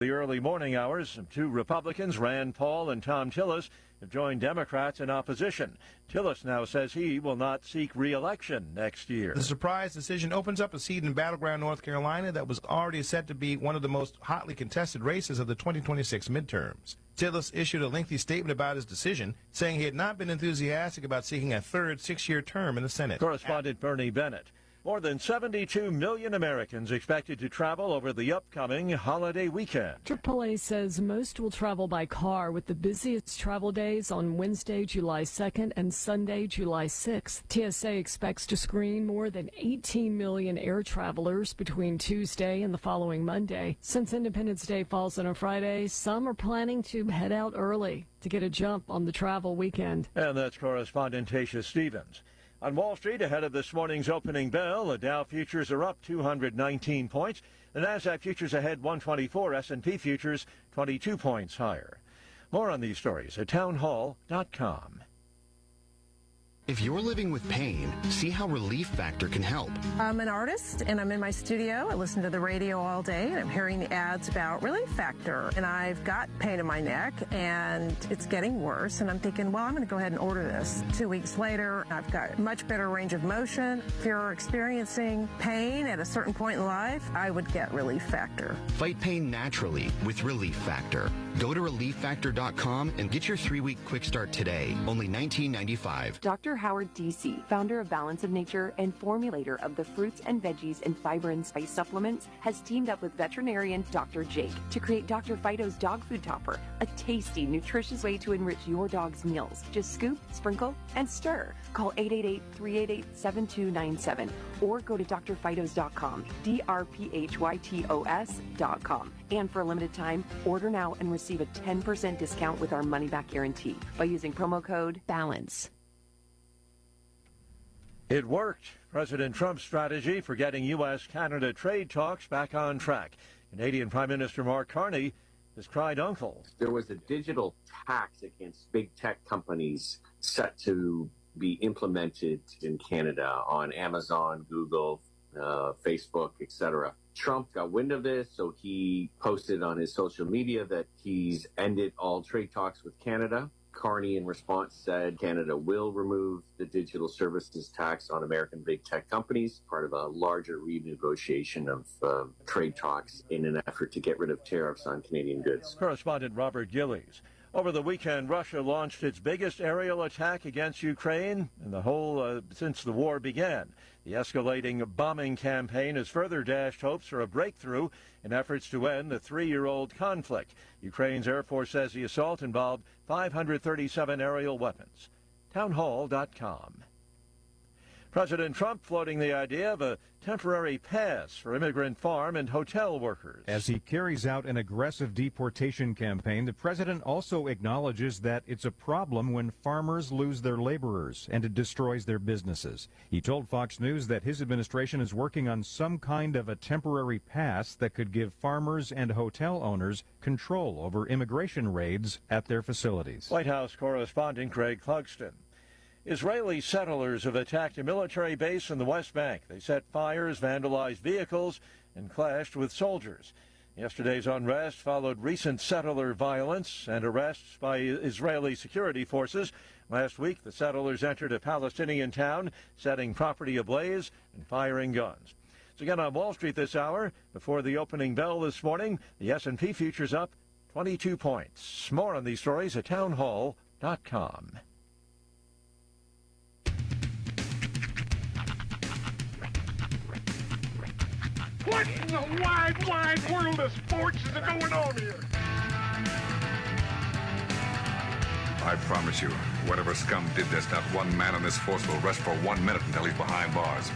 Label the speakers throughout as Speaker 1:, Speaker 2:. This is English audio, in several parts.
Speaker 1: The early morning hours, two Republicans, Rand Paul and Tom Tillis, have joined Democrats in opposition. Tillis now says he will not seek re-election next year.
Speaker 2: The surprise decision opens up a seat in battleground North Carolina that was already set to be one of the most hotly contested races of the 2026 midterms. Tillis issued a lengthy statement about his decision, saying he had not been enthusiastic about seeking a third six-year term in the Senate.
Speaker 1: Correspondent Bernie Bennett. More than 72 million Americans expected to travel over the upcoming holiday weekend.
Speaker 3: AAA says most will travel by car, with the busiest travel days on Wednesday, July 2nd and Sunday, July 6th. TSA expects to screen more than 18 million air travelers between Tuesday and the following Monday. Since Independence Day falls on a Friday, some are planning to head out early to get a jump on the travel weekend.
Speaker 1: And that's correspondent Tasha Stevens. On Wall Street, ahead of this morning's opening bell, the Dow futures are up 219 points. The Nasdaq futures ahead 124, S&P futures 22 points higher. More on these stories at townhall.com.
Speaker 4: If you're living with pain, see how Relief Factor can help.
Speaker 5: I'm an artist, and I'm in my studio. I listen to the radio all day, and I'm hearing the ads about Relief Factor. And I've got pain in my neck, and it's getting worse. And I'm thinking, well, I'm going to go ahead and order this. 2 weeks later, I've got much better range of motion. If you're experiencing pain at a certain point in life, I would get Relief Factor.
Speaker 4: Fight pain naturally with Relief Factor. Go to ReliefFactor.com and get your 3-week quick start today. Only $19.95.
Speaker 6: Dr. Howard D.C., founder of Balance of Nature and formulator of the fruits and veggies and fiber and spice supplements, has teamed up with veterinarian Dr. Jake to create Dr. Fido's Dog Food Topper, a tasty, nutritious way to enrich your dog's meals. Just scoop, sprinkle, and stir. Call 888-388-7297 or go to drfidos.com, drphytos.com. And for a limited time, order now and receive a 10% discount with our money-back guarantee by using promo code BALANCE.
Speaker 1: It worked. President Trump's strategy for getting U.S.-Canada trade talks back on track. Canadian Prime Minister Mark Carney has cried uncle.
Speaker 7: There was a digital tax against big tech companies set to be implemented in Canada on Amazon, Google, Facebook, etc. Trump got wind of this, so he posted on his social media that he's ended all trade talks with Canada. Carney, in response, said Canada will remove the digital services tax on American big tech companies, part of a larger renegotiation of trade talks in an effort to get rid of tariffs on Canadian goods.
Speaker 1: Correspondent Robert Gillies. Over the weekend, Russia launched its biggest aerial attack against Ukraine in the whole since the war began. The escalating bombing campaign has further dashed hopes for a breakthrough in efforts to end the 3-year-old conflict. Ukraine's Air Force says the assault involved 537 aerial weapons. Townhall.com. President Trump floating the idea of a temporary pass for immigrant farm and hotel workers.
Speaker 8: As he carries out an aggressive deportation campaign, the president also acknowledges that it's a problem when farmers lose their laborers and it destroys their businesses. He told Fox News that his administration is working on some kind of a temporary pass that could give farmers and hotel owners control over immigration raids at their facilities.
Speaker 1: White House correspondent Greg Clugston. Israeli settlers have attacked a military base in the West Bank. They set fires, vandalized vehicles, and clashed with soldiers. Yesterday's unrest followed recent settler violence and arrests by Israeli security forces. Last week, the settlers entered a Palestinian town, setting property ablaze and firing guns. So again on Wall Street this hour, before the opening bell this morning, the S&P futures up 22 points. More on these stories at townhall.com.
Speaker 9: What in the wide, wide world of sports is going on here?
Speaker 10: I promise you, whatever scum did this, not one man in this force will rest for 1 minute until he's behind bars.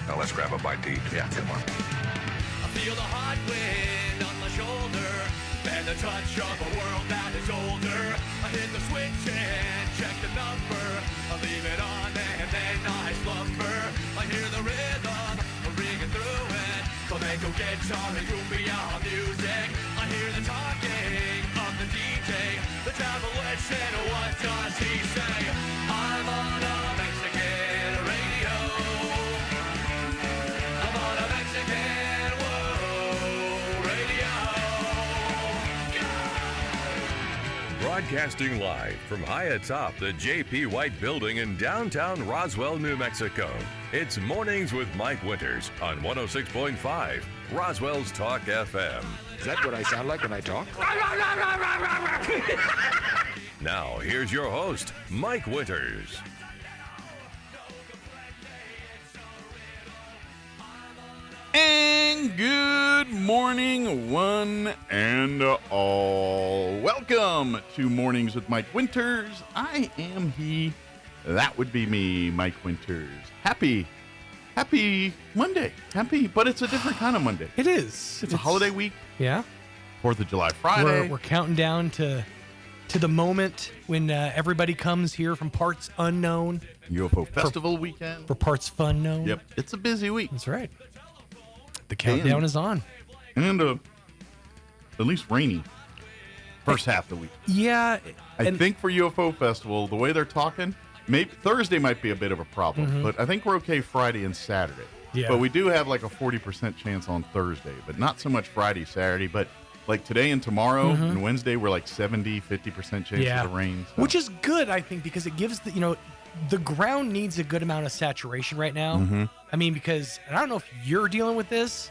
Speaker 10: Now let's grab a bite to eat. Yeah, come on.
Speaker 11: I feel the hot wind on my shoulder and the touch of a world that is older. I hit the switch and check the number. I leave it on and then I slumber. I hear the rhythm ringing through it. Flamenco guitar and cumbia music. I hear the talking of the DJ. The Travelician, what does he say? I'm on a Mexican radio. I'm on a Mexican radio.
Speaker 12: Broadcasting live from high atop the J.P. White Building in downtown Roswell, New Mexico. It's Mornings with Mike Winters on 106.5 Roswell's Talk FM.
Speaker 13: Is that what I sound like when I talk?
Speaker 12: Now, here's your host, Mike Winters.
Speaker 14: And good morning, one and all. Welcome to Mornings with Mike Winters. I am he. That would be me, Mike Winters. Happy Monday. But it's a different kind of Monday.
Speaker 15: It is.
Speaker 14: It's a holiday week.
Speaker 15: Yeah.
Speaker 14: 4th of July Friday.
Speaker 15: We're counting down to the moment when everybody comes here from parts unknown.
Speaker 14: UFO Festival weekend.
Speaker 15: For parts fun known.
Speaker 14: Yep. It's a busy week.
Speaker 15: That's right. The countdown is on.
Speaker 14: And at least rainy first half of the week.
Speaker 15: Yeah.
Speaker 14: I think for UFO Festival, the way they're talking, maybe Thursday might be a bit of a problem, but I think we're okay Friday and Saturday.
Speaker 15: Yeah.
Speaker 14: But we do have like a 40% chance on Thursday, but not so much Friday, Saturday. But like today and tomorrow and Wednesday, we're like 70, 50% chance of rain. So.
Speaker 15: Which is good, I think, because it gives the ground needs a good amount of saturation right now. I mean, because I don't know if you're dealing with this,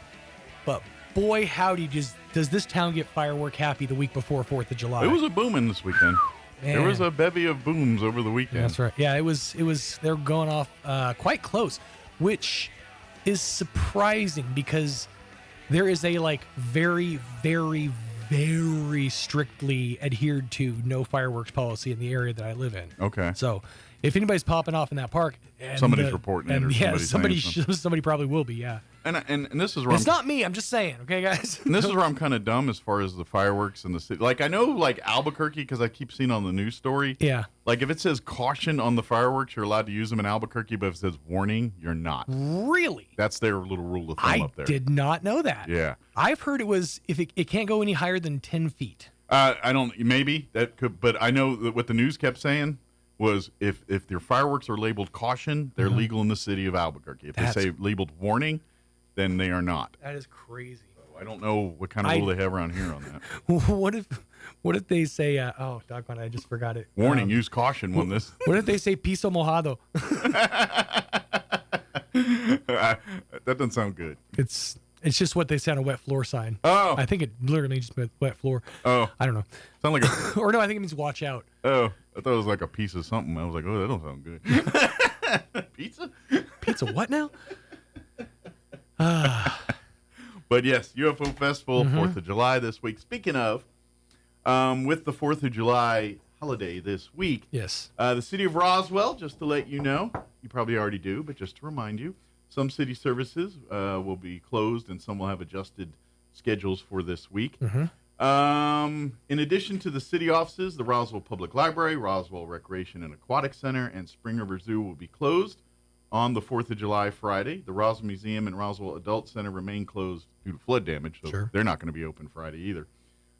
Speaker 15: but boy, howdy, does this town get firework happy the week before 4th of July.
Speaker 14: It was a booming this weekend.
Speaker 15: Man.
Speaker 14: There was a bevy of booms over the weekend.
Speaker 15: That's right. Yeah, it was. They're going off quite close, which is surprising because there is a very, very, very strictly adhered to no fireworks policy in the area that I live in.
Speaker 14: Okay.
Speaker 15: So if anybody's popping off in that park, and
Speaker 14: somebody's reporting it, or
Speaker 15: somebody probably will be. Yeah.
Speaker 14: And this is where
Speaker 15: it's not me. I'm just saying, okay, guys.
Speaker 14: And this is where I'm kind of dumb as far as the fireworks in the city. Like I know, Albuquerque, because I keep seeing on the news story.
Speaker 15: Yeah.
Speaker 14: Like if it says caution on the fireworks, you're allowed to use them in Albuquerque, but if it says warning, you're not.
Speaker 15: Really?
Speaker 14: That's their little rule of thumb up there.
Speaker 15: I did not know that.
Speaker 14: Yeah.
Speaker 15: I've heard it was if it can't go any higher than 10 feet.
Speaker 14: I don't. Maybe that could, but I know that what the news kept saying was if their fireworks are labeled caution, they're legal in the city of Albuquerque. If they say labeled warning, then they are not.
Speaker 15: That is crazy.
Speaker 14: I don't know what kind of rule they have around here on that.
Speaker 15: What if they say, oh, doggone, I just forgot it.
Speaker 14: Warning, use caution when this.
Speaker 15: What if they say piso mojado?
Speaker 14: That doesn't sound good.
Speaker 15: It's just what they say on a wet floor sign.
Speaker 14: Oh.
Speaker 15: I think it literally just meant wet floor.
Speaker 14: Oh.
Speaker 15: I don't know.
Speaker 14: Sound like a...
Speaker 15: Or no, I think it means watch out.
Speaker 14: Oh. I thought it was like a piece of something. I was like, oh, that don't sound good. Pizza?
Speaker 15: Pizza what now?
Speaker 14: But yes, UFO Festival, 4th of July this week. Speaking of, with the 4th of July holiday this week,
Speaker 15: yes,
Speaker 14: the city of Roswell, just to let you know, you probably already do, but just to remind you, some city services will be closed and some will have adjusted schedules for this week. In addition to the city offices, the Roswell Public Library, Roswell Recreation and Aquatic Center, and Spring River Zoo will be closed on the 4th of July Friday. The Roswell Museum and Roswell Adult Center remain closed due to flood damage, so they're not going to be open Friday either.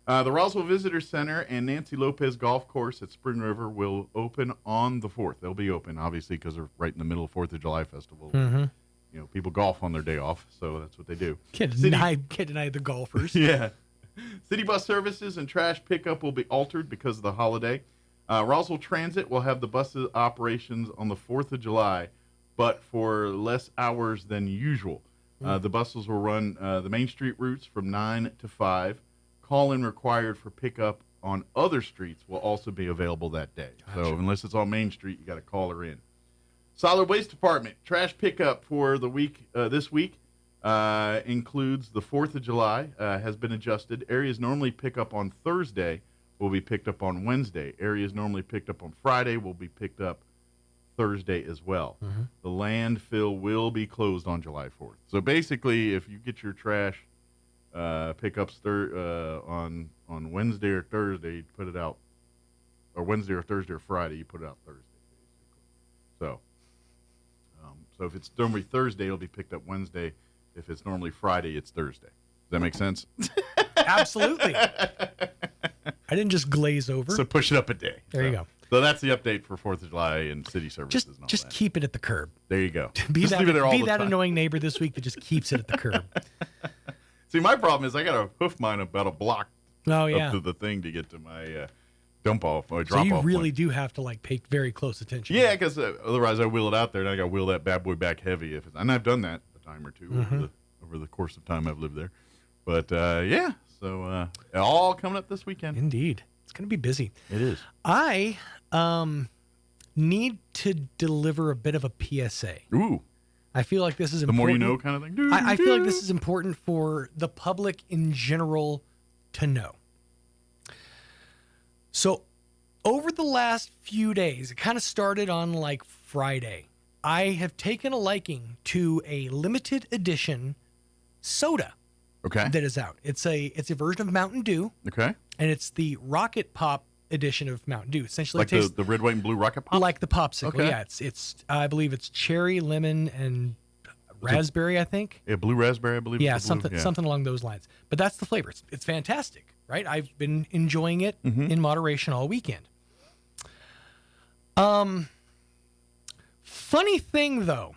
Speaker 14: The Roswell Visitor Center and Nancy Lopez Golf Course at Spring River will open on the 4th. They'll be open, obviously, because they're right in the middle of 4th of July Festival. People golf on their day off, so that's what they do.
Speaker 15: Can't deny the golfers.
Speaker 14: Yeah. City bus services and trash pickup will be altered because of the holiday. Roswell Transit will have the bus operations on the 4th of July, but for less hours than usual. The buses will run the Main Street routes from 9 to 5. Call-in required for pickup on other streets will also be available that day. Gotcha. So unless it's on Main Street, you got to call her in. Solid Waste Department trash pickup for the week this week includes the 4th of July has been adjusted. Areas normally pick up on Thursday will be picked up on Wednesday. Areas normally picked up on Friday will be picked up Thursday as well. The landfill will be closed on July 4th. So basically, if you get your trash pickups on Wednesday or Thursday, you put it out, or Wednesday or Thursday or Friday, you put it out Thursday, basically. So if it's normally Thursday, it'll be picked up Wednesday. If it's normally Friday, it's Thursday. Does that make sense?
Speaker 15: Absolutely. I didn't just glaze over.
Speaker 14: So push it up a day.
Speaker 15: There you go.
Speaker 14: So that's the update for 4th of July and city services. And all
Speaker 15: just
Speaker 14: that.
Speaker 15: Keep it at the curb.
Speaker 14: There you go.
Speaker 15: Be
Speaker 14: just
Speaker 15: that,
Speaker 14: leave it there all
Speaker 15: be
Speaker 14: the
Speaker 15: that
Speaker 14: time.
Speaker 15: annoying neighbor this week that just keeps it at the curb.
Speaker 14: See, my problem is I got to hoof mine about a block
Speaker 15: up
Speaker 14: to the thing to get to dump off or
Speaker 15: So
Speaker 14: drop
Speaker 15: you
Speaker 14: off.
Speaker 15: really do have to like pay very close attention.
Speaker 14: Yeah, because otherwise I wheel it out there and I got to wheel that bad boy back heavy. And I've done that a time or two over the course of time I've lived there. But yeah, so all coming up this weekend.
Speaker 15: Indeed, it's going to be busy.
Speaker 14: It is.
Speaker 15: I need to deliver a bit of a PSA.
Speaker 14: Ooh.
Speaker 15: I feel like this is
Speaker 14: The
Speaker 15: important.
Speaker 14: more you know kind of thing.
Speaker 15: I feel like this is important for the public in general to know. So over the last few days, it kind of started on like Friday. I have taken a liking to a limited edition soda.
Speaker 14: Okay.
Speaker 15: That is out. It's a version of Mountain Dew.
Speaker 14: Okay.
Speaker 15: And it's the Rocket Pop edition of Mountain Dew. Essentially,
Speaker 14: Like
Speaker 15: it tastes
Speaker 14: the red, white, and blue Rocket Pop?
Speaker 15: like the popsicle.
Speaker 14: Okay.
Speaker 15: Yeah, it's I believe it's cherry, lemon, and raspberry, I think.
Speaker 14: Yeah, blue raspberry, I believe.
Speaker 15: Yeah,
Speaker 14: it's the blue.
Speaker 15: something along those lines. But that's the flavor. It's fantastic, right? I've been enjoying it in moderation all weekend. Funny thing though,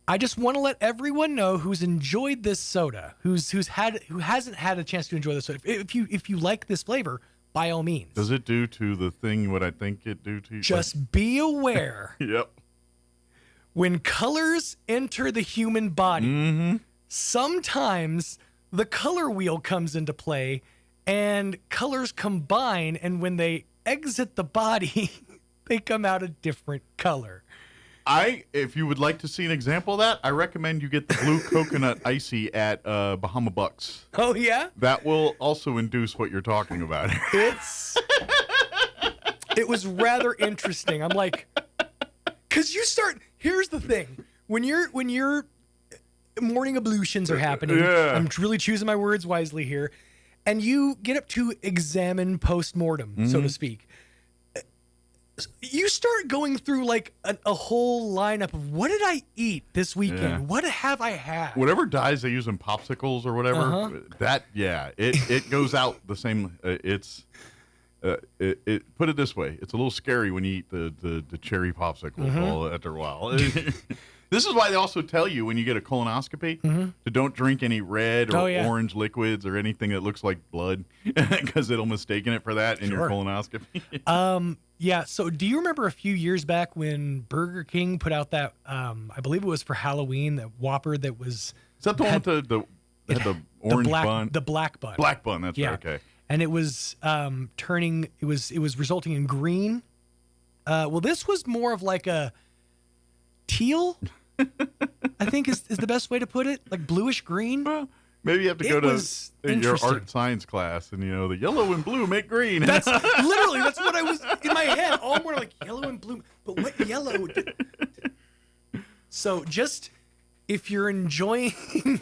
Speaker 15: I just want to let everyone know who's enjoyed this soda, who hasn't had a chance to enjoy this soda. If you like this flavor, by all means.
Speaker 14: Does it do to the thing what I think it do to you?
Speaker 15: Just be aware.
Speaker 14: Yep.
Speaker 15: When colors enter the human body, sometimes the color wheel comes into play and colors combine, and when they exit the body, they come out a different color.
Speaker 14: If you would like to see an example of that, I recommend you get the blue coconut icy at Bahama Bucks.
Speaker 15: Oh, yeah?
Speaker 14: That will also induce what you're talking about.
Speaker 15: It was rather interesting. I'm like, because here's the thing. When your morning ablutions are happening,
Speaker 14: Yeah.
Speaker 15: I'm really choosing my words wisely here, and you get up to examine post-mortem, so to speak. You start going through like a whole lineup of what did I eat this weekend?
Speaker 14: Yeah.
Speaker 15: What have I had?
Speaker 14: Whatever dyes they use in popsicles or whatever, it goes out the same. Put it this way, it's a little scary when you eat the cherry popsicle all after a while. This is why they also tell you when you get a colonoscopy to don't drink any red or orange liquids or anything that looks like blood because it'll mistaken it for that in your colonoscopy.
Speaker 15: Yeah. So do you remember a few years back when Burger King put out that, I believe it was for Halloween, that Whopper that was...
Speaker 14: Is that the one with the orange bun?
Speaker 15: The black bun.
Speaker 14: Black bun, that's right, okay.
Speaker 15: And it was it was resulting in green. Well, this was more of like a teal, I think is the best way to put it, like bluish green.
Speaker 14: Well, maybe you have to go to your art science class and, the yellow and blue make green.
Speaker 15: That's literally, that's what I was in my head all morning, like yellow and blue. But what yellow? So just, if you're enjoying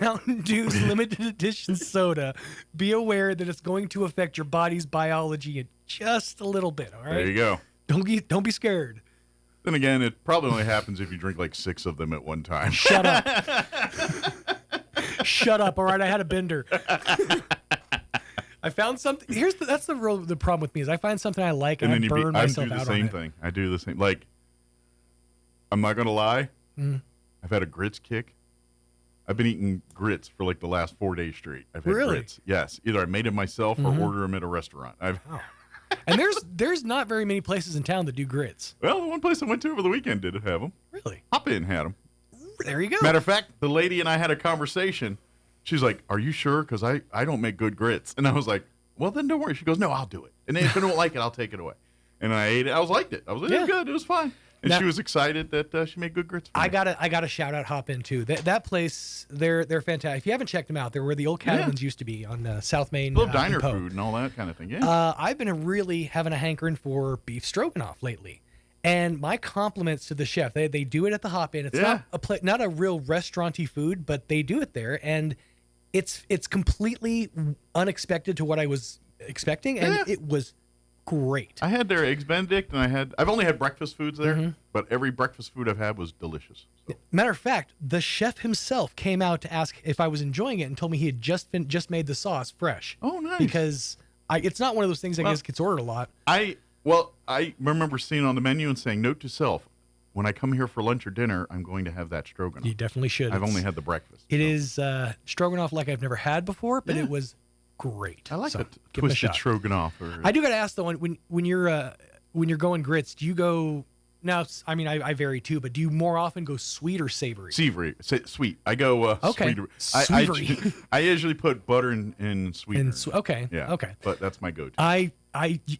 Speaker 15: Mountain Dew's limited edition soda, be aware that it's going to affect your body's biology just a little bit, all right?
Speaker 14: There you go.
Speaker 15: Don't be scared.
Speaker 14: Then again, it probably only happens if you drink like 6 of them at one time.
Speaker 15: Shut up. Shut up, all right? I had a bender. I found something. That's the problem with me is I find something I like and I burn myself out on it.
Speaker 14: I do the same thing. I do the same. Like, I'm not going to lie. I've had a grits kick. I've been eating grits for like the last 4 days straight. I've had grits. Yes. Either I made them myself or order them at a restaurant.
Speaker 15: And there's not very many places in town that do grits.
Speaker 14: Well, the one place I went to over the weekend did have them.
Speaker 15: Really?
Speaker 14: Hop In had them.
Speaker 15: There you go.
Speaker 14: Matter of fact, the lady and I had a conversation. She's like, "Are you sure? Because I don't make good grits." And I was like, "Well, then don't worry." She goes, "No, I'll do it. And if I don't like it, I'll take it away." And I ate it. I liked it. I was like, "It was good. It was fine." And she was excited that she made good grits.
Speaker 15: I gotta shout out Hop In too. That place, they're fantastic. If you haven't checked them out, they're where the old Cattleman's used to be on South Main.
Speaker 14: Little diner food and all that kind of thing. Yeah.
Speaker 15: I've been really having a hankering for beef stroganoff lately, and my compliments to the chef. They do it at the Hop In. It's not a real restauranty food, but they do it there, and it's completely unexpected to what I was expecting, and it was great.
Speaker 14: I had their eggs Benedict, and I've only had breakfast foods there, but every breakfast food I've had was delicious. So.
Speaker 15: Matter of fact, the chef himself came out to ask if I was enjoying it and told me he had just made the sauce fresh.
Speaker 14: Oh, nice.
Speaker 15: Because it's not one of those things I guess gets ordered a lot.
Speaker 14: I remember seeing on the menu and saying, note to self, when I come here for lunch or dinner, I'm going to have that stroganoff.
Speaker 15: You definitely should.
Speaker 14: I've only had the breakfast.
Speaker 15: It is stroganoff like I've never had before, but it was great.
Speaker 14: I like
Speaker 15: So,
Speaker 14: the
Speaker 15: give 'em a
Speaker 14: twisted
Speaker 15: shot.
Speaker 14: stroganoff.
Speaker 15: I do got to ask though, when you're going grits, do you go now? I mean, I vary too, but do you more often go sweet or savory?
Speaker 14: Savory, sweet. I go
Speaker 15: Okay.
Speaker 14: sweeter.
Speaker 15: Sweetery.
Speaker 14: I usually put butter in sweetener.
Speaker 15: Okay.
Speaker 14: Yeah.
Speaker 15: Okay.
Speaker 14: But that's my go-to.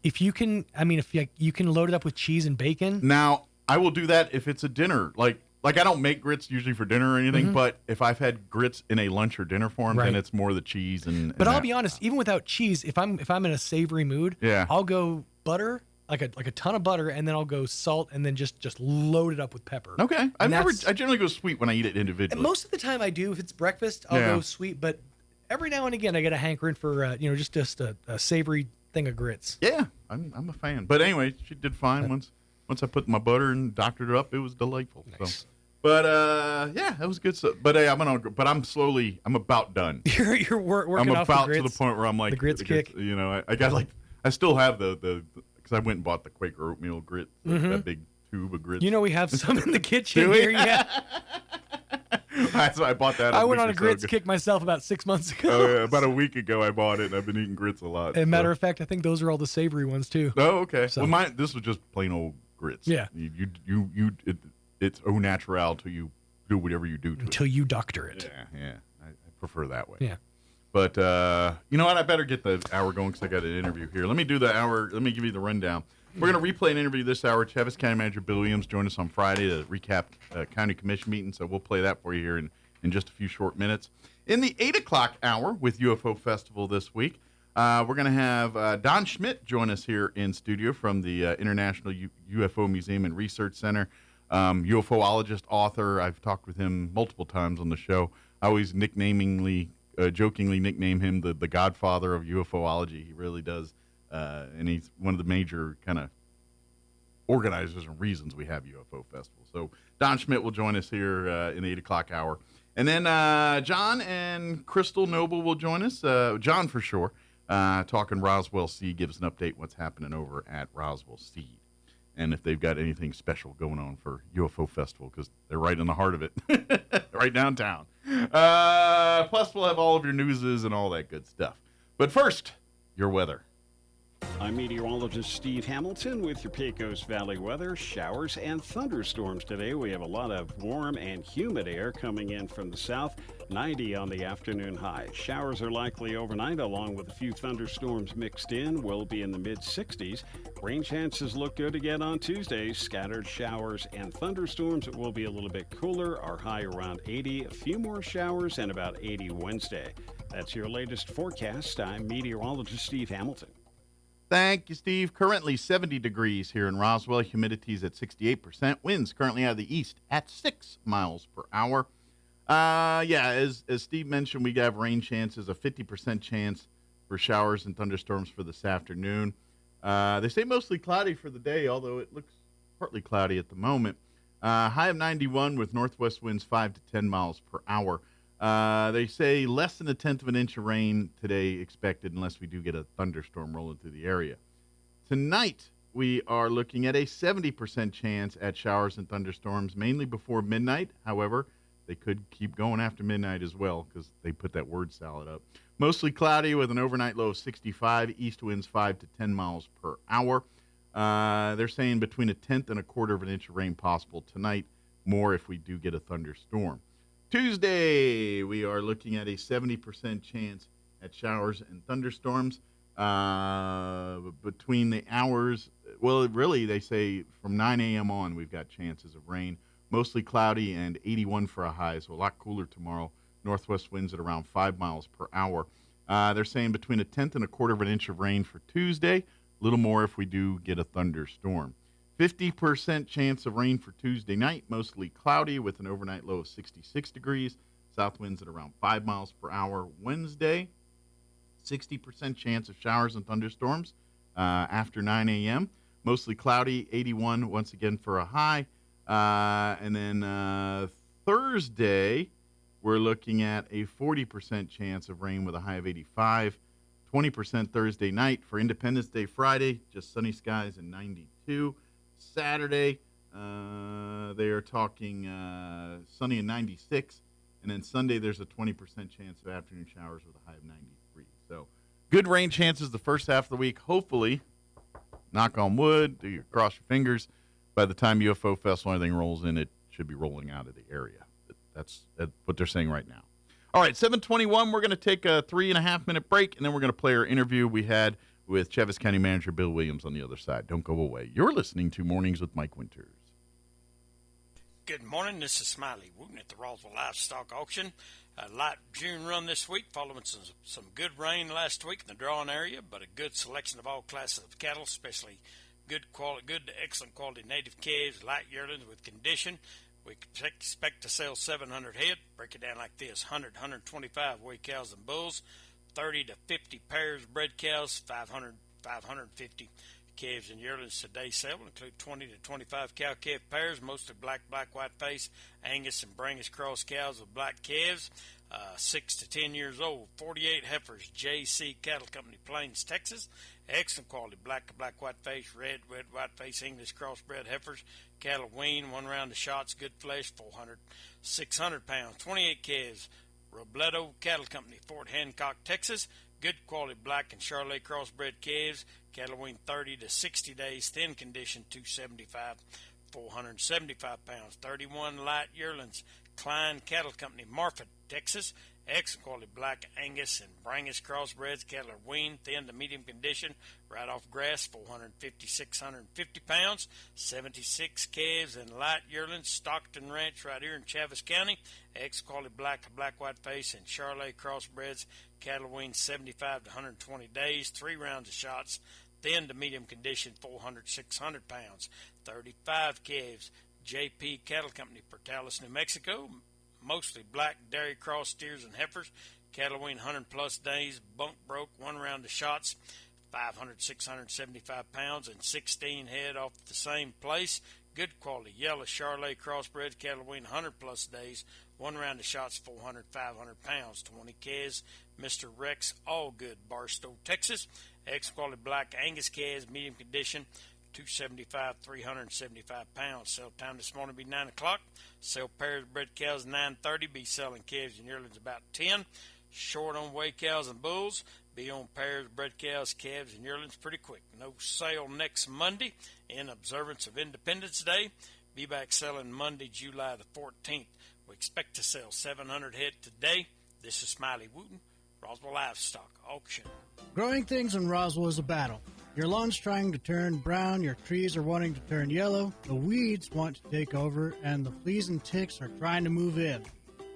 Speaker 15: If you can, if you can load it up with cheese and bacon.
Speaker 14: Now, I will do that if it's a dinner. Like I don't make grits usually for dinner or anything,
Speaker 15: Mhm.
Speaker 14: but if I've had grits in a lunch or dinner form,
Speaker 15: Right.
Speaker 14: then it's more the cheese and
Speaker 15: But I'll
Speaker 14: that.
Speaker 15: be honest, even without cheese, if I'm in a savory mood,
Speaker 14: Yeah.
Speaker 15: I'll go butter, like a ton of butter, and then I'll go salt, and then just load it up with pepper.
Speaker 14: Okay.
Speaker 15: And
Speaker 14: I generally go sweet when I eat it
Speaker 15: And
Speaker 14: individually.
Speaker 15: most of the time I do. If it's breakfast, I'll
Speaker 14: Yeah.
Speaker 15: go sweet. But every now and again, I get a hankering for just a savory thing of grits.
Speaker 14: Yeah, I'm a fan. But anyway, she did fine once I put my butter and doctored it up. It was delightful.
Speaker 15: Nice.
Speaker 14: So. But yeah, that was good stuff. But hey, I'm about done.
Speaker 15: You're working
Speaker 14: I'm
Speaker 15: off
Speaker 14: about
Speaker 15: the
Speaker 14: to
Speaker 15: grits,
Speaker 14: the point where I'm like
Speaker 15: the grits kick.
Speaker 14: You know, I got I still have the because I went and bought the Quaker oatmeal grits,
Speaker 15: Mhm.
Speaker 14: that big tube of grits.
Speaker 15: You know we have some in the kitchen
Speaker 14: Do we?
Speaker 15: here. Yeah.
Speaker 14: That's why I bought that.
Speaker 15: I went on a
Speaker 14: week or so
Speaker 15: grits
Speaker 14: ago.
Speaker 15: kick myself about 6 months ago.
Speaker 14: Oh, yeah, about a week ago I bought it, and I've been eating grits a lot.
Speaker 15: As a
Speaker 14: so.
Speaker 15: matter of fact, I think those are all the savory ones too.
Speaker 14: Oh, okay.
Speaker 15: So-
Speaker 14: Well, this was just plain old grits.
Speaker 15: Yeah.
Speaker 14: It's au natural till you do whatever you do to
Speaker 15: Until you doctor it.
Speaker 14: Yeah. I prefer that way.
Speaker 15: Yeah.
Speaker 14: But you know what? I better get the hour going because I got an interview here. Let me do the hour. Let me give you the rundown. We're going to replay an interview this hour. Travis County Manager Bill Williams joined us on Friday to recap County Commission meeting, so we'll play that for you here in just a few short minutes. In the 8 o'clock hour with UFO Festival this week, we're going to have Don Schmidt join us here in studio from the International UFO Museum and Research Center. UFOologist, author. I've talked with him multiple times on the show. I always jokingly nickname him the Godfather of UFOlogy. He really does. And he's one of the major kind of organizers and reasons we have UFO Festival. So Don Schmidt will join us here in the 8 o'clock hour. And then John and Crystal Noble will join us. John for sure, talking Roswell Seed, give us an update what's happening over at Roswell Seed. And if they've got anything special going on for UFO Festival, because they're right in the heart of it, right downtown. Plus, we'll have all of your newses and all that good stuff. But first, your weather.
Speaker 16: I'm meteorologist Steve Hamilton with your Pecos Valley weather. Showers and thunderstorms today. We have a lot of warm and humid air coming in from the south. 90 on the afternoon high. Showers are likely overnight along with a few thunderstorms mixed in. We'll be in the mid-60s. Rain chances look good again on Tuesday. Scattered showers and thunderstorms. It will be a little bit cooler. Our high around 80. A few more showers and about 80 Wednesday. That's your latest forecast. I'm meteorologist Steve Hamilton.
Speaker 14: Thank you, Steve. Currently 70 degrees here in Roswell. Humidity's at 68%. Winds currently out of the east at 6 miles per hour. As Steve mentioned, we have rain chances, a 50% chance for showers and thunderstorms for this afternoon. They say mostly cloudy for the day, although it looks partly cloudy at the moment. High of 91 with northwest winds 5 to 10 miles per hour. They say less than 1/10 of an inch of rain today expected unless we do get a thunderstorm rolling through the area. Tonight, we are looking at a 70% chance at showers and thunderstorms, mainly before midnight. However, they could keep going after midnight as well because they put that word salad up. Mostly cloudy with an overnight low of 65, east winds 5 to 10 miles per hour. They're saying between 1/10 and 1/4 of an inch of rain possible tonight, more if we do get a thunderstorm. Tuesday, we are looking at a 70% chance at showers and thunderstorms between the hours. Well, really, they say from 9 a.m. on, we've got chances of rain. Mostly cloudy and 81 for a high, so a lot cooler tomorrow. Northwest winds at around 5 miles per hour. They're saying between 1/10 and 1/4 of an inch of rain for Tuesday. A little more if we do get a thunderstorm. 50% chance of rain for Tuesday night, mostly cloudy with an overnight low of 66 degrees. South winds at around 5 miles per hour. Wednesday, 60% chance of showers and thunderstorms after 9 a.m. Mostly cloudy, 81 once again for a high. And then Thursday, we're looking at a 40% chance of rain with a high of 85. 20% Thursday night. For Independence Day Friday, just sunny skies and 92. Saturday, they are talking sunny and 96. And then Sunday, there's a 20% chance of afternoon showers with a high of 93. So Good rain chances the first half of the week. Hopefully, knock on wood, you cross your fingers, by the time UFO Festival anything rolls in, it should be rolling out of the area. That's what they're saying right now. All right, 7:21, we're going to take a 3.5-minute break, and then we're going to play our interview we had with Chaves County Manager Bill Williams on the other side. Don't go away. You're listening to Mornings with Mike Winters.
Speaker 17: Good morning. This is Smiley Wooten at the Roswell Livestock Auction. A light June run this week following some good rain last week in the drawing area, but a good selection of all classes of cattle, especially good to excellent quality native calves, light yearlings with condition. We expect to sell 700 head. Break it down like this: 100, 125 weigh cows and bulls, 30 to 50 pairs bred cows, 500, 550 calves and yearlings. Today's sale will include 20 to 25 cow-calf pairs, mostly black, white face, Angus and Brangus cross cows with black calves, 6 to 10 years old. 48 heifers, JC Cattle Company, Plains, Texas. Excellent quality, black, white face, red, white face, English crossbred heifers. Cattle wean, 1 round of shots, good flesh, 600 pounds. 28 calves, Robledo Cattle Company, Fort Hancock, Texas. Good quality black and Charolais crossbred calves. Cattle wean 30 to 60 days, thin condition, 275, 475 pounds. 31 light yearlings, Klein Cattle Company, Marfa, Texas. Excellent quality black Angus and Brangus crossbreds. Cattle are weaned, thin to medium condition, right off grass, 450, 650 pounds. 76 calves and light yearlings, Stockton Ranch right here in Chaves County. Excellent quality black, white face and Charolais crossbreds. Cattle weaned 75 to 120 days, 3 rounds of shots, thin to medium condition, 400, 600 pounds. 35 calves, JP Cattle Company, Portales, New Mexico. Mostly black dairy cross steers and heifers. Cattle wean 100 plus days, bunk broke, 1 round of shots, 500, 675 pounds, and 16 head off the same place. Good quality yellow Charolais crossbred, cattle wean 100 plus days, 1 round of shots, 400, 500 pounds. 20 calves, Mr. Rex Allgood, Barstow, Texas. Excellent quality black Angus calves, medium condition, 275, 375 pounds. Sell time this morning be 9 o'clock. Sell pairs bred cows 9:30. Be selling calves and yearlings about 10. Short on weigh cows and bulls. Be on pairs bred cows, calves, and yearlings pretty quick. No sale next Monday in observance of Independence Day. Be back selling Monday, July the 14th. We expect to sell 700 head today. This is Smiley Wooten, Roswell Livestock Auction.
Speaker 18: Growing things in Roswell is a battle. Your lawn's trying to turn brown, your trees are wanting to turn yellow, the weeds want to take over, and the fleas and ticks are trying to move in.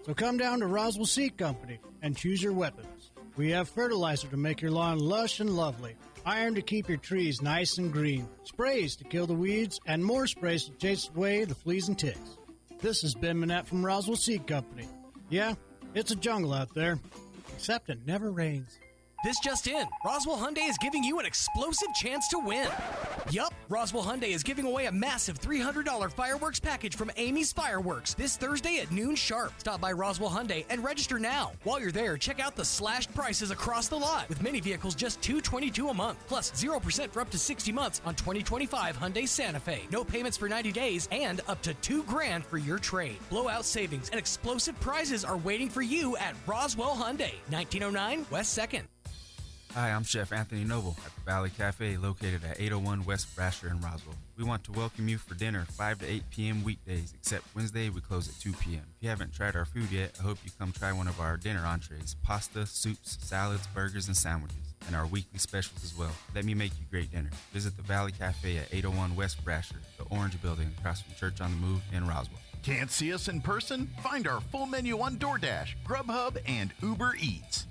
Speaker 18: So come down to Roswell Seed Company and choose your weapons. We have fertilizer to make your lawn lush and lovely, iron to keep your trees nice and green, sprays to kill the weeds, and more sprays to chase away the fleas and ticks. This is Ben Manette from Roswell Seed Company. Yeah, it's a jungle out there, except it never rains.
Speaker 19: This just in, Roswell Hyundai is giving you an explosive chance to win. Yup, Roswell Hyundai is giving away a massive $300 fireworks package from Amy's Fireworks this Thursday at noon sharp. Stop by Roswell Hyundai and register now. While you're there, check out the slashed prices across the lot, with many vehicles just $222 a month, plus 0% for up to 60 months on 2025 Hyundai Santa Fe. No payments for 90 days and up to $2,000 for your trade. Blowout savings and explosive prizes are waiting for you at Roswell Hyundai, 1909 West 2nd.
Speaker 20: Hi, I'm Chef Anthony Noble at the Valley Cafe located at 801 West Brasher in Roswell. We want to welcome you for dinner 5 to 8 p.m. weekdays, except Wednesday we close at 2 p.m. If you haven't tried our food yet, I hope you come try one of our dinner entrees, pasta, soups, salads, burgers, and sandwiches, and our weekly specials as well. Let me make you great dinner. Visit the Valley Cafe at 801 West Brasher, the Orange Building across from Church on the Move in Roswell.
Speaker 21: Can't see us in person? Find our full menu on DoorDash, Grubhub, and Uber Eats.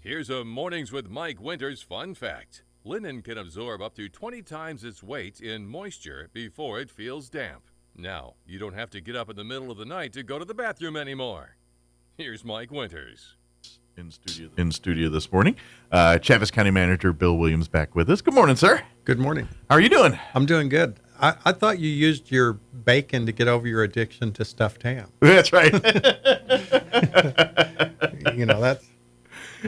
Speaker 22: Here's a Mornings with Mike Winters fun fact. Linen can absorb up to 20 times its weight in moisture before it feels damp. Now, you don't have to get up in the middle of the night to go to the bathroom anymore. Here's Mike Winters.
Speaker 14: In studio this morning, Chaves County Manager Bill Williams back with us. Good morning, sir.
Speaker 23: Good morning.
Speaker 14: How are you doing?
Speaker 23: I'm doing good. I thought you used your bacon to get over your addiction to stuffed ham.
Speaker 14: That's right.
Speaker 23: That's...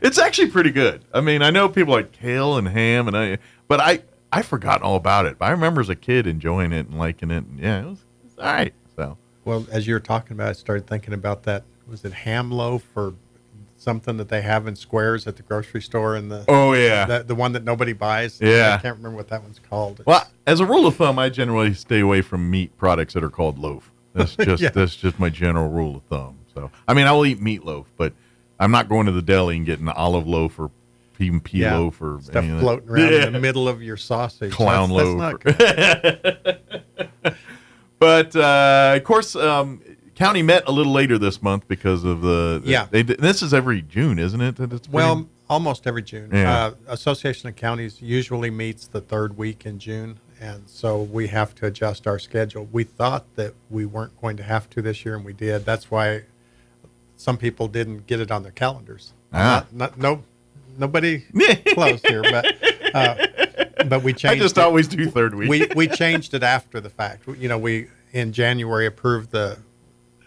Speaker 14: It's actually pretty good. I mean, I know people like kale and ham, but I forgot all about it. But I remember as a kid enjoying it and liking it. And yeah, it was all right. So,
Speaker 23: well, as you were talking about it, I started thinking about that. Was it ham loaf or something that they have in squares at the grocery store, and the one that nobody buys.
Speaker 14: Yeah,
Speaker 23: I can't remember what that one's called.
Speaker 14: Well, as a rule of thumb, I generally stay away from meat products that are called loaf. That's just that's just my general rule of thumb. So I mean, I will eat meatloaf, but I'm not going to the deli and getting an olive loaf or even pea loaf or
Speaker 23: stuff floating around in the middle of your sausage.
Speaker 14: Clown loaf.
Speaker 23: That's not good.
Speaker 14: But of course, county met a little later this month because of this is every June, isn't it?
Speaker 23: Well, almost every June.
Speaker 14: Yeah.
Speaker 23: Association of Counties usually meets the third week in June, and so we have to adjust our schedule. We thought that we weren't going to have to this year, and we did. That's why some people didn't get it on their calendars. Nobody close here, but we changed.
Speaker 14: I just always do third week.
Speaker 23: We changed it after the fact. We in January approved the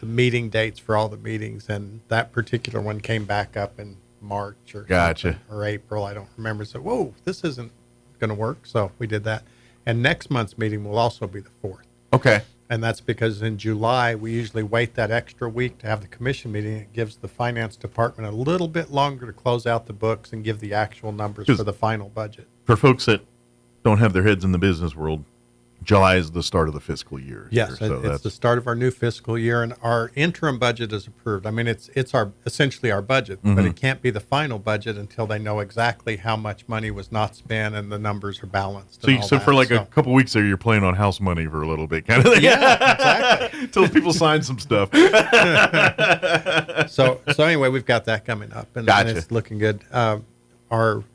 Speaker 23: meeting dates for all the meetings, and that particular one came back up in March or April. I don't remember. So, whoa, this isn't going to work. So we did that. And next month's meeting will also be the 4th.
Speaker 14: Okay.
Speaker 23: And that's because in July, we usually wait that extra week to have the commission meeting. It gives the finance department a little bit longer to close out the books and give the actual numbers for the final budget.
Speaker 14: For folks that don't have their heads in the business world, July is the start of the fiscal year.
Speaker 23: Yes, it's the start of our new fiscal year, and our interim budget is approved. I mean, it's essentially our budget, but it can't be the final budget until they know exactly how much money was not spent and the numbers are balanced.
Speaker 14: So for a couple weeks there, you're playing on house money for a little bit, kind of thing.
Speaker 23: Yeah, exactly.
Speaker 14: Until people sign some stuff.
Speaker 23: So anyway, we've got that coming up, and it's looking good. Our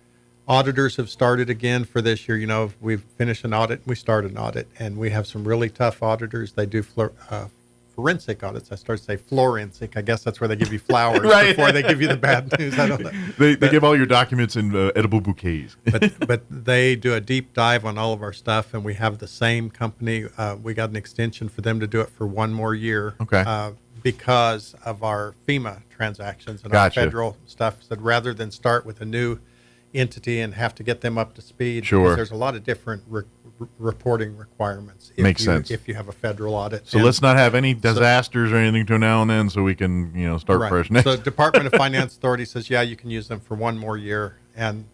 Speaker 23: auditors have started again for this year. We've finished an audit. We started an audit, and we have some really tough auditors. They do forensic audits. I started to say florensic. I guess that's where they give you flowers before they give you the bad news. I don't know.
Speaker 14: They give all your documents in edible bouquets.
Speaker 23: but they do a deep dive on all of our stuff, and we have the same company. We got an extension for them to do it for one more year.
Speaker 14: Okay.
Speaker 23: Because of our FEMA transactions and our federal stuff. So rather than start with a new entity and have to get them up to speed.
Speaker 14: Sure.
Speaker 23: There's a lot of different reporting requirements.
Speaker 14: Makes sense.
Speaker 23: If you have a federal audit.
Speaker 14: So let's not have any disasters or anything between now and then, so we can start fresh next.
Speaker 23: So Department of Finance Authority says, yeah, you can use them for one more year, and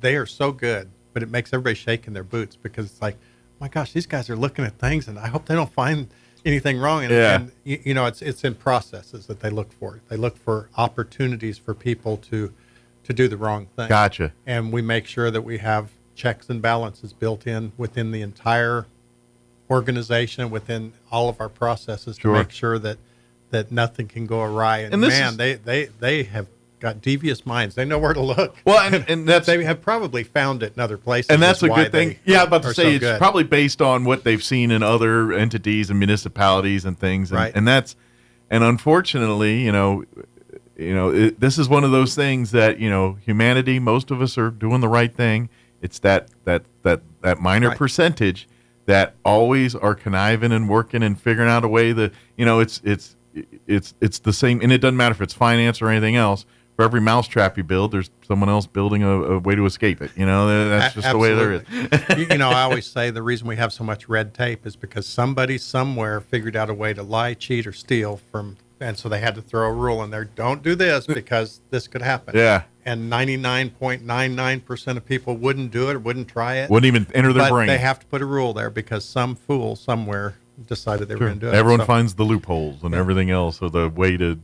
Speaker 23: they are so good, but it makes everybody shake in their boots because it's like, oh my gosh, these guys are looking at things, and I hope they don't find anything wrong. And it's in processes that they look for. They look for opportunities for people to do the wrong thing.
Speaker 14: Gotcha.
Speaker 23: And we make sure that we have checks and balances built in within the entire organization, within all of our processes to make sure that nothing can go awry. And man, they have got devious minds. They know where to look.
Speaker 14: Well, and that's,
Speaker 23: they have probably found it in other places.
Speaker 14: And that's a good thing. Yeah, I'm about to say it's
Speaker 23: good.
Speaker 14: Probably based on what they've seen in other entities and municipalities and things. And, and unfortunately, this is one of those things that, humanity, most of us are doing the right thing. It's that minor percentage that always are conniving and working and figuring out a way that, it's the same. And it doesn't matter if it's finance or anything else. For every mousetrap you build, there's someone else building a way to escape it. That's just the way there is.
Speaker 23: I always say the reason we have so much red tape is because somebody somewhere figured out a way to lie, cheat, or steal and so they had to throw a rule in there. Don't do this because this could happen.
Speaker 14: Yeah.
Speaker 23: And 99.99% of people wouldn't do it or wouldn't try it.
Speaker 14: Wouldn't even enter their brain.
Speaker 23: They have to put a rule there because some fool somewhere decided they were going to do it.
Speaker 14: Everyone finds the loopholes and everything else, or the way to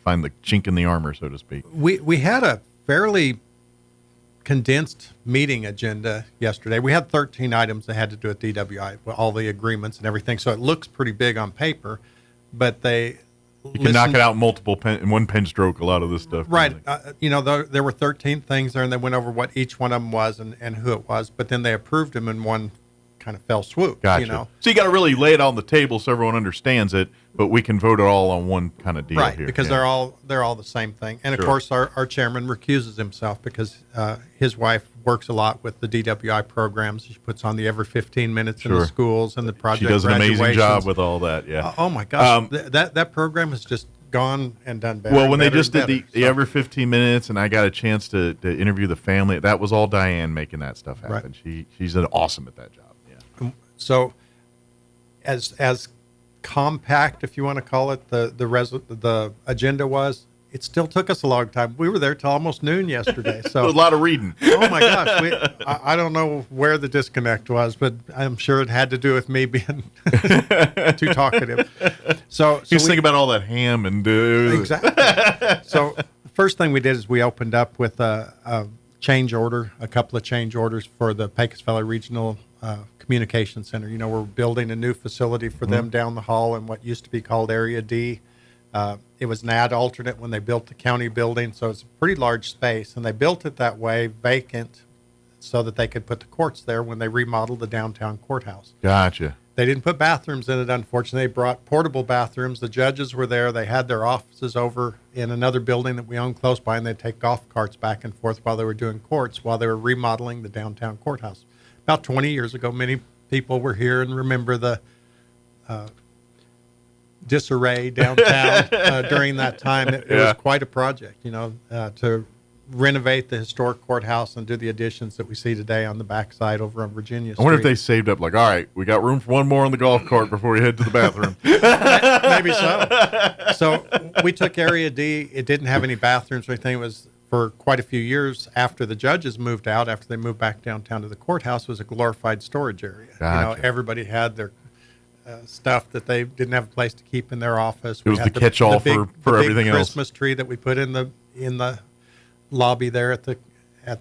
Speaker 14: find the chink in the armor, so to speak.
Speaker 23: We had a fairly condensed meeting agenda yesterday. We had 13 items that had to do with DWI, all the agreements and everything. So it looks pretty big on paper, but
Speaker 14: you can knock it out in one pen stroke, a lot of this stuff.
Speaker 23: Right. There were 13 things there, and they went over what each one of them was and who it was, but then they approved them in one kind of fell swoop.
Speaker 14: Gotcha. So you got to really lay it on the table so everyone understands it, but we can vote it all on one kind of deal here.
Speaker 23: Right, because they're all the same thing. And, of course, our chairman recuses himself because his wife works a lot with the DWI programs. She puts on the every 15 minutes in the schools and the project
Speaker 14: She does an amazing job with all that,
Speaker 23: oh, my gosh. That program has just gone and done better.
Speaker 14: Well, when they just did the every 15 minutes and I got a chance to interview the family, that was all Diane making that stuff happen. Right. She's awesome at that job.
Speaker 23: So as compact, if you want to call it, the agenda was, it still took us a long time. We were there till almost noon yesterday. So
Speaker 14: a lot of reading.
Speaker 23: Oh my gosh. I don't know where the disconnect was, but I'm sure it had to do with me being too talkative. So
Speaker 14: He's thinking about all that ham and
Speaker 23: exactly. So the first thing we did is we opened up with a change order, a couple of change orders for the Pecos Valley Regional Communication Center. You know, we're building a new facility for them down the hall in what used to be called Area D. It was an ad alternate when they built the county building, so it's a pretty large space, and they built it that way, vacant, so that they could put the courts there when they remodeled the downtown courthouse.
Speaker 14: Gotcha.
Speaker 23: They didn't put bathrooms in it, unfortunately. They brought portable bathrooms. The judges were there. They had their offices over in another building that we own close by, and they'd take golf carts back and forth while they were doing courts, while they were remodeling the downtown courthouse. About 20 years ago, many people were here and remember the disarray downtown during that time. It was quite a project, you know, to renovate the historic courthouse and do the additions that we see today on the backside over on Virginia Street.
Speaker 14: I wonder if they saved up, like, all right, we got room for one more on the golf cart before we head to the bathroom.
Speaker 23: Maybe so. So we took Area D. It didn't have any bathrooms or anything. It was, for quite a few years after the judges moved out, after they moved back downtown to the courthouse, was a glorified storage area.
Speaker 14: Gotcha.
Speaker 23: You know, everybody had their stuff that they didn't have a place to keep in their office.
Speaker 14: It was the catch-all for everything else.
Speaker 23: Christmas tree that we put in the lobby there at the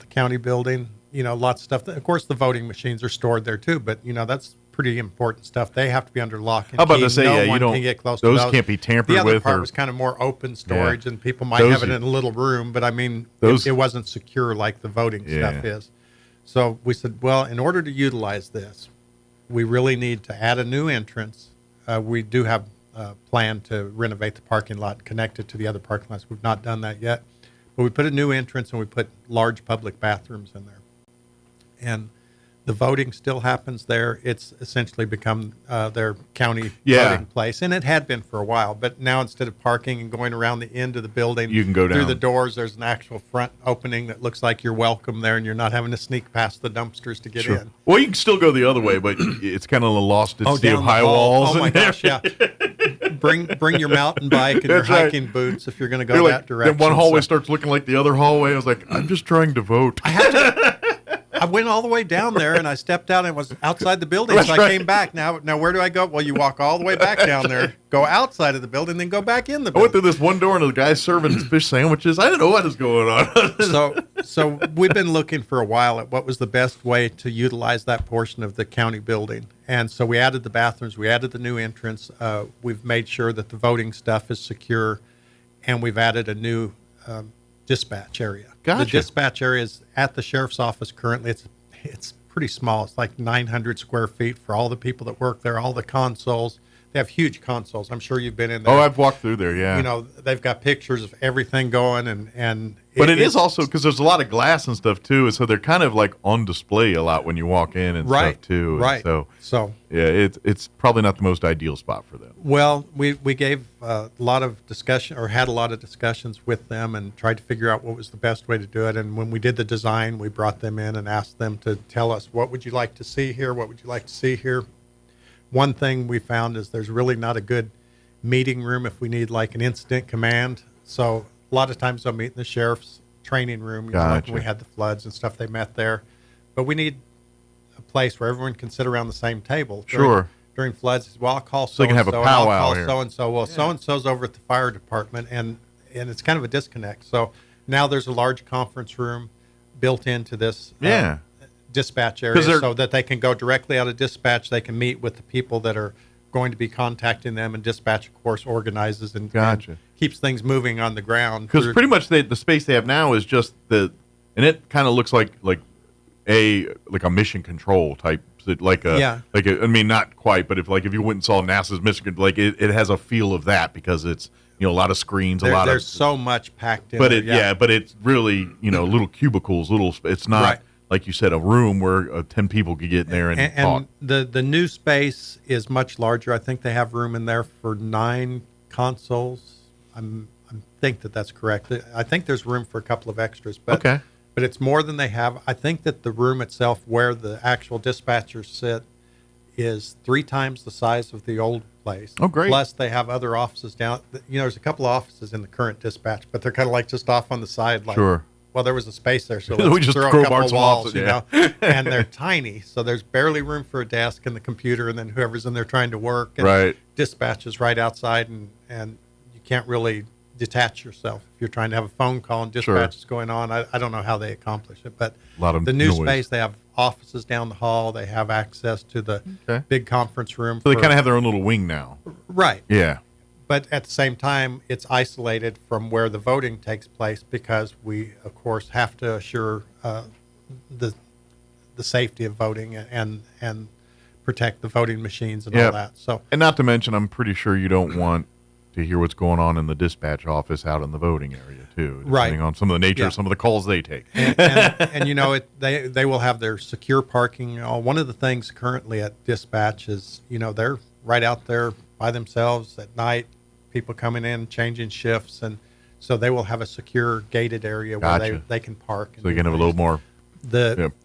Speaker 23: county building. You know, lots of stuff. Of course, the voting machines are stored there too, but you know that's pretty important stuff. They have to be under lock and key.
Speaker 14: How about to say,
Speaker 23: no
Speaker 14: you
Speaker 23: one
Speaker 14: don't.
Speaker 23: Can get close
Speaker 14: those
Speaker 23: to those
Speaker 14: can't be tampered with.
Speaker 23: The other part was kind of more open storage, and people might have it in a little room, but I mean, it wasn't secure like the voting stuff is. So we said, well, in order to utilize this, we really need to add a new entrance. We do have a plan to renovate the parking lot and connect it to the other parking lots. We've not done that yet. But we put a new entrance and we put large public bathrooms in there. And the voting still happens there. It's essentially become their county voting place. And it had been for a while. But now instead of parking and going around the end of the building,
Speaker 14: you can go down
Speaker 23: through the doors. There's an actual front opening that looks like you're welcome there, and you're not having to sneak past the dumpsters to get in.
Speaker 14: Well, you can still go the other way, but it's kind of lost its sea of high walls.
Speaker 23: Oh, my gosh, yeah. Bring your mountain bike and your hiking boots if you're going to go that direction.
Speaker 14: Then one hallway starts looking like the other hallway. I was like, I'm just trying to vote.
Speaker 23: I went all the way down there, and I stepped out, and it was outside the building, so I came back. Now where do I go? Well, you walk all the way back down there, go outside of the building, then go back in the building.
Speaker 14: I went through this one door, and the guy's serving fish sandwiches. I didn't know what was going on.
Speaker 23: So we've been looking for a while at what was the best way to utilize that portion of the county building. And so we added the bathrooms, we added the new entrance, we've made sure that the voting stuff is secure, and we've added a new dispatch area.
Speaker 14: Gotcha.
Speaker 23: The dispatch area is at the sheriff's office currently. It's pretty small. It's like 900 square feet for all the people that work there, all the consoles. They have huge consoles. I'm sure you've been in there.
Speaker 14: Oh, I've walked through there, yeah.
Speaker 23: You know, they've got pictures of everything going, and
Speaker 14: but it is also because there's a lot of glass and stuff too, so they're kind of like on display a lot when you walk in and stuff too.
Speaker 23: Right.
Speaker 14: And
Speaker 23: so
Speaker 14: yeah, it's probably not the most ideal spot for them.
Speaker 23: Well, we gave a lot of discussion, or had a lot of discussions with them, and tried to figure out what was the best way to do it. And when we did the design, we brought them in and asked them to tell us, what would you like to see here? What would you like to see here? One thing we found is there's really not a good meeting room if we need like an incident command. So a lot of times they'll meet in the sheriff's training room. You know, like when we had the floods and stuff, they met there. But we need a place where everyone can sit around the same table. During floods, well, I'll call
Speaker 14: so you can have a powwow
Speaker 23: I'll call
Speaker 14: here.
Speaker 23: So-and-so. Well, so-and-so's over at the fire department, and it's kind of a disconnect. So now there's a large conference room built into this dispatch area so that they can go directly out of dispatch. They can meet with the people that are going to be contacting them, and dispatch, of course, organizes and keeps things moving on the ground.
Speaker 14: Because pretty much the space they have now is just and it kind of looks like a mission control type, I mean, not quite, but if you went and saw NASA's mission, like it has a feel of that because it's, you know, a lot of screens, there's
Speaker 23: so much packed in.
Speaker 14: But but it's really, you know, little cubicles, it's not like you said, a room where 10 people could get in there and talk.
Speaker 23: And the new space is much larger. I think they have room in there for 9 consoles. I think that's correct. I think there's room for a couple of extras, but it's more than they have. I think that the room itself, where the actual dispatchers sit, is 3 times the size of the old place.
Speaker 14: Oh, great.
Speaker 23: Plus, they have other offices down. There's a couple of offices in the current dispatch, but they're kind of like just off on the side. Like,
Speaker 14: Sure.
Speaker 23: Well, there was a space there, so
Speaker 14: We
Speaker 23: let's
Speaker 14: just
Speaker 23: throw a
Speaker 14: crowbar
Speaker 23: couple of
Speaker 14: some
Speaker 23: walls,
Speaker 14: offices,
Speaker 23: you know. And they're tiny, so there's barely room for a desk and the computer, and then whoever's in there trying to work. And
Speaker 14: Right.
Speaker 23: dispatch is right outside, and you can't really detach yourself if you're trying to have a phone call and dispatch is going on. I don't know how they accomplish it, but
Speaker 14: A lot of
Speaker 23: the new
Speaker 14: noise.
Speaker 23: space, they have offices down the hall. They have access to the big conference room.
Speaker 14: So they kind of have their own little wing now.
Speaker 23: Right.
Speaker 14: Yeah.
Speaker 23: But at the same time, it's isolated from where the voting takes place because we, of course, have to assure the safety of voting and protect the voting machines and all that. So,
Speaker 14: and not to mention, I'm pretty sure you don't want to hear what's going on in the dispatch office out in the voting area too, depending on some of the nature of some of the calls they take.
Speaker 23: And you know, they will have their secure parking. One of the things currently at dispatch is, you know, they're right out there by themselves at night, people coming in, changing shifts. And so they will have a secure gated area where they can park.
Speaker 14: So they can have a little more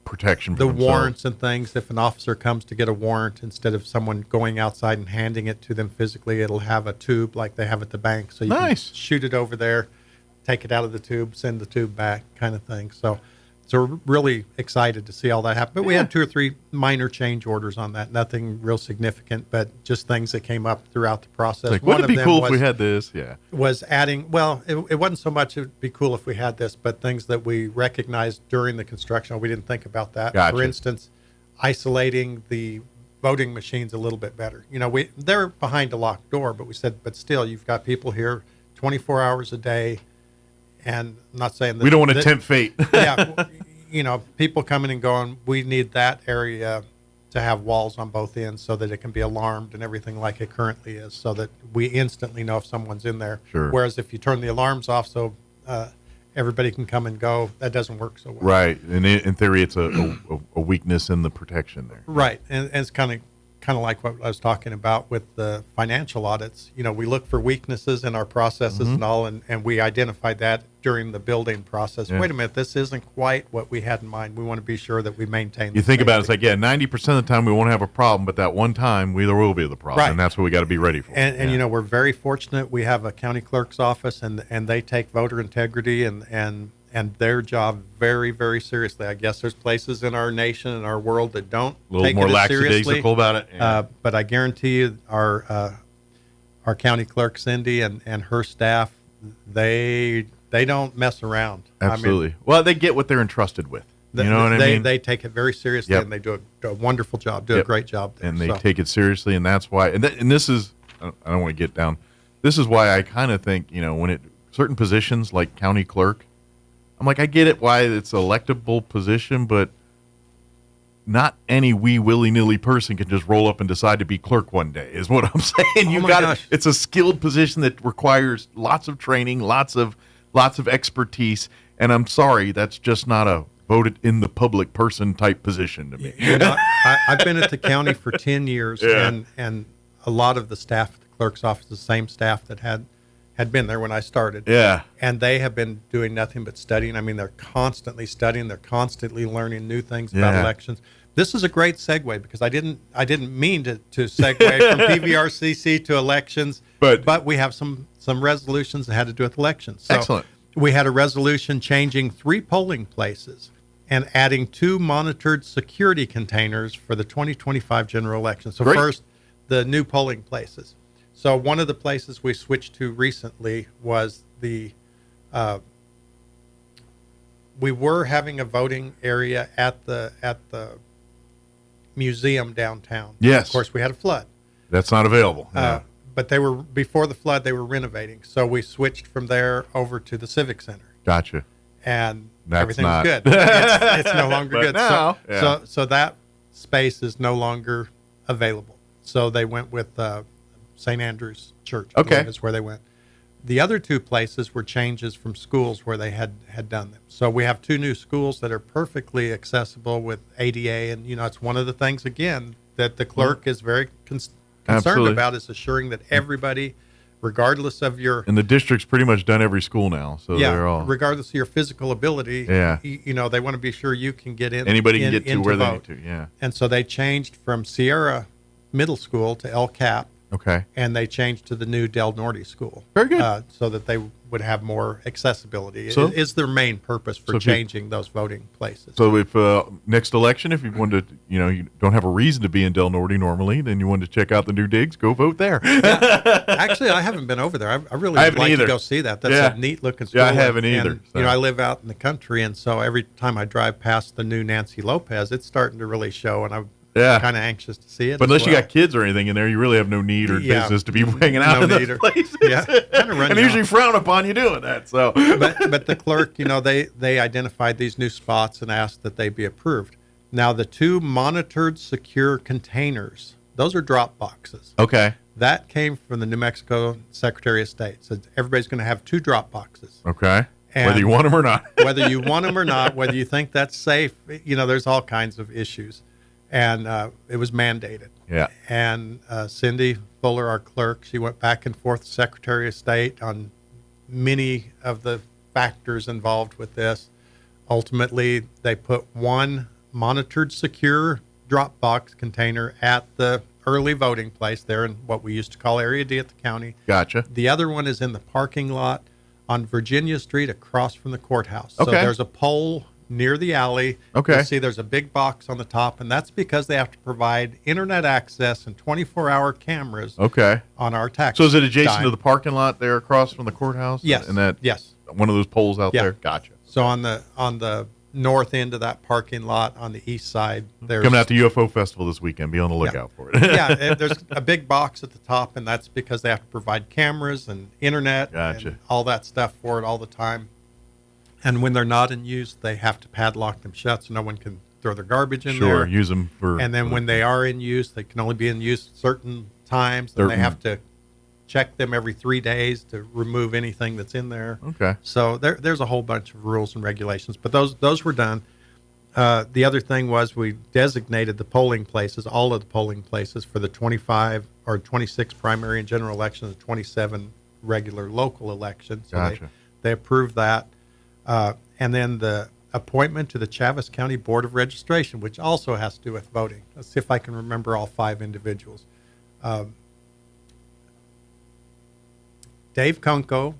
Speaker 14: protection for
Speaker 23: the
Speaker 14: themselves.
Speaker 23: warrants and things. If an officer comes to get a warrant, instead of someone going outside and handing it to them physically, it'll have a tube like they have at the bank. So you can shoot it over there, take it out of the tube, send the tube back, kind of thing. So we're really excited to see all that happen. But we had 2 or 3 minor change orders on that. Nothing real significant, but just things that came up throughout the process.
Speaker 14: Like, wouldn't it be cool if we had this? Yeah.
Speaker 23: Was adding, well, it wasn't so much it would be cool if we had this, but things that we recognized during the construction. We didn't think about that.
Speaker 14: Gotcha.
Speaker 23: For instance, isolating the voting machines a little bit better. You know, they're behind a locked door, but we said, but still, you've got people here 24 hours a day. And I'm not saying that
Speaker 14: we don't want to tempt fate.
Speaker 23: Yeah, you know, people coming and going. We need that area to have walls on both ends so that it can be alarmed and everything like it currently is, so that we instantly know if someone's in there.
Speaker 14: Sure.
Speaker 23: Whereas if you turn the alarms off so everybody can come and go, that doesn't work so well.
Speaker 14: Right. And in theory, it's a weakness in the protection there.
Speaker 23: Right. And it's kind of like what I was talking about with the financial audits. You know, we look for weaknesses in our processes and all, and we identified that during the building process.
Speaker 14: Yeah.
Speaker 23: Wait a minute, this isn't quite what we had in mind. We want to be sure that we maintain.
Speaker 14: You think about it, it's like, 90% of the time we won't have a problem, but that one time there will be the problem,
Speaker 23: Right.
Speaker 14: and that's what we got to be ready for.
Speaker 23: And you know, we're very fortunate. We have a county clerk's office, and they take voter integrity and their job very, very seriously. I guess there's places in our nation and our world that don't
Speaker 14: A little
Speaker 23: take
Speaker 14: more
Speaker 23: it as seriously.
Speaker 14: lackadaisical about it. Yeah.
Speaker 23: But I guarantee you, our county clerk Cindy and her staff, they don't mess around.
Speaker 14: Absolutely.
Speaker 23: I mean,
Speaker 14: well, they get what they're entrusted with. You know what I mean?
Speaker 23: They take it very seriously, and they do a wonderful job, a great job there.
Speaker 14: And they take it seriously, and that's why. And this is, I don't want to get down. This is why I kind of think, you know, when certain positions like county clerk, I'm like, I get it why it's an electable position, but not any willy-nilly person can just roll up and decide to be clerk one day, is what I'm saying. You got it's a skilled position that requires lots of training, lots of expertise, and I'm sorry, that's just not a voted in the public person type position to me.
Speaker 23: You know, I've been at the county for 10 years, and a lot of the staff at the clerk's office, the same staff that had been there when I started.
Speaker 14: Yeah.
Speaker 23: And they have been doing nothing but studying. I mean, they're constantly studying. They're constantly learning new things about elections. This is a great segue because I didn't mean to segue from PVRCC to elections, but we have some resolutions that had to do with elections. So
Speaker 14: excellent.
Speaker 23: We had a resolution changing 3 polling places and adding 2 monitored security containers for the 2025 general election. So first, the new polling places. So one of the places we switched to recently was we were having a voting area at the museum downtown.
Speaker 14: Yes.
Speaker 23: Of course, we had a flood.
Speaker 14: That's not available. Yeah.
Speaker 23: But before the flood, they were renovating. So we switched from there over to the Civic Center.
Speaker 14: Gotcha.
Speaker 23: And
Speaker 14: that's
Speaker 23: everything was good. It's no longer good.
Speaker 14: Now,
Speaker 23: so that space is no longer available. So they went with St. Andrew's Church.
Speaker 14: Okay.
Speaker 23: Is where they went. The other 2 places were changes from schools where they had done them. So we have 2 new schools that are perfectly accessible with ADA. And, you know, it's one of the things, again, that the clerk is very concerned about, is assuring that everybody, regardless of your...
Speaker 14: And the district's pretty much done every school now. So they're all...
Speaker 23: regardless of your physical ability, you know, they want to be sure you can get in.
Speaker 14: Anybody can get to where they
Speaker 23: vote.
Speaker 14: need to, yeah.
Speaker 23: And so they changed from Sierra Middle School to El Cap.
Speaker 14: Okay.
Speaker 23: And they changed to the new Del Norte School.
Speaker 14: Very good.
Speaker 23: So that they would have more accessibility.
Speaker 14: So,
Speaker 23: is their main purpose for changing those voting places.
Speaker 14: So if next election, if you wanted to, you don't have a reason to be in Del Norte normally, then you wanted to check out the new digs, go vote there.
Speaker 23: Actually, I haven't been over there. I really would like to go see that. That's a neat looking school.
Speaker 14: Yeah, I haven't either.
Speaker 23: And, I live out in the country, and so every time I drive past the new Nancy Lopez, it's starting to really show, and I'm kind of anxious to see it.
Speaker 14: But unless you got kids or anything in there, you really have no need or business to be hanging out in those places.
Speaker 23: Yeah, kind of
Speaker 14: and usually frown upon you doing that. So,
Speaker 23: but the clerk, they identified these new spots and asked that they be approved. Now, the 2 monitored secure containers, those are drop boxes.
Speaker 14: Okay.
Speaker 23: That came from the New Mexico Secretary of State. So everybody's going to have 2 drop boxes.
Speaker 14: Okay.
Speaker 23: And
Speaker 14: whether you want them or not.
Speaker 23: Whether you want them or not, whether you think that's safe, there's all kinds of issues. And it was mandated.
Speaker 14: Yeah.
Speaker 23: And Cindy Fuller, our clerk, she went back and forth with Secretary of State on many of the factors involved with this. Ultimately, they put 1 monitored secure drop box container at the early voting place there in what we used to call Area D at the county.
Speaker 14: Gotcha.
Speaker 23: The other one is in the parking lot on Virginia Street across from the courthouse.
Speaker 14: Okay.
Speaker 23: So there's a pole near the alley.
Speaker 14: Okay.
Speaker 23: You'll see there's a big box on the top, and that's because they have to provide internet access and 24-hour cameras on our tax.
Speaker 14: So is it adjacent
Speaker 23: dime.
Speaker 14: to the parking lot there across from the courthouse?
Speaker 23: Yes.
Speaker 14: And that
Speaker 23: yes.
Speaker 14: One of those poles out there? Gotcha.
Speaker 23: So on the north end of that parking lot on the east side, there's
Speaker 14: coming out to UFO Festival this weekend. Be on the lookout for it.
Speaker 23: There's a big box at the top, and that's because they have to provide cameras and internet and all that stuff for it all the time. And when they're not in use, they have to padlock them shut so no one can throw their garbage in there.
Speaker 14: Sure, use them for...
Speaker 23: And then when they are in use, they can only be in use certain times. And they have to check them every 3 days to remove anything that's in there.
Speaker 14: Okay.
Speaker 23: So there's a whole bunch of rules and regulations. But those were done. The other thing was we designated the polling places, all of the polling places, for the 25 or 26 primary and general elections, the 27 regular local elections. So they approved that. And then the appointment to the Chaves County Board of Registration, which also has to do with voting. Let's see if I can remember all 5 individuals. Dave Kunko.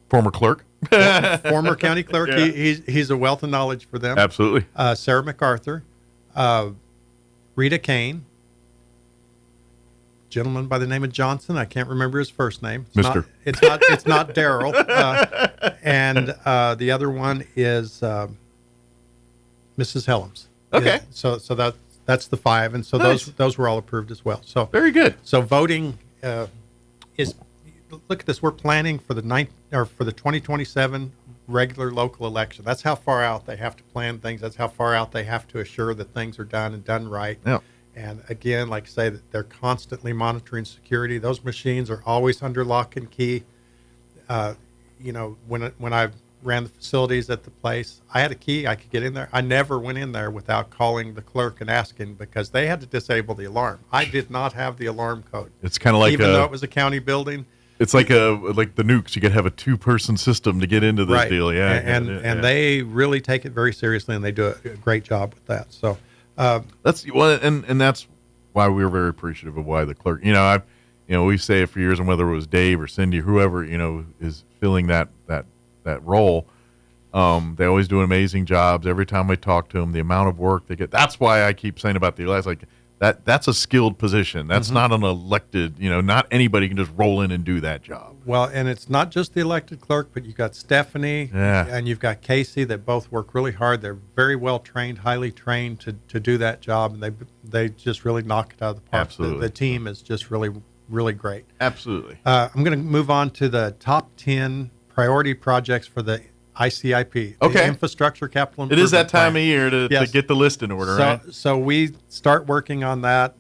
Speaker 14: Former clerk.
Speaker 23: Former county clerk. Yeah. He's a wealth of knowledge for them.
Speaker 14: Absolutely.
Speaker 23: Sarah MacArthur. Rita Kane. Gentleman by the name of Johnson. I can't remember his first name. It's not Daryl. And the other one is Mrs. Helms.
Speaker 14: Okay.
Speaker 23: Yeah, so that's the 5, and so those were all approved as well. So
Speaker 14: very good.
Speaker 23: So voting is, look at this. We're planning for the 2027 regular local election. That's how far out they have to plan things. That's how far out they have to assure that things are done and done right.
Speaker 14: Yeah.
Speaker 23: And again, like I say, that they're constantly monitoring security. Those machines are always under lock and key. When I ran the facilities at the place, I had a key. I could get in there. I never went in there without calling the clerk and asking, because they had to disable the alarm. I did not have the alarm code.
Speaker 14: It's kind of like
Speaker 23: even though it was a county building.
Speaker 14: It's like the nukes. You could have a 2-person system to get into this deal. Yeah.
Speaker 23: And they really take it very seriously, and they do a great job with that. So.
Speaker 14: That's why we were very appreciative of why the clerk, we say it for years, and whether it was Dave or Cindy, whoever, is filling that role, they always do amazing jobs. Every time we talk to them, the amount of work they get, that's why I keep saying about the election, that's a skilled position. That's not an elected, not anybody can just roll in and do that job.
Speaker 23: Well, and it's not just the elected clerk, but you've got Stephanie and you've got Casey that both work really hard. They're very well trained, highly trained to do that job, and they just really knock it out of the park.
Speaker 14: Absolutely.
Speaker 23: The team is just really, really great.
Speaker 14: Absolutely.
Speaker 23: I'm going to move on to the top 10 priority projects for the ICIP, the Infrastructure Capital Improvement
Speaker 14: It is that time
Speaker 23: Plan.
Speaker 14: of year to get the list in order, right?
Speaker 23: So we start working on that,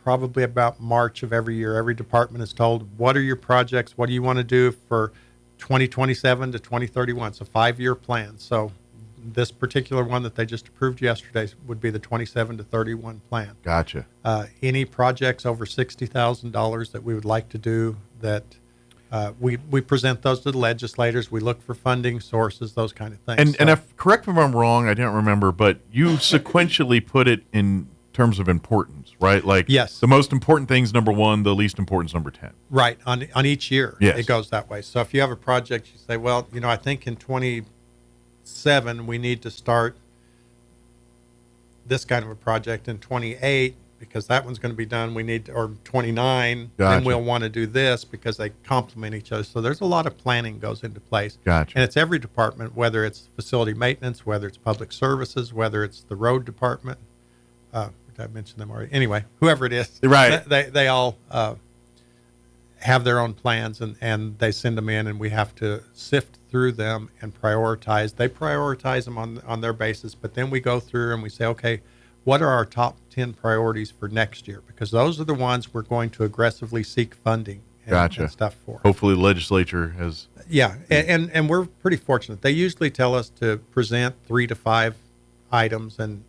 Speaker 23: probably about March of every year. Every department is told, what are your projects? What do you want to do for 2027 to 2031? It's a 5-year plan. So this particular one that they just approved yesterday would be the 27 to 31 plan.
Speaker 14: Gotcha.
Speaker 23: Any projects over $60,000 that we would like to do, that we present those to the legislators. We look for funding sources, those kind of things.
Speaker 14: And if correct me if I'm wrong, I don't remember, but you sequentially put it in terms of importance, right? Like,
Speaker 23: yes,
Speaker 14: the most important thing's number 1, the least important's number 10.
Speaker 23: Right, on each year,
Speaker 14: yes.
Speaker 23: It goes that way. So if you have a project, you say, well, I think in 27 we need to start this kind of a project. In 28, because that one's going to be done, we need to, or 29,
Speaker 14: Gotcha.
Speaker 23: then we'll want to do this because they complement each other. So there's a lot of planning goes into place.
Speaker 14: Gotcha.
Speaker 23: And it's every department, whether it's facility maintenance, whether it's public services, whether it's the road department. I mentioned them already. Anyway, whoever it is,
Speaker 14: right?
Speaker 23: They all have their own plans, and they send them in, and we have to sift through them and prioritize. They prioritize them on their basis, but then we go through and we say, okay, what are our top 10 priorities for next year? Because those are the ones we're going to aggressively seek funding and stuff for.
Speaker 14: Hopefully the legislature has.
Speaker 23: Yeah, and we're pretty fortunate. They usually tell us to present 3 to 5 items, and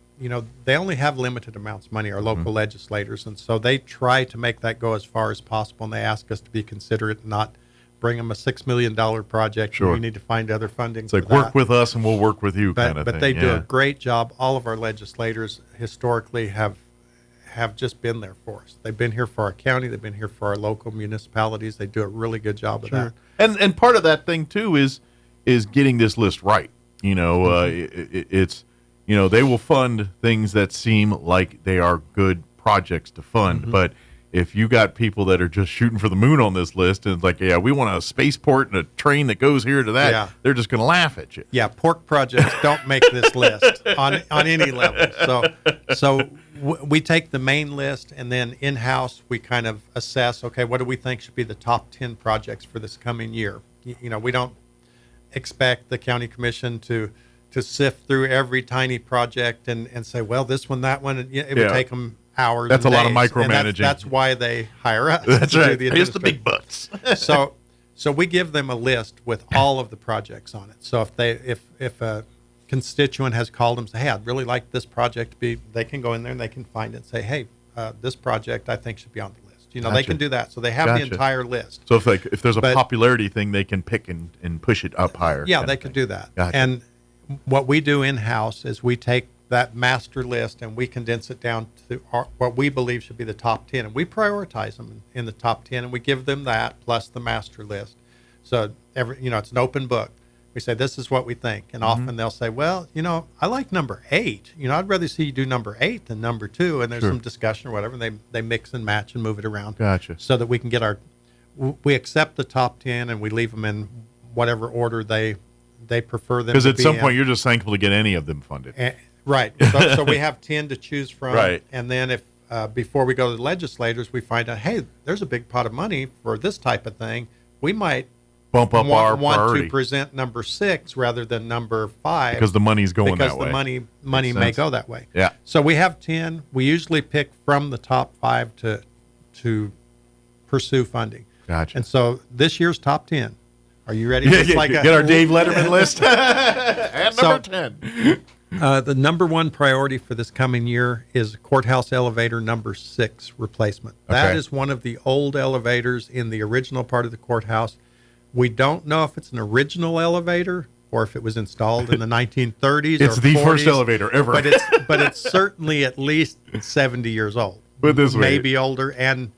Speaker 23: they only have limited amounts of money, our local legislators, and so they try to make that go as far as possible, and they ask us to be considerate and not bring them a $6 million project.
Speaker 14: Sure.
Speaker 23: And we need to find other funding.
Speaker 14: It's like, work with us and we'll work with you kind of thing.
Speaker 23: But they do a great job. All of our legislators historically have just been there for us. They've been here for our county. They've been here for our local municipalities. They do a really good job of that.
Speaker 14: And part of that thing too is getting this list right. It's they will fund things that seem like they are good projects to fund, but if you got people that are just shooting for the moon on this list and it's like, yeah, we want a spaceport and a train that goes here to that, they're just going to laugh at you.
Speaker 23: Yeah, pork projects don't make this list on any level. So we take the main list, and then in-house we kind of assess, okay, what do we think should be the top 10 projects for this coming year? We don't expect the county commission to sift through every tiny project and say, well, this one, that one, it would take them hours.
Speaker 14: That's
Speaker 23: and
Speaker 14: a lot of
Speaker 23: days.
Speaker 14: micromanaging.
Speaker 23: And that's why they hire us.
Speaker 14: That's
Speaker 23: to
Speaker 14: right.
Speaker 23: do the
Speaker 14: Here's the big bucks.
Speaker 23: so we give them a list with all of the projects on it. So if a constituent has called them and say, hey, I'd really like this project to be, they can go in there and they can find it and say, hey, this project I think should be on the list. They can do that. So they have the entire list.
Speaker 14: So if there's a popularity thing, they can pick and push it up higher.
Speaker 23: Yeah, they could do that.
Speaker 14: Gotcha.
Speaker 23: And what we do in-house is we take that master list and we condense it down to what we believe should be the top 10, and we prioritize them in the top 10, and we give them that plus the master list. So it's an open book. We say, this is what we think, and often they'll say, well, I like number 8. I'd rather see you do number 8 than number 2, and there's some discussion or whatever, and they mix and match and move it around.
Speaker 14: Gotcha.
Speaker 23: So that we can get we accept the top 10 and we leave them in whatever order they prefer them.
Speaker 14: Because at some
Speaker 23: in.
Speaker 14: point you're just thankful to get any of them funded.
Speaker 23: Right. So we have 10 to choose from.
Speaker 14: Right.
Speaker 23: And then if before we go to the legislators, we find out, hey, there's a big pot of money for this type of thing. We might
Speaker 14: bump up our
Speaker 23: want
Speaker 14: priority.
Speaker 23: to present number 6 rather than number 5
Speaker 14: because the money's going that way.
Speaker 23: Because the money may go that way.
Speaker 14: Yeah.
Speaker 23: So we have 10. We usually pick from the top 5 to pursue funding.
Speaker 14: Gotcha.
Speaker 23: And so this year's top 10. Are you ready?
Speaker 14: Get our Dave Letterman list. And number 10.
Speaker 23: The number 1 priority for this coming year is courthouse elevator number 6 replacement. That is one of the old elevators in the original part of the courthouse. We don't know if it's an original elevator or if it was installed in the 1930s.
Speaker 14: It's
Speaker 23: or
Speaker 14: the
Speaker 23: 40s,
Speaker 14: first elevator ever.
Speaker 23: But it's certainly at least 70 years old.
Speaker 14: But this way,
Speaker 23: maybe older, and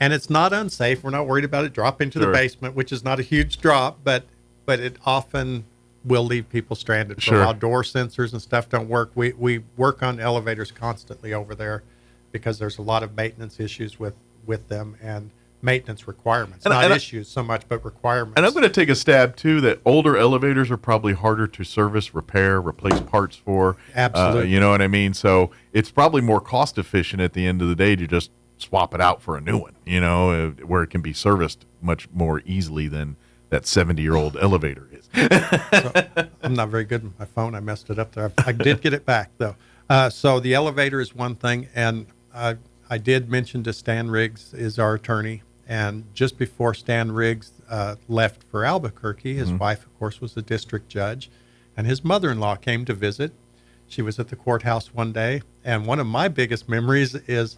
Speaker 23: it's not unsafe. We're not worried about it dropping to the basement, which is not a huge drop, but it often will leave people stranded for a while. Door sensors and stuff don't work. We work on elevators constantly over there because there's a lot of maintenance issues with them and maintenance requirements. Not issues so much, but requirements.
Speaker 14: And I'm going to take a stab, too, that older elevators are probably harder to service, repair, replace parts for.
Speaker 23: Absolutely.
Speaker 14: You know what I mean? So it's probably more cost efficient at the end of the day to just swap it out for a new one, where it can be serviced much more easily than that 70-year-old elevator is.
Speaker 23: So, I'm not very good with my phone. I messed it up there. I did get it back, though. So the elevator is one thing, and I did mention to Stan Riggs is our attorney, and just before Stan Riggs left for Albuquerque, his wife, of course, was a district judge, and his mother-in-law came to visit. She was at the courthouse one day, and one of my biggest memories is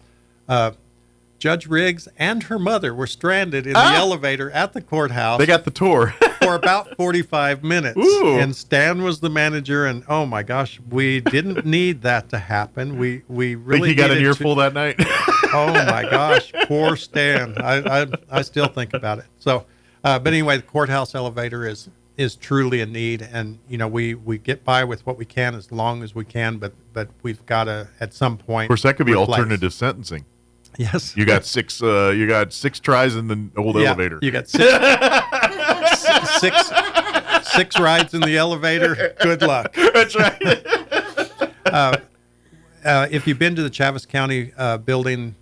Speaker 23: Judge Riggs and her mother were stranded in the elevator at the courthouse.
Speaker 14: They got the tour.
Speaker 23: For about 45 minutes.
Speaker 14: Ooh.
Speaker 23: And Stan was the manager, and oh my gosh, we didn't need that to happen. We really
Speaker 14: think he got an earful that night.
Speaker 23: Oh my gosh, poor Stan. I still think about it. So, but anyway, the courthouse elevator is truly a need, and we get by with what we can as long as we can, but we've got to at some point.
Speaker 14: Of course, that could be
Speaker 23: replace.
Speaker 14: alternative sentencing.
Speaker 23: Yes.
Speaker 14: You got six tries in the old elevator.
Speaker 23: You got six rides in the elevator. Good luck.
Speaker 14: That's right.
Speaker 23: If you've been to the Chaves County building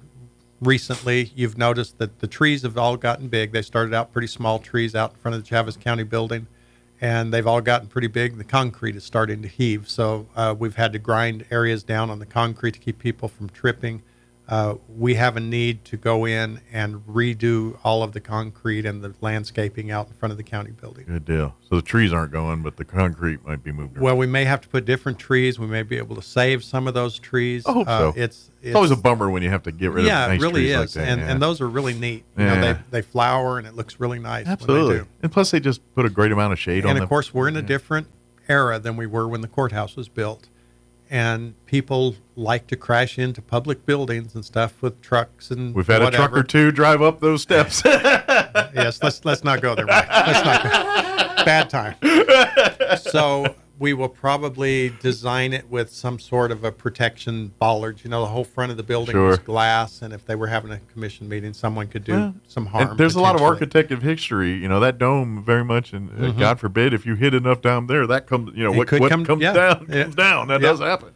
Speaker 23: recently, you've noticed that the trees have all gotten big. They started out pretty small trees out in front of the Chaves County building, and they've all gotten pretty big. The concrete is starting to heave, so we've had to grind areas down on the concrete to keep people from tripping. We have a need to go in and redo all of the concrete and the landscaping out in front of the county building.
Speaker 14: Good deal. So the trees aren't going, but the concrete might be moved around.
Speaker 23: Well, we may have to put different trees. We may be able to save some of those trees.
Speaker 14: I hope so.
Speaker 23: It's
Speaker 14: always a bummer when you have to get rid of nice
Speaker 23: it really
Speaker 14: trees
Speaker 23: is.
Speaker 14: like that.
Speaker 23: And those are really neat. They flower, and it looks really nice.
Speaker 14: Absolutely.
Speaker 23: When they do.
Speaker 14: And plus, they just put a great amount of shade on them.
Speaker 23: And, of course, we're in a different era than we were when the courthouse was built. And people like to crash into public buildings and stuff with trucks and
Speaker 14: we've had
Speaker 23: whatever.
Speaker 14: a truck or two drive up those steps.
Speaker 23: Yes, let's not go there, Mike. Let's not go. Bad time. So we will probably design it with some sort of a protection bollard. The whole front of the building was glass, and if they were having a commission meeting, someone could do some harm.
Speaker 14: And there's a lot of architective history. That dome very much, and God forbid if you hit enough down there, that comes. What comes down comes down. That does happen.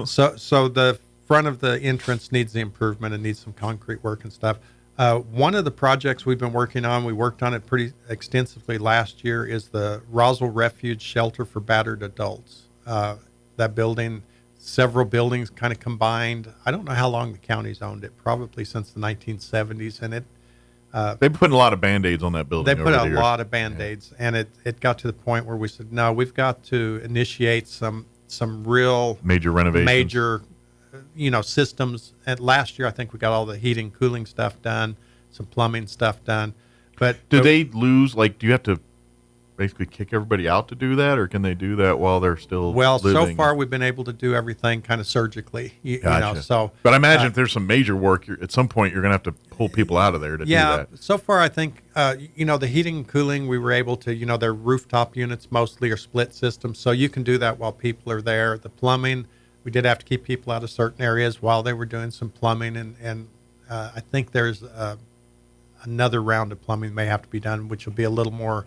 Speaker 23: So the front of the entrance needs the improvement and needs some concrete work and stuff. One of the projects we've been working on, we worked on it pretty extensively last year, is the Roswell Refuge Shelter for Battered Adults. That building, several buildings kind of combined. I don't know how long the county's owned it, probably since the 1970s. And
Speaker 14: they've put a lot of Band-Aids on that building.
Speaker 23: They put a lot of Band-Aids, and it got to the point where we said, no, we've got to initiate some real
Speaker 14: major renovations.
Speaker 23: Systems. And last year, I think we got all the heating, cooling stuff done, some plumbing stuff done. But
Speaker 14: do they lose? Do you have to basically kick everybody out to do that, or can they do that while they're still living?
Speaker 23: So far we've been able to do everything kind of surgically.
Speaker 14: Gotcha. But I imagine if there's some major work, at some point you're going to have to pull people out of there to do that.
Speaker 23: So far I think the heating and cooling we were able to. Their rooftop units mostly are split systems, so you can do that while people are there. The plumbing, we did have to keep people out of certain areas while they were doing some plumbing, and I think there's another round of plumbing may have to be done, which will be a little more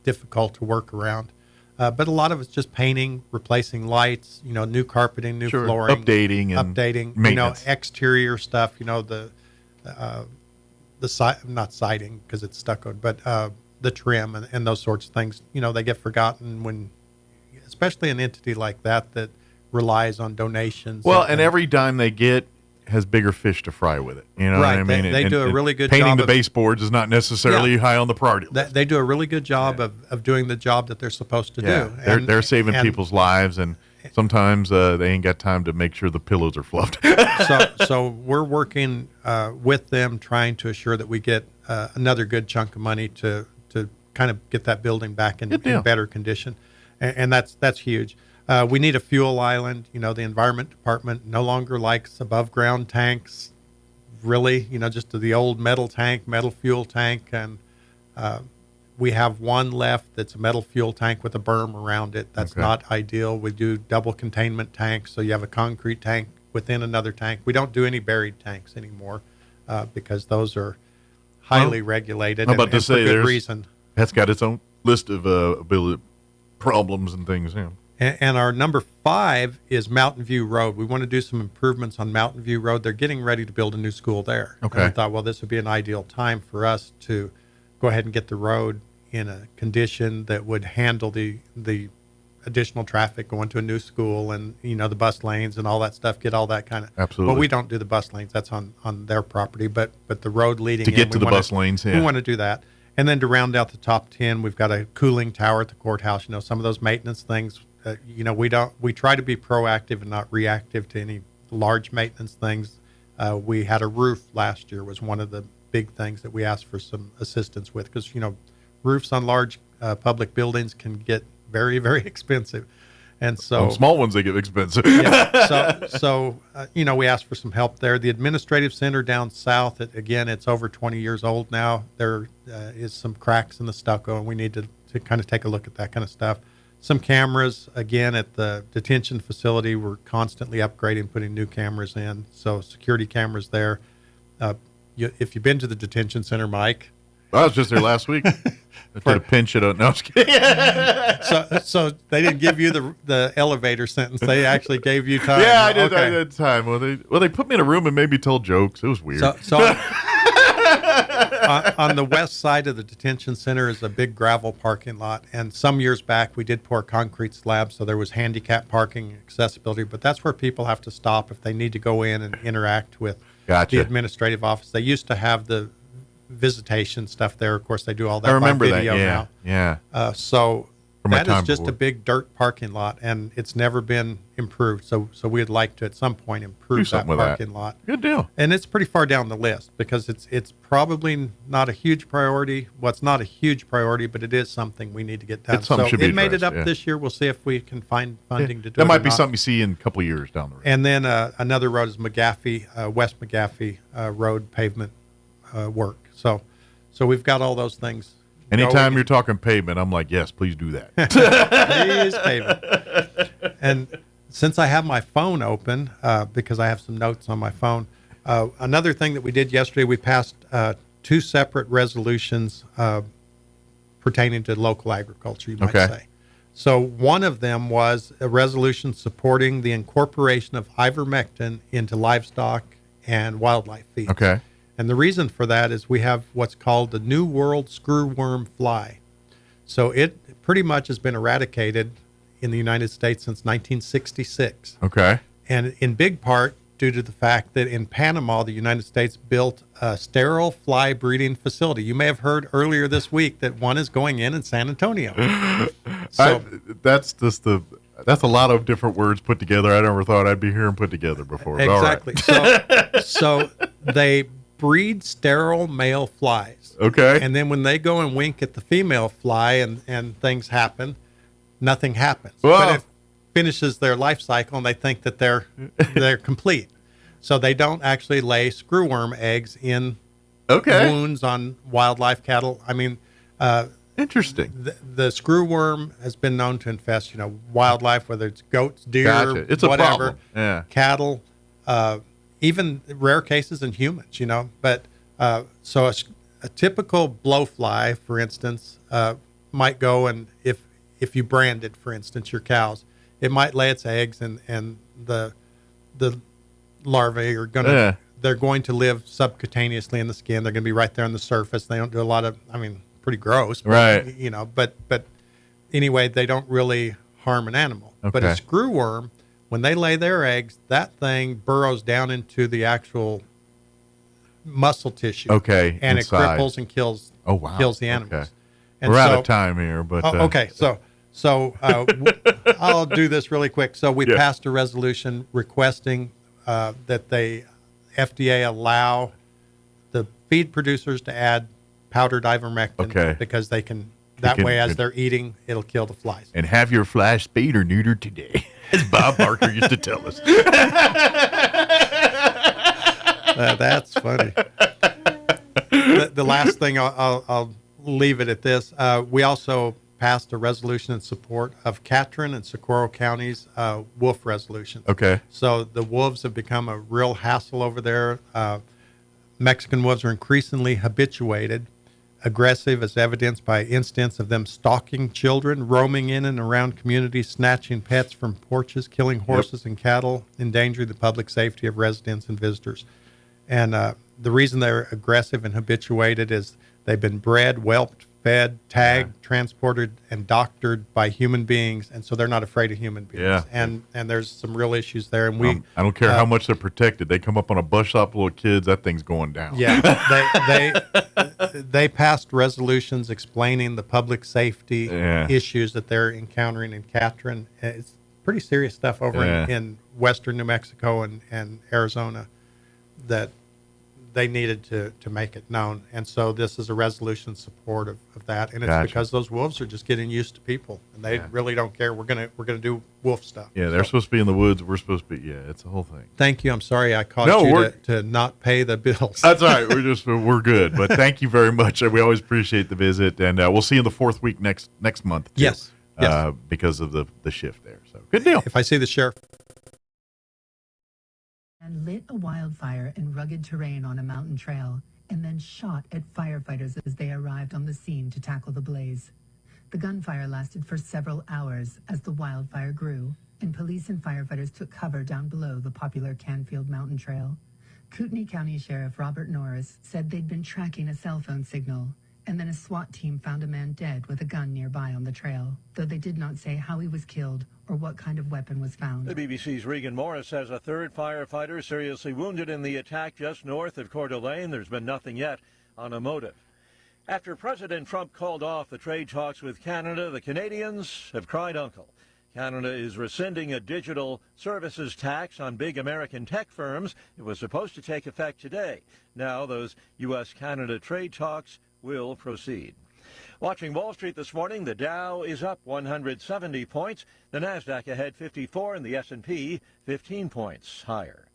Speaker 23: difficult to work around. But a lot of it's just painting, replacing lights, new carpeting, new flooring,
Speaker 14: updating, maintenance.
Speaker 23: Exterior stuff, the not siding because it's stuccoed, but the trim and those sorts of things. They get forgotten when, especially an entity like that relies on donations.
Speaker 14: Well, and every dime they get has bigger fish to fry with it. What I mean?
Speaker 23: They do a really good
Speaker 14: painting
Speaker 23: job.
Speaker 14: Painting the baseboards is not necessarily high on the priority list.
Speaker 23: They do a really good job of doing the job that they're supposed to do.
Speaker 14: They're saving people's lives, and sometimes they ain't got time to make sure the pillows are fluffed.
Speaker 23: So we're working with them, trying to assure that we get another good chunk of money to kind of get that building back in better condition, and that's huge. We need a fuel island. The Environment Department no longer likes above ground tanks, really, just the old metal fuel tank. And we have one left that's a metal fuel tank with a berm around it. That's not ideal. We do double containment tanks. So you have a concrete tank within another tank. We don't do any buried tanks anymore because those are highly regulated.
Speaker 14: I'm about to say,
Speaker 23: for good reason.
Speaker 14: That's got its own list of problems and things. Yeah.
Speaker 23: And our number 5 is Mountain View Road. We want to do some improvements on Mountain View Road. They're getting ready to build a new school there.
Speaker 14: Okay.
Speaker 23: And I thought, well, this would be an ideal time for us to go ahead and get the road in a condition that would handle the additional traffic going to a new school and, the bus lanes and all that stuff, get all that kind of.
Speaker 14: Absolutely.
Speaker 23: Well, we don't do the bus lanes. That's on their property. But the road leading
Speaker 14: to get to the bus lanes,
Speaker 23: we want to do that. And then to round out the top 10, we've got a cooling tower at the courthouse. Some of those maintenance things. We try to be proactive and not reactive to any large maintenance things. We had a roof last year was one of the big things that we asked for some assistance with, because, roofs on large public buildings can get very, very expensive. And so
Speaker 14: on small ones, they get expensive.
Speaker 23: So we asked for some help there. The administrative center down south, again, it's over 20 years old now. There is some cracks in the stucco, and we need to kind of take a look at that kind of stuff. Some cameras, again, at the detention facility, we're constantly upgrading, putting new cameras in. So security cameras there. If you've been to the detention center, Mike.
Speaker 14: I was just there last week. I tried to pinch it. No, I'm just kidding.
Speaker 23: So they didn't give you the elevator sentence. They actually gave you time.
Speaker 14: Yeah, I did. Okay. I did time. Well, they put me in a room and made me tell jokes. It was weird.
Speaker 23: So on the west side of the detention center is a big gravel parking lot. And some years back, we did pour concrete slabs, so there was handicap parking accessibility. But that's where people have to stop if they need to go in and interact with the administrative office. They used to have the visitation stuff there. Of course, they do all that by video now.
Speaker 14: Yeah.
Speaker 23: So that is just a big dirt parking lot, and it's never been improved. So we'd like to at some point improve that parking lot.
Speaker 14: Good deal.
Speaker 23: And it's pretty far down the list because it's probably not a huge priority. Well, it's not a huge priority, but it is something we need to get done. So it made it up this year. We'll see if we can find funding to do it.
Speaker 14: That might be something you see in a couple of years down the road.
Speaker 23: And then another road is McGaffey, West McGaffey Road pavement work. So we've got all those things.
Speaker 14: Anytime you're talking pavement, I'm like, yes, please do that.
Speaker 23: Please pavement. And since I have my phone open, because I have some notes on my phone, another thing that we did yesterday, we passed 2 separate resolutions pertaining to local agriculture, you might say. So one of them was a resolution supporting the incorporation of ivermectin into livestock and wildlife feeds.
Speaker 14: Okay.
Speaker 23: And the reason for that is we have what's called the New World screwworm fly. So it pretty much has been eradicated in the United States since 1966.
Speaker 14: Okay.
Speaker 23: And in big part due to the fact that in Panama, the United States built a sterile fly breeding facility. You may have heard earlier this week that one is going in San Antonio. So
Speaker 14: that's a lot of different words put together. I never thought I'd be hearing put together before.
Speaker 23: Exactly.
Speaker 14: All right.
Speaker 23: So they breed sterile male flies.
Speaker 14: Okay.
Speaker 23: And then when they go and wink at the female fly and things happen, nothing happens.
Speaker 14: Whoa.
Speaker 23: But it finishes their life cycle and they think that they're complete. So they don't actually lay screwworm eggs in wounds on wildlife cattle. I mean,
Speaker 14: interesting.
Speaker 23: The screwworm has been known to infest, wildlife, whether it's goats, deer,
Speaker 14: It's
Speaker 23: whatever,
Speaker 14: a problem. Yeah.
Speaker 23: cattle, even rare cases in humans, But so a typical blowfly, for instance, might go and if you branded, for instance, your cows, it might lay its eggs and the larvae are they're going to live subcutaneously in the skin. They're going to be right there on the surface. They don't do a lot of, pretty gross, but,
Speaker 14: right?
Speaker 23: But anyway, they don't really harm an animal.
Speaker 14: Okay.
Speaker 23: But a screwworm, when they lay their eggs, that thing burrows down into the actual muscle tissue.
Speaker 14: Okay.
Speaker 23: And
Speaker 14: inside.
Speaker 23: it cripples and kills.
Speaker 14: Oh, wow.
Speaker 23: Kills the animals.
Speaker 14: Okay.
Speaker 23: And
Speaker 14: we're out of time here, but
Speaker 23: okay. So I'll do this really quick. So we passed a resolution requesting that the FDA allow the feed producers to add powdered ivermectin because they can. As they're eating, it'll kill the flies.
Speaker 14: And have your flies spayed or neutered today, as Bob Barker used to tell us.
Speaker 23: That's funny. The last thing, I'll leave it at this. We also passed a resolution in support of Catron and Socorro County's wolf resolutions.
Speaker 14: Okay.
Speaker 23: So the wolves have become a real hassle over there. Mexican wolves are increasingly habituated, aggressive, as evidenced by instances of them stalking children, roaming in and around communities, snatching pets from porches, killing horses and cattle, endangering the public safety of residents and visitors. And the reason they're aggressive and habituated is they've been bred, whelped, fed, tagged, transported, and doctored by human beings, and so they're not afraid of human beings.
Speaker 14: Yeah.
Speaker 23: And there's some real issues there. And we
Speaker 14: I don't care how much they're protected. They come up on a bus stop, little kids, that thing's going down.
Speaker 23: Yeah. They passed resolutions explaining the public safety issues that they're encountering in Catron. It's pretty serious stuff over in western New Mexico and Arizona. that they needed to make it known. And so this is a resolution in support of that. And it's because those wolves are just getting used to people, and they really don't care. We're gonna do wolf stuff.
Speaker 2: Yeah, they're supposed to be in the woods. We're supposed to be. Yeah, it's a whole thing.
Speaker 23: Thank you. I'm sorry I caused you to not pay the bills.
Speaker 2: That's all right. We're good. But thank you very much. We always appreciate the visit, and we'll see you in the fourth week next month. Too,
Speaker 23: yes.
Speaker 2: Because of the shift there. So good deal.
Speaker 23: If I see the sheriff.
Speaker 3: And lit a wildfire in rugged terrain on a mountain trail, and then shot at firefighters as they arrived on the scene to tackle the blaze. The gunfire lasted for several hours as the wildfire grew, and police and firefighters took cover down below the popular Canfield Mountain Trail. Kootenai County Sheriff Robert Norris said they'd been tracking a cell phone signal, and then a SWAT team found a man dead with a gun nearby on the trail, though they did not say how he was killed or what kind of weapon was found.
Speaker 1: The BBC's Regan Morris says a third firefighter seriously wounded in the attack just north of Coeur d'Alene. There's been nothing yet on a motive. After President Trump called off the trade talks with Canada, the Canadians have cried uncle. Canada is rescinding a digital services tax on big American tech firms. It was supposed to take effect today. Now those U.S.-Canada trade talks will proceed. Watching Wall Street this morning, the Dow is up 170 points, the Nasdaq ahead 54, and the S&P 15 points higher.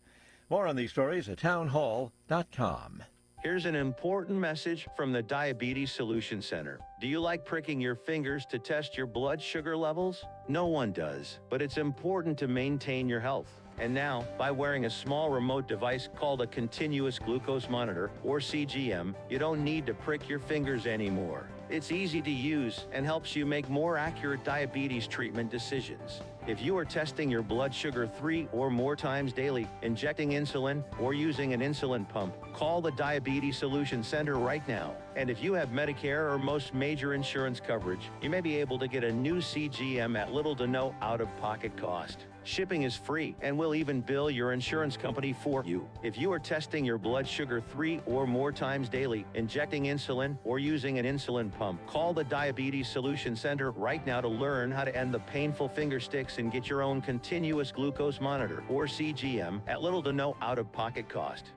Speaker 1: More on these stories at townhall.com.
Speaker 5: Here's an important message from the Diabetes Solution Center. Do you like pricking your fingers to test your blood sugar levels? No one does, but it's important to maintain your health. And now, by wearing a small remote device called a continuous glucose monitor, or CGM, you don't need to prick your fingers anymore. It's easy to use and helps you make more accurate diabetes treatment decisions. If you are testing your blood sugar 3 or more times daily, injecting insulin, or using an insulin pump, call the Diabetes Solution Center right now. And if you have Medicare or most major insurance coverage, you may be able to get a new CGM at little to no out-of-pocket cost. Shipping is free, and we'll even bill your insurance company for you. If you are testing your blood sugar 3 or more times daily, injecting insulin, or using an insulin pump, call the Diabetes Solution Center right now to learn how to end the painful finger sticks and get your own continuous glucose monitor, or CGM, at little to no out-of-pocket cost.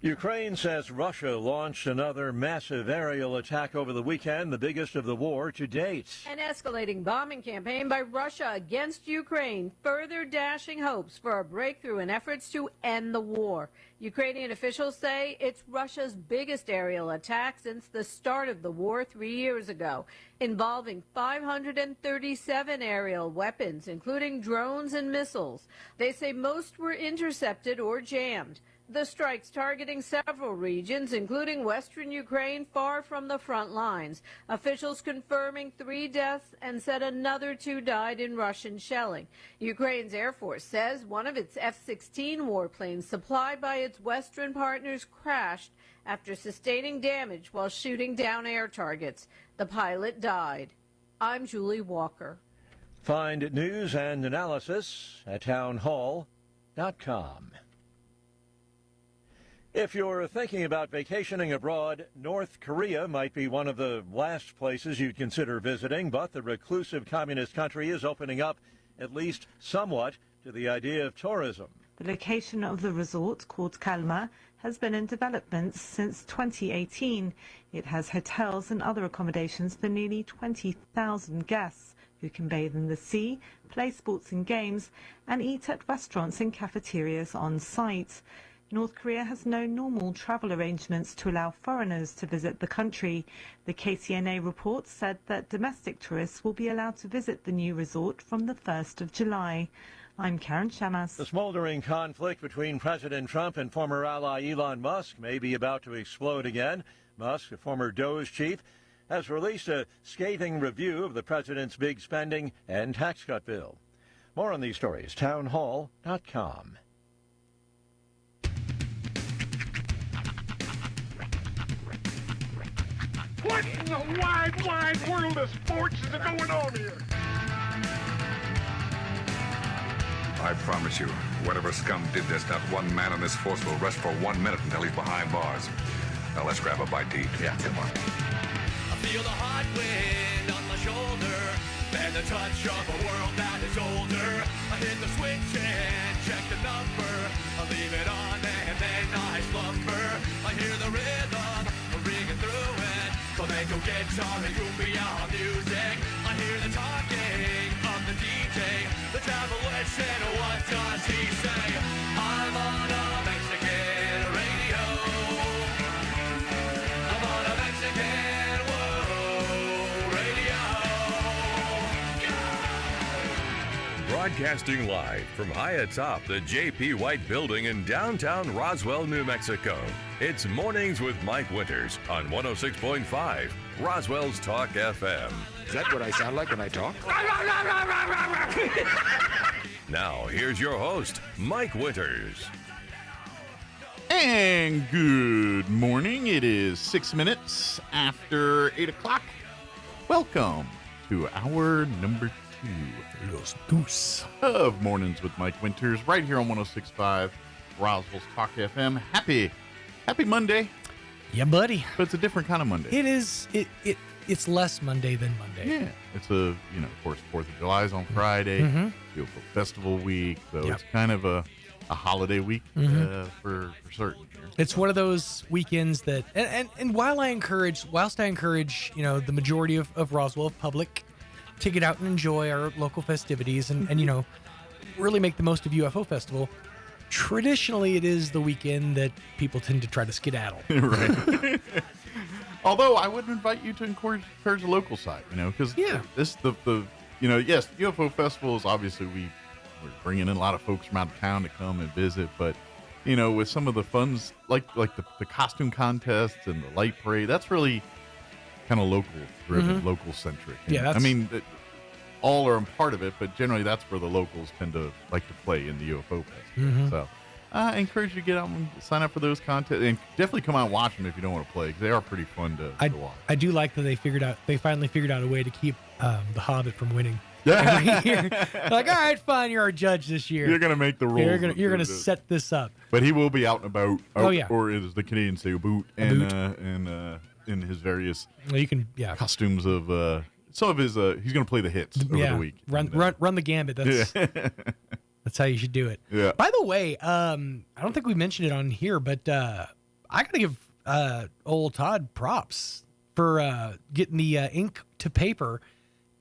Speaker 1: Ukraine says Russia launched another massive aerial attack over the weekend, the biggest of the war to date.
Speaker 24: An escalating bombing campaign by Russia against Ukraine, further dashing hopes for a breakthrough in efforts to end the war. Ukrainian officials say it's Russia's biggest aerial attack since the start of the war 3 years ago, involving 537 aerial weapons, including drones and missiles. They say most were intercepted or jammed. The strikes targeting several regions, including western Ukraine, far from the front lines. Officials confirming 3 deaths and said another 2 died in Russian shelling. Ukraine's Air Force says one of its F-16 warplanes supplied by its western partners crashed after sustaining damage while shooting down air targets. The pilot died. I'm Julie Walker.
Speaker 1: Find news and analysis at townhall.com. If you're thinking about vacationing abroad, North Korea might be one of the last places you'd consider visiting, but the reclusive communist country is opening up, at least somewhat, to the idea of tourism.
Speaker 25: The location of the resort, called Kalma, has been in development since 2018. It has hotels and other accommodations for nearly 20,000 guests who can bathe in the sea, play sports and games, and eat at restaurants and cafeterias on site. North Korea has no normal travel arrangements to allow foreigners to visit the country. The KCNA report said that domestic tourists will be allowed to visit the new resort from the 1st of July. I'm Karen Shamas.
Speaker 1: The smoldering conflict between President Trump and former ally Elon Musk may be about to explode again. Musk, a former DOJ chief, has released a scathing review of the president's big spending and tax cut bill. More on these stories, townhall.com.
Speaker 9: What in the wide, wide world of sports is going on here?
Speaker 10: I promise you, whatever scum did this, not one man in this force will rest for 1 minute until he's behind bars. Now let's grab a bite to eat. Yeah, come on.
Speaker 11: I feel the hot wind on my shoulder and the touch of a world that is older. I hit the switch and check the number. I leave it on and then I slumber. I hear the rhythm ringing through it. Flamenco guitar and cumbia music. I hear the talking of the DJ. The Travelician, what does he say? I'm on a Mexican radio. I'm on a Mexican radio.
Speaker 12: Broadcasting live from high atop the J.P. White Building in downtown Roswell, New Mexico. It's Mornings with Mike Winters on 106.5 Roswell's Talk FM.
Speaker 4: Is that what I sound like when I talk?
Speaker 12: Now, here's your host, Mike Winters.
Speaker 14: And good morning. It is 6 minutes after 8 o'clock. Welcome to hour number 2
Speaker 15: Los Deuce
Speaker 14: of Mornings with Mike Winters, right here on 106.5 Roswell's Talk FM. Happy Monday.
Speaker 15: Yeah, buddy.
Speaker 14: But it's a different kind of Monday.
Speaker 15: It is. It's less Monday than Monday.
Speaker 14: Yeah. It's of course, 4th of July is on Friday. Beautiful festival week. So it's kind of a holiday week for certain here.
Speaker 15: It's one of those weekends that, and whilst I encourage, the majority of Roswell public to get out and enjoy our local festivities and really make the most of UFO Festival, traditionally it is the weekend that people tend to try to skedaddle.
Speaker 14: Right. Although I would invite you to encourage the local side, because yes, UFO Festival is obviously we're bringing in a lot of folks from out of town to come and visit, but with some of the funds like the costume contests and the light parade, that's really kind of local driven, local centric.
Speaker 15: Yeah,
Speaker 14: all are a part of it, but generally that's where the locals tend to like to play in the UFO Festival. So I encourage you to get out and sign up for those contests, and definitely come out and watch them if you don't want to play, because they are pretty fun to watch.
Speaker 15: I do like that they finally figured out a way to keep the Hobbit from winning. Every year. Like, all right, fine, you're our judge this year.
Speaker 14: You're gonna make the rules.
Speaker 15: You're gonna set this up.
Speaker 14: But he will be out and about.
Speaker 15: Yeah.
Speaker 14: Or as the Canadians say, boot and in his various costumes of some of his. He's gonna play the hits over the week.
Speaker 15: Run the gambit. That's how you should do it.
Speaker 14: Yeah.
Speaker 15: By the way, I don't think we mentioned it on here, but I gotta give old Todd props for getting the ink to paper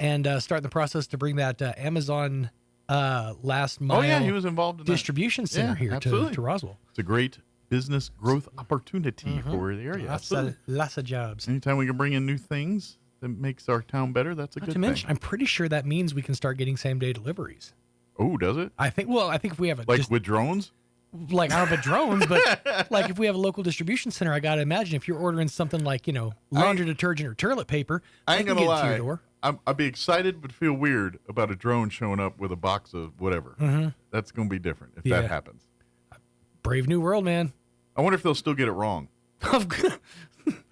Speaker 15: and starting the process to bring that Amazon last mile.
Speaker 14: Oh yeah, he was involved in
Speaker 15: distribution center here to Roswell.
Speaker 14: It's a great business growth opportunity for the area.
Speaker 15: Lots of jobs.
Speaker 14: Anytime we can bring in new things that makes our town better, that's a good thing.
Speaker 15: I'm pretty sure that means we can start getting same day deliveries.
Speaker 14: Oh, does it?
Speaker 15: I think if we have
Speaker 14: with drones.
Speaker 15: Like, I don't know about drones, but like if we have a local distribution center, I got to imagine if you're ordering something like, laundry detergent or toilet paper,
Speaker 14: I ain't going to lie.
Speaker 15: To your door.
Speaker 14: I'd be excited but feel weird about a drone showing up with a box of whatever. That's going to be different if that happens.
Speaker 15: Brave new world, man.
Speaker 14: I wonder if they'll still get it wrong.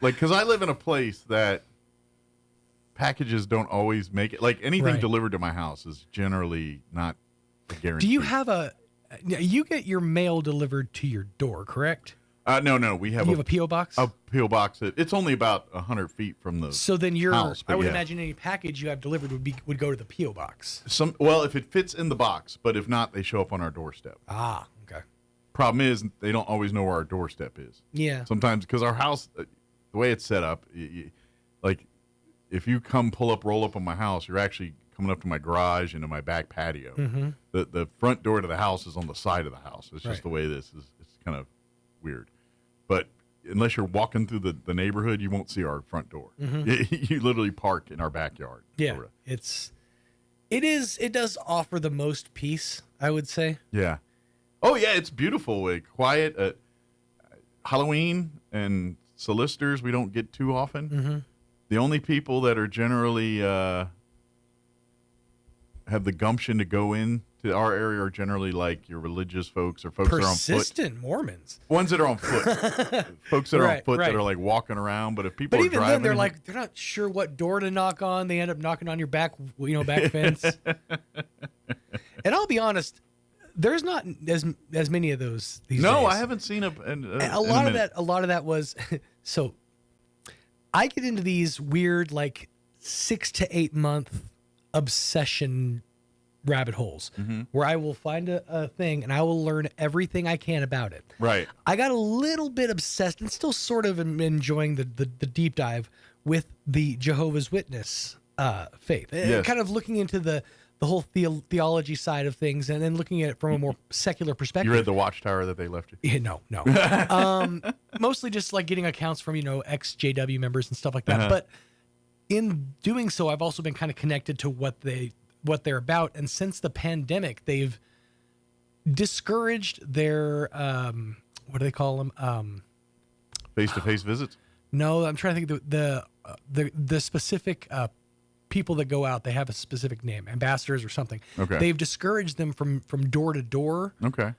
Speaker 14: Because I live in a place that packages don't always make it. Like, anything delivered to my house is generally not a guarantee.
Speaker 15: Do you have you get your mail delivered to your door, correct?
Speaker 14: No. We have
Speaker 15: you have a P.O. box?
Speaker 14: A P.O. box. It's only about 100 feet from the house.
Speaker 15: I would imagine any package you have delivered would go to the P.O. box.
Speaker 14: If it fits in the box, but if not, they show up on our doorstep.
Speaker 15: Ah, okay.
Speaker 14: Problem is, they don't always know where our doorstep is.
Speaker 15: Yeah.
Speaker 14: Sometimes, because our house, the way it's set up, like, if you roll up on my house, you're actually coming up to my garage and to my back patio. The front door to the house is on the side of the house. It's just the way this is. It's kind of weird. But unless you're walking through the neighborhood, you won't see our front door. You literally park in our backyard.
Speaker 15: Yeah. It does offer the most peace, I would say.
Speaker 14: Yeah. Oh yeah, it's beautiful. Quiet. Halloween and solicitors we don't get too often. The only people that are generally have the gumption to go in to our area are generally like your religious folks or folks that are on foot.
Speaker 15: Persistent Mormons.
Speaker 14: Ones that are on foot. Folks that are on foot that are like walking around. But if people are driving,
Speaker 15: then they're not sure what door to knock on. They end up knocking on your back fence. And I'll be honest, there's not as many of those these days.
Speaker 14: No, I haven't seen a
Speaker 15: lot of that was so. I get into these weird 6 to 8 month obsession rabbit holes
Speaker 2: Mm-hmm.
Speaker 15: where I will find a thing and I will learn everything I can about it.
Speaker 2: Right.
Speaker 15: I got a little bit obsessed and still sort of am enjoying the deep dive with the Jehovah's Witness faith.
Speaker 2: Yes.
Speaker 15: Kind of looking into the whole theology side of things and then looking at it from a more secular perspective.
Speaker 2: You read the Watchtower that they left you?
Speaker 15: Yeah, no. Mostly just like getting accounts from, ex-JW members and stuff like that.
Speaker 2: Uh-huh.
Speaker 15: But in doing so, I've also been kind of connected to what they're about. And since the pandemic, they've discouraged their, what do they call them?
Speaker 2: Face-to-face visits?
Speaker 15: No, I'm trying to think of the specific people that go out. They have a specific name, ambassadors or something.
Speaker 2: Okay.
Speaker 15: They've discouraged them from door to door
Speaker 2: Okay.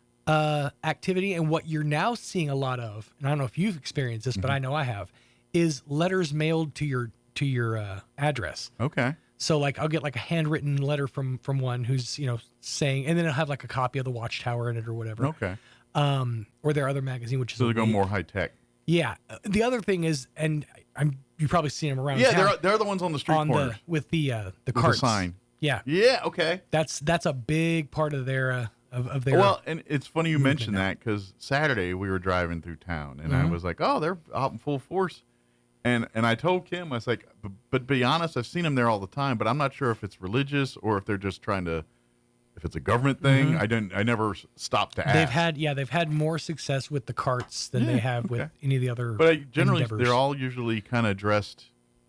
Speaker 15: activity. And what you're now seeing a lot of, and I don't know if you've experienced this, but I know I have, is letters mailed to your address.
Speaker 2: Okay.
Speaker 15: So like I'll get like a handwritten letter from one who's saying, and then it'll have like a copy of the Watchtower in it or whatever.
Speaker 2: Okay.
Speaker 15: Or their other magazine, which is
Speaker 2: So they're going more high tech.
Speaker 15: Yeah. The other thing is, and you've probably seen them around.
Speaker 2: Yeah,
Speaker 15: town,
Speaker 2: they're the ones on the street corners
Speaker 15: with the
Speaker 2: with
Speaker 15: carts.
Speaker 2: the sign.
Speaker 15: Yeah.
Speaker 2: Yeah. Okay.
Speaker 15: That's a big part of their of their.
Speaker 2: Well, and it's funny you
Speaker 15: movement
Speaker 2: mentioned
Speaker 15: now.
Speaker 2: that because Saturday we were driving through town and I
Speaker 15: Mhm.
Speaker 2: was like, oh, they're out in full force. And I told Kim, I was like, but be honest, I've seen them there all the time, but I'm not sure if it's religious or if they're just trying to, if it's a government thing.
Speaker 15: Mhm.
Speaker 2: I never stopped to ask.
Speaker 15: They've had more success with the carts than they have with any of the other.
Speaker 2: But generally,
Speaker 15: endeavors.
Speaker 2: they're all usually kind of dressed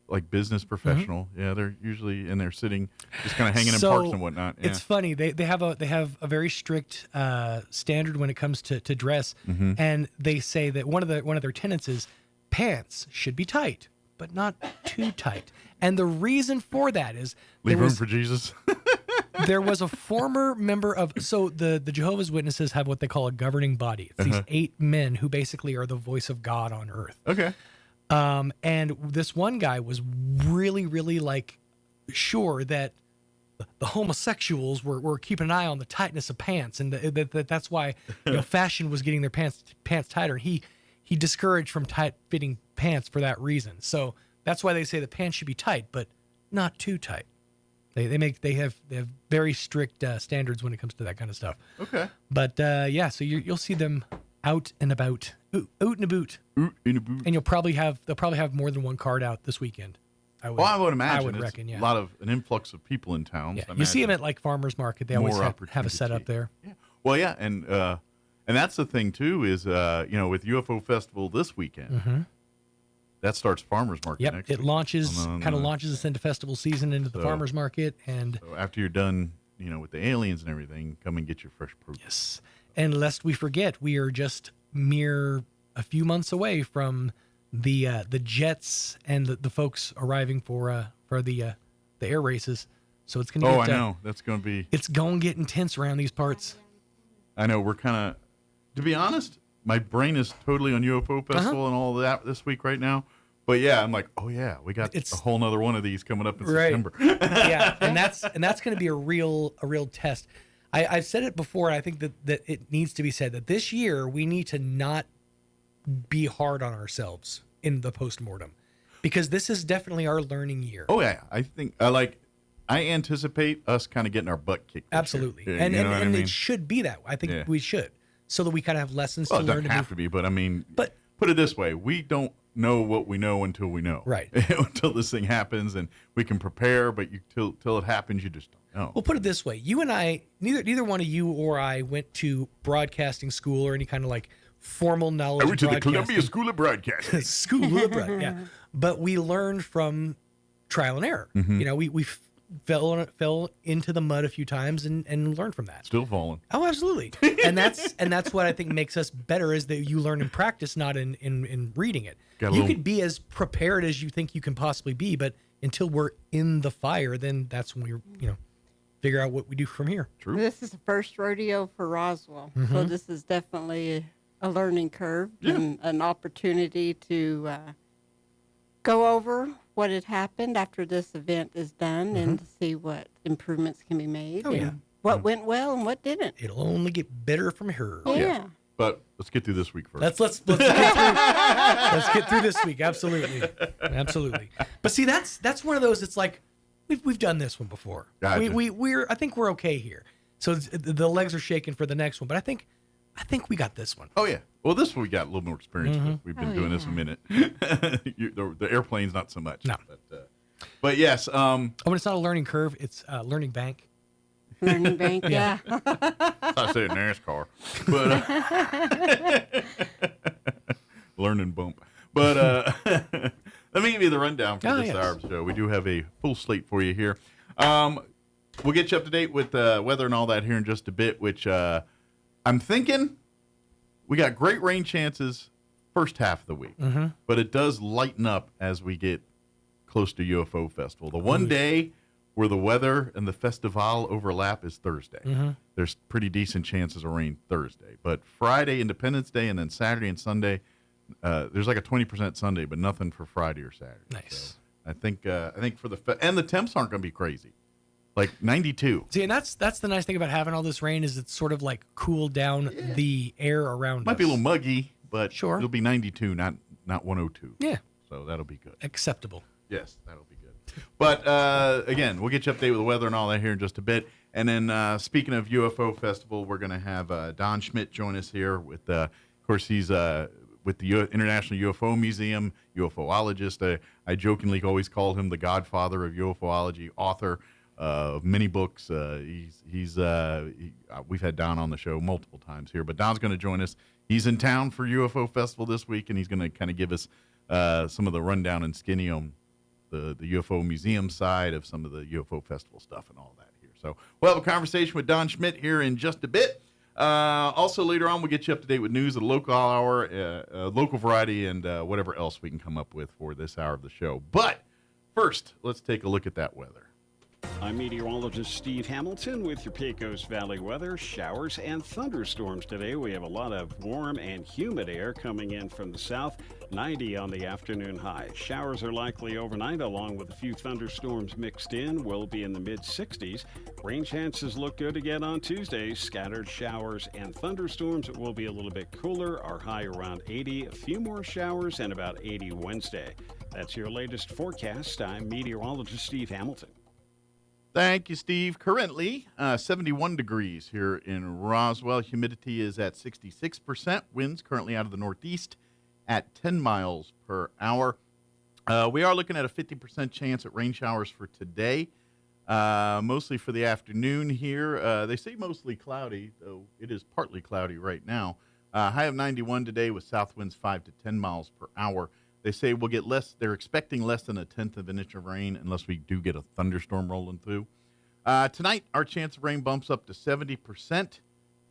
Speaker 2: like business professional.
Speaker 15: Mm-hmm.
Speaker 2: Yeah, they're usually and they're sitting, just kind of hanging in parks and whatnot. Yeah.
Speaker 15: It's funny. They have a very strict standard when it comes to dress,
Speaker 2: Mhm.
Speaker 15: and they say that one of their tenets is pants should be tight, but not too tight. And the reason for that is
Speaker 2: Leave room for Jesus.
Speaker 15: there was a former member of the Jehovah's Witnesses have what they call a governing body. It's these 8 men who basically are the voice of God on earth.
Speaker 2: Okay.
Speaker 15: And this one guy was really, really like sure that the homosexuals were keeping an eye on the tightness of pants, and that's why fashion was getting their pants tighter. He discouraged from tight fitting pants for that reason. So that's why they say the pants should be tight, but not too tight. They have very strict standards when it comes to that kind of stuff.
Speaker 2: Okay.
Speaker 15: But yeah, so you'll see them out and about, out and about, and they'll probably have more than one card out this weekend. I would
Speaker 2: imagine. It's
Speaker 15: reckon, yeah.
Speaker 2: A lot of an influx of people in town.
Speaker 15: Yeah.
Speaker 2: So I
Speaker 15: You see them
Speaker 2: imagine
Speaker 15: at like farmers market. They always
Speaker 2: more
Speaker 15: have a setup there.
Speaker 2: Yeah. Well, yeah, and that's the thing too is with UFO Festival this weekend,
Speaker 15: Mhm.
Speaker 2: that starts farmers market.
Speaker 15: Yep,
Speaker 2: next
Speaker 15: it
Speaker 2: week.
Speaker 15: launches
Speaker 2: And then,
Speaker 15: kind of launches us into festival season, into the
Speaker 2: so-
Speaker 15: farmers market, and
Speaker 2: So after you're done, with the aliens and everything, come and get your fresh produce.
Speaker 15: Yes. And lest we forget, we are just a few months away from the jets and the folks arriving for the air races. So it's gonna.
Speaker 2: Oh,
Speaker 15: get,
Speaker 2: I know. That's going to be.
Speaker 15: It's going to get intense around these parts.
Speaker 2: I know. We're kind of. To be honest, my brain is totally on UFO Festival and all of that this week right now. But yeah, I'm like, oh yeah, we got a whole nother one of these coming up in September.
Speaker 15: Yeah, and that's going to be a real test. I've said it before, and I think that it needs to be said that this year we need to not be hard on ourselves in the postmortem, because this is definitely our learning year.
Speaker 2: Oh yeah, I think I anticipate us kind of getting our butt kicked. this
Speaker 15: Absolutely,
Speaker 2: year.
Speaker 15: and
Speaker 2: You know what I mean?
Speaker 15: it should be that way. I think
Speaker 2: Yeah.
Speaker 15: we should, so that we kind of have lessons
Speaker 2: Well,
Speaker 15: to
Speaker 2: it
Speaker 15: learn.
Speaker 2: doesn't have to be, but I mean,
Speaker 15: But-
Speaker 2: put it this way: we don't know what we know until we know.
Speaker 15: Right.
Speaker 2: Until this thing happens, and we can prepare, but till it happens, you just don't know.
Speaker 15: We'll put it this way: you and I, neither one of you or I went to broadcasting school or any kind of like formal knowledge.
Speaker 2: I went to the
Speaker 15: broadcasting.
Speaker 2: Columbia School of Broadcasting.
Speaker 15: School of Broadcasting, yeah. But we learned from trial and error.
Speaker 2: Mhm.
Speaker 15: We fell into the mud a few times and learned from that.
Speaker 2: Still falling.
Speaker 15: Oh, absolutely. And that's what I think makes us better, is that you learn in practice, not in reading it. You could be as prepared as you think you can possibly be, but until we're in the fire, then that's when we figure out what we do from here.
Speaker 2: True.
Speaker 6: This is the first rodeo for Roswell, so
Speaker 15: Mhm.
Speaker 6: this is definitely a learning curve
Speaker 2: Yeah.
Speaker 6: and an opportunity to go over what had happened after this event is done and to see what improvements can be made
Speaker 15: Oh,
Speaker 6: and
Speaker 15: yeah.
Speaker 6: what went well and what didn't.
Speaker 15: It'll only get better from here.
Speaker 6: Yeah.
Speaker 2: But let's get through this week first.
Speaker 15: Let's get through this week. Absolutely. But see, that's one of those. It's like we've done this one before.
Speaker 2: Gotcha.
Speaker 15: I think we're okay here. So the legs are shaking for the next one, but I think we got this one.
Speaker 2: Oh yeah. Well, this one we got a little more experience with. We've been doing this a minute. The airplanes not so much.
Speaker 15: No.
Speaker 2: But yes.
Speaker 15: When it's not a learning curve, it's a learning bank.
Speaker 6: Learning bank, yeah.
Speaker 2: I said NASCAR, but learning bump. But let me give you the rundown for this hour of the show. We do have a full slate for you here. We'll get you up to date with weather and all that here in just a bit, which I'm thinking we got great rain chances first half of the week, but it does lighten up as we get close to UFO Festival. The one day where the weather and the festival overlap is Thursday. There's pretty decent chances of rain Thursday, but Friday, Independence Day, and then Saturday and Sunday, there's like a 20% Sunday, but nothing for Friday or Saturday.
Speaker 15: Nice.
Speaker 2: So I think for and the temps aren't going to be crazy, like 92.
Speaker 15: See, and that's the nice thing about having all this rain is it's sort of like cooled down the air around.
Speaker 2: Might
Speaker 15: us.
Speaker 2: be a little muggy, but
Speaker 15: sure,
Speaker 2: it'll be 92, not 102.
Speaker 15: Yeah.
Speaker 2: So that'll be good.
Speaker 15: Acceptable.
Speaker 2: Yes, that'll be good. But again, we'll get you updated with the weather and all that here in just a bit. And then speaking of UFO Festival, we're going to have Don Schmidt join us here with, of course, he's with the International UFO Museum, UFOologist. I jokingly always call him the godfather of UFOlogy, author of many books. We've had Don on the show multiple times here, but Don's going to join us. He's in town for UFO Festival this week, and he's going to kind of give us some of the rundown and skinny on the UFO Museum side of some of the UFO Festival stuff and all that here. So we'll have a conversation with Don Schmidt here in just a bit. Also later on, we'll get you up to date with news at the local hour, local variety, and whatever else we can come up with for this hour of the show. But first, let's take a look at that weather.
Speaker 7: I'm meteorologist Steve Hamilton with your Pecos Valley weather. Showers and thunderstorms today. We have a lot of warm and humid air coming in from the south. 90 on the afternoon high. Showers are likely overnight along with a few thunderstorms mixed in. We'll be in the mid-60s. Rain chances look good again on Tuesday. Scattered showers and thunderstorms. It will be a little bit cooler. Our high around 80. A few more showers and about 80 Wednesday. That's your latest forecast. I'm meteorologist Steve Hamilton.
Speaker 2: Thank you, Steve. Currently, 71 degrees here in Roswell. Humidity is at 66%. Winds currently out of the northeast at 10 miles per hour. We are looking at a 50% chance at rain showers for today, mostly for the afternoon here. They say mostly cloudy, though it is partly cloudy right now. High of 91 today with south winds 5 to 10 miles per hour. They say we'll get less. They're expecting less than 1/10 of an inch of rain unless we do get a thunderstorm rolling through. Tonight, our chance of rain bumps up to 70%.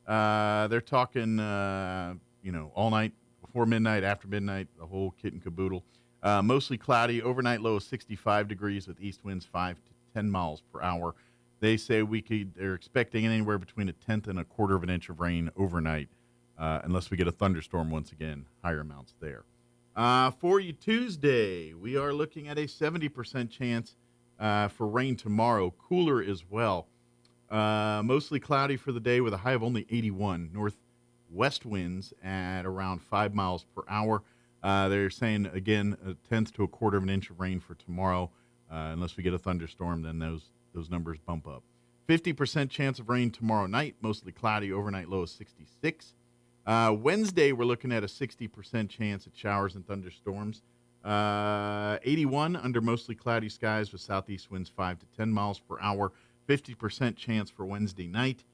Speaker 2: They're talking, all night, before midnight, after midnight, the whole kit and caboodle. Mostly cloudy. Overnight low of 65 degrees with east winds 5 to 10 miles per hour. They say they're expecting anywhere between 1/10 and 1/4 of an inch of rain overnight, unless we get a thunderstorm once again. Higher amounts there. For you Tuesday, we are looking at a 70% chance for rain tomorrow. Cooler as well. Mostly cloudy for the day with a high of only 81. Northwest winds at around 5 miles per hour. They're saying, again, 1/10 to 1/4 of an inch of rain for tomorrow. Unless we get a thunderstorm, then those numbers bump up. 50% chance of rain tomorrow night. Mostly cloudy. Overnight low of 66. Wednesday, we're looking at a 60% chance at showers and thunderstorms. 81 under mostly cloudy skies with southeast winds 5 to 10 miles per hour. 50% chance for Wednesday night.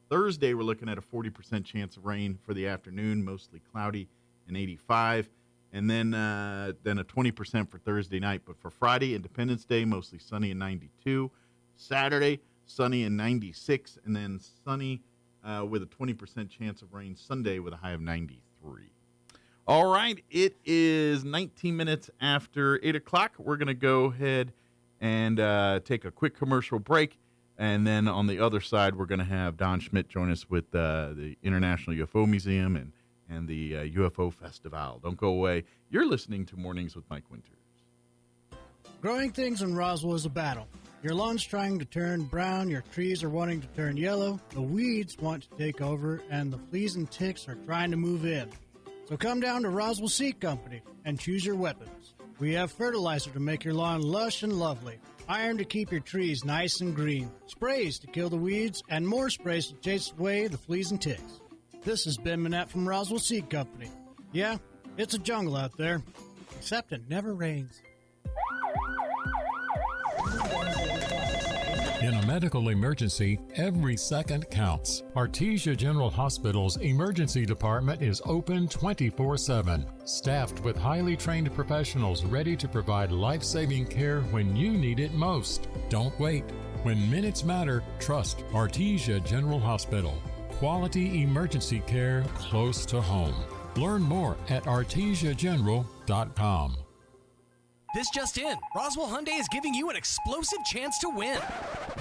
Speaker 2: Thursday, we're looking at a 40% chance of rain for the afternoon, mostly cloudy and 85. And then a 20% for Thursday night. But for Friday, Independence Day, mostly sunny and 92. Saturday, sunny and 96. And then sunny with a 20% chance of rain Sunday with a high of 93. All right, it is 19 minutes after 8 o'clock. We're going to go ahead and take a quick commercial break. And then on the other side, we're going to have Don Schmidt join us with the International UFO Museum and the UFO Festival. Don't go away. You're listening to Mornings with Mike Winters.
Speaker 18: Growing things in Roswell is a battle. Your lawn's trying to turn brown, your trees are wanting to turn yellow, the weeds want to take over, and the fleas and ticks are trying to move in. So come down to Roswell Seed Company and choose your weapons. We have fertilizer to make your lawn lush and lovely, iron to keep your trees nice and green, sprays to kill the weeds, and more sprays to chase away the fleas and ticks. This is Ben Manette from Roswell Seed Company. Yeah, it's a jungle out there, except it never rains.
Speaker 8: In a medical emergency, every second counts. Artesia General Hospital's emergency department is open 24/7, staffed with highly trained professionals ready to provide life-saving care when you need it most. Don't wait. When minutes matter, trust Artesia General Hospital. Quality emergency care close to home. Learn more at artesiageneral.com.
Speaker 13: This just in, Roswell Hyundai is giving you an explosive chance to win.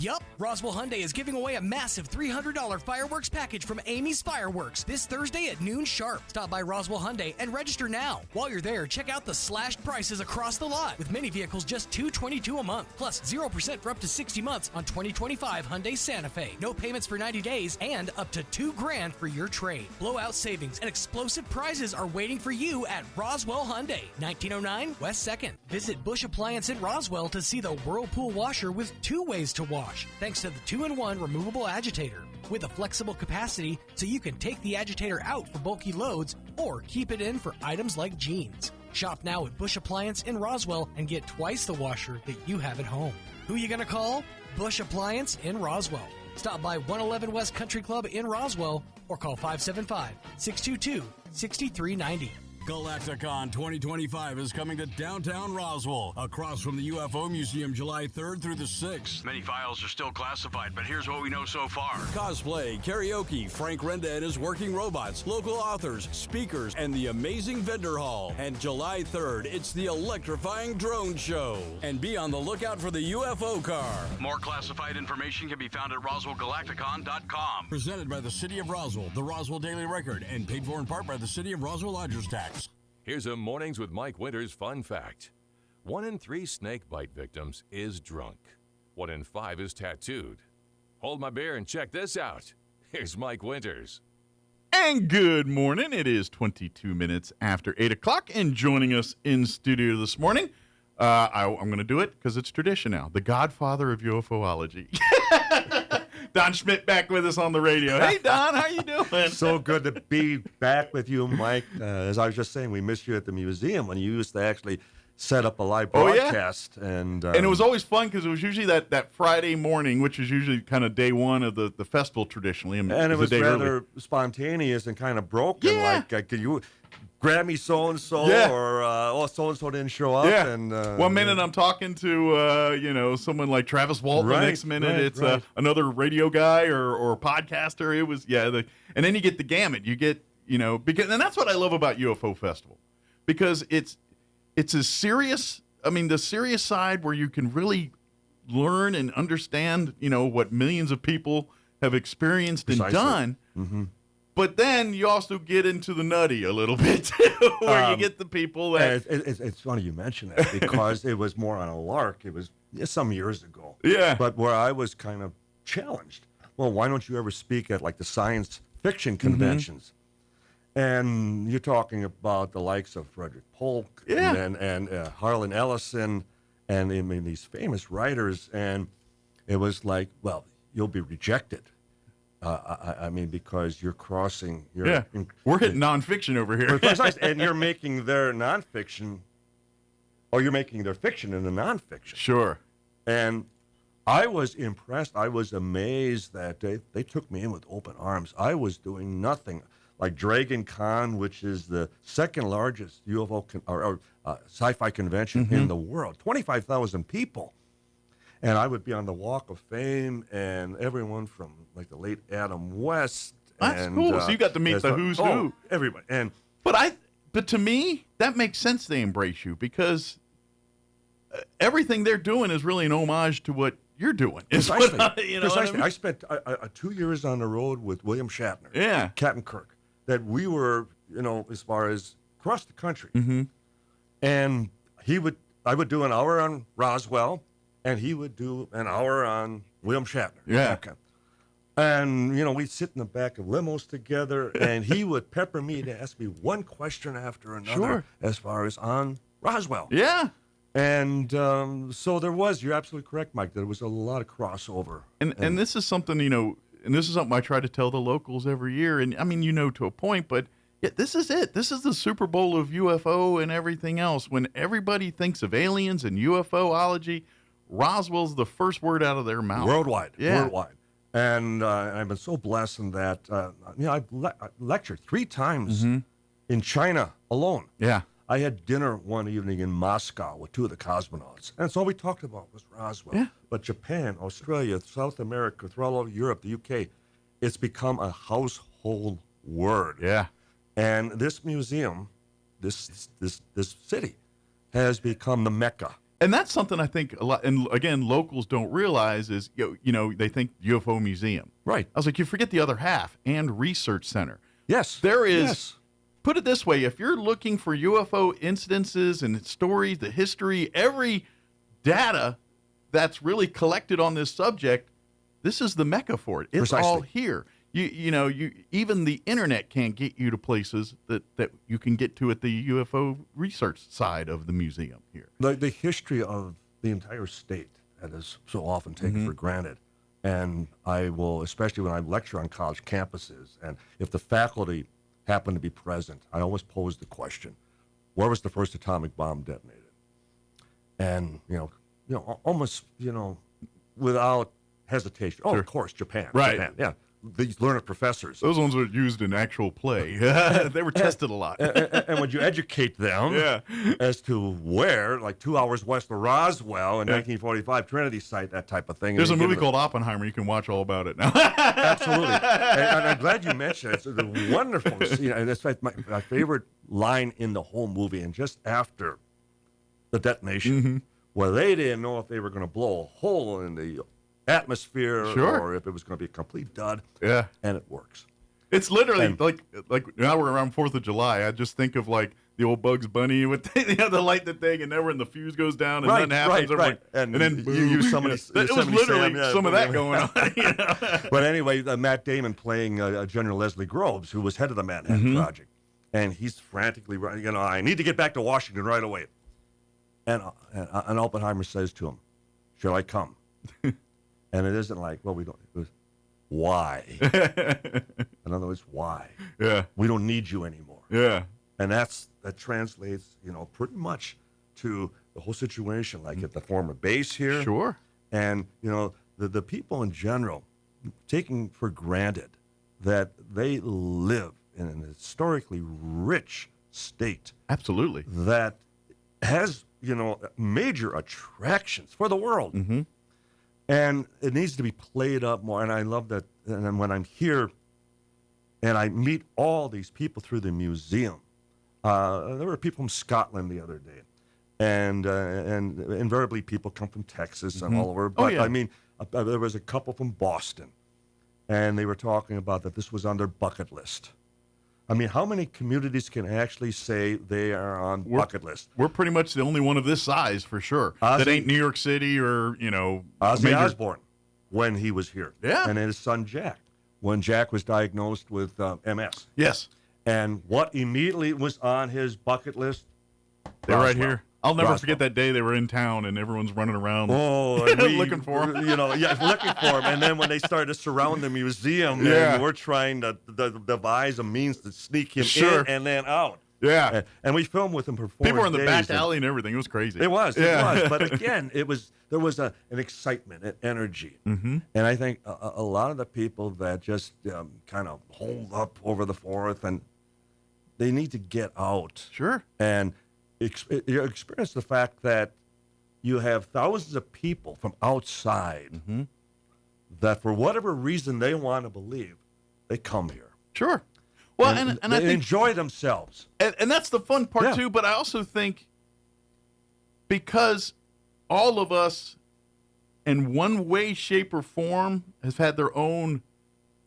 Speaker 13: Yup, Roswell Hyundai is giving away a massive $300 fireworks package from Amy's Fireworks this Thursday at noon sharp. Stop by Roswell Hyundai and register now. While you're there, check out the slashed prices across the lot, with many vehicles just $222 a month, plus 0% for up to 60 months on 2025 Hyundai Santa Fe. No payments for 90 days and up to $2,000 for your trade. Blowout savings and explosive prizes are waiting for you at Roswell Hyundai, 1909 West 2nd. Visit Bush Appliance in Roswell to see the Whirlpool washer with 2 ways to wash, thanks to the 2-in-1 removable agitator with a flexible capacity so you can take the agitator out for bulky loads or keep it in for items like jeans. Shop now at Bush Appliance in Roswell and get twice the washer that you have at home. Who you gonna call? Bush Appliance in Roswell. Stop by 111 West Country Club in Roswell or call 575-622-6390.
Speaker 16: Galacticon 2025 is coming to downtown Roswell, across from the UFO Museum, July 3rd through the 6th.
Speaker 17: Many files are still classified, but here's what we know so far.
Speaker 16: Cosplay, karaoke, Frank Renda and his working robots, local authors, speakers, and the amazing vendor hall. And July 3rd, it's the electrifying drone show. And be on the lookout for the UFO car.
Speaker 17: More classified information can be found at RoswellGalacticon.com.
Speaker 16: Presented by the City of Roswell, the Roswell Daily Record, and paid for in part by the City of Roswell Lodgers Tax.
Speaker 22: Here's a Mornings with Mike Winters fun fact. 1 in 3 snake bite victims is drunk. 1 in 5 is tattooed. Hold my beer and check this out. Here's Mike Winters.
Speaker 2: And good morning. It is 22 minutes after 8 o'clock, and joining us in studio this morning, I'm going to do it because it's tradition now, the godfather of UFOlogy. Don Schmidt back with us on the radio. Hey, Don, how you doing?
Speaker 19: So good to be back with you, Mike. As I was just saying, we missed you at the museum when you used to actually set up a live broadcast. And
Speaker 2: it was always fun because it was usually that Friday morning, which is usually kind of day one of the festival traditionally.
Speaker 19: And it was rather spontaneous and kind of broken.
Speaker 2: Yeah.
Speaker 19: Like, could you grab me so-and-so or so-and-so didn't show up.
Speaker 2: Yeah.
Speaker 19: And,
Speaker 2: one minute I'm talking to, someone like Travis Walton. The next minute it's another radio guy or podcaster. It was, and then you get the gamut. You get, and that's what I love about UFO Festival. Because it's as serious, the serious side where you can really learn and understand, what millions of people have experienced and done.
Speaker 19: Mm-hmm.
Speaker 2: But then you also get into the nutty a little bit, too, where you get the people that...
Speaker 19: It's funny you mention that because it was more on a lark. It was some years ago.
Speaker 2: Yeah.
Speaker 19: But where I was kind of challenged. Well, why don't you ever speak at, like, the science fiction conventions? And you're talking about the likes of Frederick Polk and Harlan Ellison and these famous writers. And it was like, well, you'll be rejected. Because you're crossing.
Speaker 2: We're hitting nonfiction over here.
Speaker 19: And you're making their nonfiction, or you're making their fiction into nonfiction.
Speaker 2: Sure.
Speaker 19: And I was impressed. I was amazed that they took me in with open arms. I was doing nothing. Like Dragon Con, which is the second largest UFO sci-fi convention in the world, 25,000 people. And I would be on the Walk of Fame, and everyone from like the late Adam West.
Speaker 2: That's cool. So you got to meet the who's who.
Speaker 19: Everybody.
Speaker 2: But to me, that makes sense. They embrace you because everything they're doing is really an homage to what you're doing.
Speaker 19: Precisely.
Speaker 2: Precisely.
Speaker 19: I spent 2 years on the road with William Shatner.
Speaker 2: Yeah.
Speaker 19: Captain Kirk. That we were, as far as across the country.
Speaker 2: Mm-hmm.
Speaker 19: And I would do an hour on Roswell. And he would do an hour on William Shatner.
Speaker 2: Yeah.
Speaker 19: Okay. And, we'd sit in the back of limos together, and he would pepper me to ask me one question after another as far as on Roswell.
Speaker 2: Yeah.
Speaker 19: And so there was, you're absolutely correct, Mike, there was a lot of crossover.
Speaker 2: And this is something, and this is something I try to tell the locals every year. And I mean, to a point, but yeah, this is it. This is the Super Bowl of UFO and everything else. When everybody thinks of aliens and UFOology, Roswell's the first word out of their mouth.
Speaker 19: Worldwide.
Speaker 2: Yeah.
Speaker 19: Worldwide. And I've been so blessed in that, I've lectured 3 times in China alone.
Speaker 2: Yeah.
Speaker 19: I had dinner one evening in Moscow with 2 of the cosmonauts, and it's all we talked about was Roswell.
Speaker 2: Yeah.
Speaker 19: But Japan, Australia, South America, throughout all of Europe, the UK, it's become a household word.
Speaker 2: Yeah.
Speaker 19: And this museum, this city, has become the Mecca.
Speaker 2: And that's something I think a lot, and again, locals don't realize is, they think UFO museum.
Speaker 19: Right.
Speaker 2: I was like, you forget the other half, and research center.
Speaker 19: Yes.
Speaker 2: There is.
Speaker 19: Yes.
Speaker 2: Put it this way, if you're looking for UFO incidences and stories, the history, every data that's really collected on this subject, this is the Mecca for it. It's
Speaker 19: Precisely.
Speaker 2: all here. You even the internet can't get you to places that you can get to at the UFO research side of the museum here.
Speaker 19: The history of the entire state that is so often taken for granted. And I will, especially when I lecture on college campuses, and if the faculty happen to be present, I always pose the question, where was the first atomic bomb detonated? And, almost, without hesitation. Oh,
Speaker 2: Sure.
Speaker 19: of course, Japan.
Speaker 2: Right.
Speaker 19: Japan, yeah. These learned professors.
Speaker 2: Those ones were used in actual play. They were tested a lot.
Speaker 19: And when you educate them as to where, like 2 hours west of Roswell in 1945, Trinity site, that type of thing.
Speaker 2: There's a
Speaker 19: and you
Speaker 2: movie
Speaker 19: give them-
Speaker 2: called Oppenheimer. You can watch all about it now.
Speaker 19: Absolutely. And I'm glad you mentioned it. It's a wonderful scene. And that's my favorite line in the whole movie. And just after the detonation, where they didn't know if they were going to blow a hole in the atmosphere or if it was going to be a complete dud.
Speaker 2: Yeah.
Speaker 19: And it works.
Speaker 2: It's literally like now we're around 4th of July. I just think of like the old Bugs Bunny with the light the thing, and then when the fuse goes down and nothing happens.
Speaker 19: Right.
Speaker 2: And then
Speaker 19: you use somebody.
Speaker 2: It was literally some of that going on.
Speaker 19: But anyway, Matt Damon playing General Leslie Groves, who was head of the Manhattan Project, and he's frantically running. I need to get back to Washington right away. And Oppenheimer says to him, "Shall I come?" And it isn't like, well, we don't. It was, why? In other words, why?
Speaker 2: Yeah.
Speaker 19: We don't need you anymore.
Speaker 2: Yeah.
Speaker 19: And that translates, pretty much to the whole situation, like at the former base here.
Speaker 2: Sure.
Speaker 19: And, the people in general taking for granted that they live in an historically rich state.
Speaker 2: Absolutely.
Speaker 19: That has, major attractions for the world. And it needs to be played up more. And I love that. And then when I'm here and I meet all these people through the museum, there were people from Scotland the other day. And invariably people come from Texas and all over. But I mean, there was a couple from Boston. And they were talking about that this was on their bucket list. I mean, how many communities can actually say they are on bucket list?
Speaker 2: We're pretty much the only one of this size for sure. That ain't New York City or,
Speaker 19: Ozzy Osbourne, when he was here.
Speaker 2: Yeah.
Speaker 19: And his son, Jack, when Jack was diagnosed with MS.
Speaker 2: Yes.
Speaker 19: And what immediately was on his bucket list?
Speaker 2: They're right here. I'll never forget that day they were in town and everyone's running around looking for him.
Speaker 19: Looking for him. And then when they started to surround the museum, and we're trying to devise a means to sneak him in and then out.
Speaker 2: Yeah.
Speaker 19: And we filmed with him for 4 days.
Speaker 2: People were in the back alley and everything. It was crazy.
Speaker 19: It was. But again, there was an excitement, an energy. And I think a lot of the people that just kind of hold up over the 4th, and they need to get out.
Speaker 2: Sure.
Speaker 19: And experience the fact that you have thousands of people from outside that for whatever reason they want to believe, they come here.
Speaker 2: Sure. Well,
Speaker 19: and
Speaker 2: I
Speaker 19: they
Speaker 2: think,
Speaker 19: enjoy themselves.
Speaker 2: And that's the fun part too, but I also think because all of us in one way, shape, or form has had their own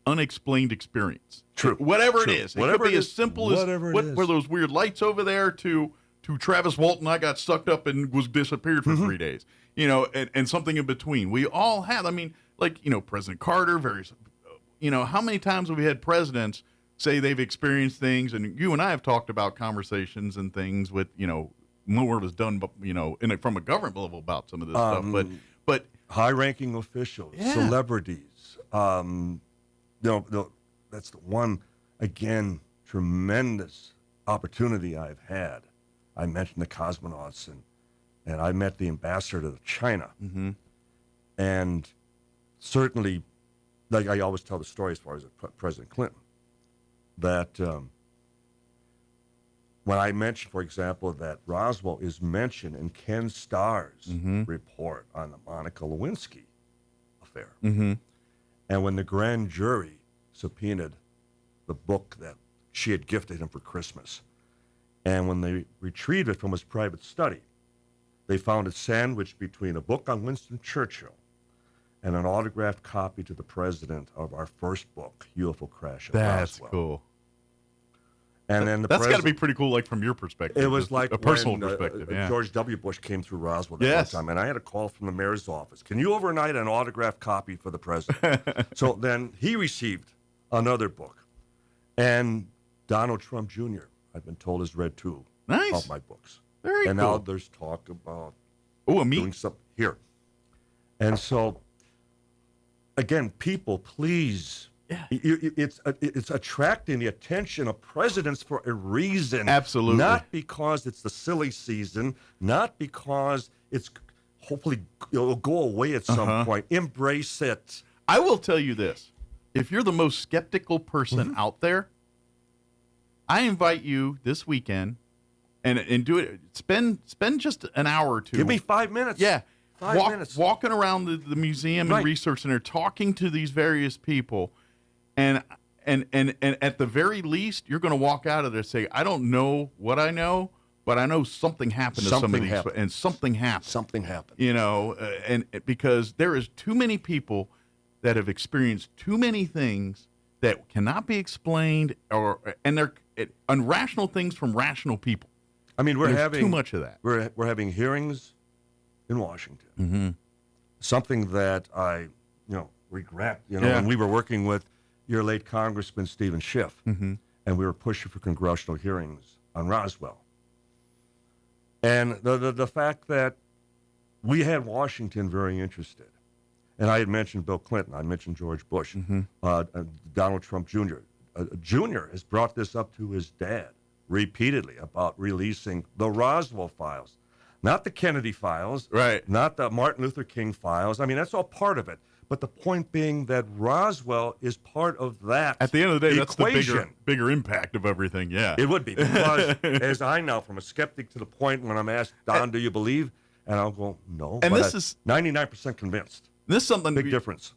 Speaker 2: unexplained experience.
Speaker 19: True.
Speaker 2: Whatever
Speaker 19: True.
Speaker 2: it is.
Speaker 19: Whatever
Speaker 2: it could be
Speaker 19: it
Speaker 2: as
Speaker 19: is.
Speaker 2: simple as
Speaker 19: Whatever it
Speaker 2: what
Speaker 19: is.
Speaker 2: were those weird lights over there to Travis Walton. I got sucked up and was disappeared for 3 days. And something in between. We all have. I mean, President Carter, how many times have we had presidents say they've experienced things, and you and I have talked about conversations and things with, more was done, but from a government level about some of this stuff. But
Speaker 19: high-ranking officials, celebrities. That's the one, again, tremendous opportunity I've had. I mentioned the cosmonauts, and I met the ambassador to China.
Speaker 2: Mm-hmm.
Speaker 19: And certainly, like I always tell the story as far as President Clinton, that when I mentioned, for example, that Roswell is mentioned in Ken Starr's report on the Monica Lewinsky affair.
Speaker 2: Mm-hmm.
Speaker 19: And when the grand jury subpoenaed the book that she had gifted him for Christmas, and when they retrieved it from his private study, they found it sandwiched between a book on Winston Churchill and an autographed copy to the president of our first book, UFO Crash at
Speaker 2: That's
Speaker 19: Roswell.
Speaker 2: cool.
Speaker 19: And then
Speaker 2: that's got to be pretty cool, like from your perspective.
Speaker 19: It was like
Speaker 2: a personal
Speaker 19: when,
Speaker 2: perspective. Yeah.
Speaker 19: George W. Bush came through Roswell that one time, and I had a call from the mayor's office. Can you overnight an autographed copy for the president? So then he received another book, and Donald Trump Jr., I've been told, has read 2 of my books.
Speaker 2: Very
Speaker 19: and
Speaker 2: cool.
Speaker 19: now there's talk about
Speaker 2: me
Speaker 19: doing something here. And so, again, people, please. Yeah. It's attracting the attention of presidents for a reason.
Speaker 2: Absolutely.
Speaker 19: Not because it's the silly season, not because it's hopefully it'll go away at some point. Embrace it.
Speaker 2: I will tell you this. If you're the most skeptical person out there, I invite you this weekend and do it. Spend just an hour or two.
Speaker 19: Give me 5 minutes.
Speaker 2: Yeah.
Speaker 19: 5 minutes.
Speaker 2: Walking around the museum and research center, talking to these various people. And at the very least, you're going to walk out of there and say, I don't know what I know, but I know something happened to some of these. And something happened.
Speaker 19: Something happened.
Speaker 2: And because there is too many people that have experienced too many things that cannot be explained, and they're irrational things from rational people.
Speaker 19: I mean, we're having
Speaker 2: too much of that.
Speaker 19: We're having hearings in Washington.
Speaker 2: Mm-hmm.
Speaker 19: Something that I regret. When we were working with your late Congressman Stephen Schiff, and we were pushing for congressional hearings on Roswell. And the fact that we had Washington very interested, and I had mentioned Bill Clinton, I mentioned George Bush, Donald Trump Jr. Jr. has brought this up to his dad repeatedly about releasing the Roswell files, not the Kennedy files, not the Martin Luther King files. I mean, that's all part of it. But the point being that Roswell is part of that.
Speaker 2: At the end of the day,
Speaker 19: equation.
Speaker 2: That's the bigger impact of everything, yeah.
Speaker 19: It would be, because as I know, from a skeptic to the point when I'm asked, Don, do you believe? And I'll go, no.
Speaker 2: And
Speaker 19: but
Speaker 2: this is
Speaker 19: 99% convinced.
Speaker 2: This is something
Speaker 19: big difference.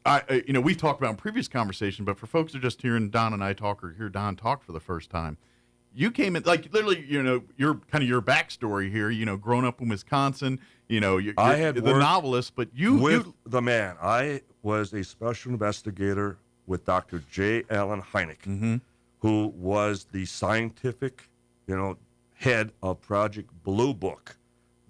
Speaker 2: We've talked about in previous conversation, but for folks who are just hearing Don and I talk or hear Don talk for the first time, you came in like literally, your kind of your backstory here. Growing up in Wisconsin,
Speaker 19: I had
Speaker 2: the novelist, but
Speaker 19: the man. I was a special investigator with Dr. J. Allen Hynek, who was the scientific, head of Project Blue Book,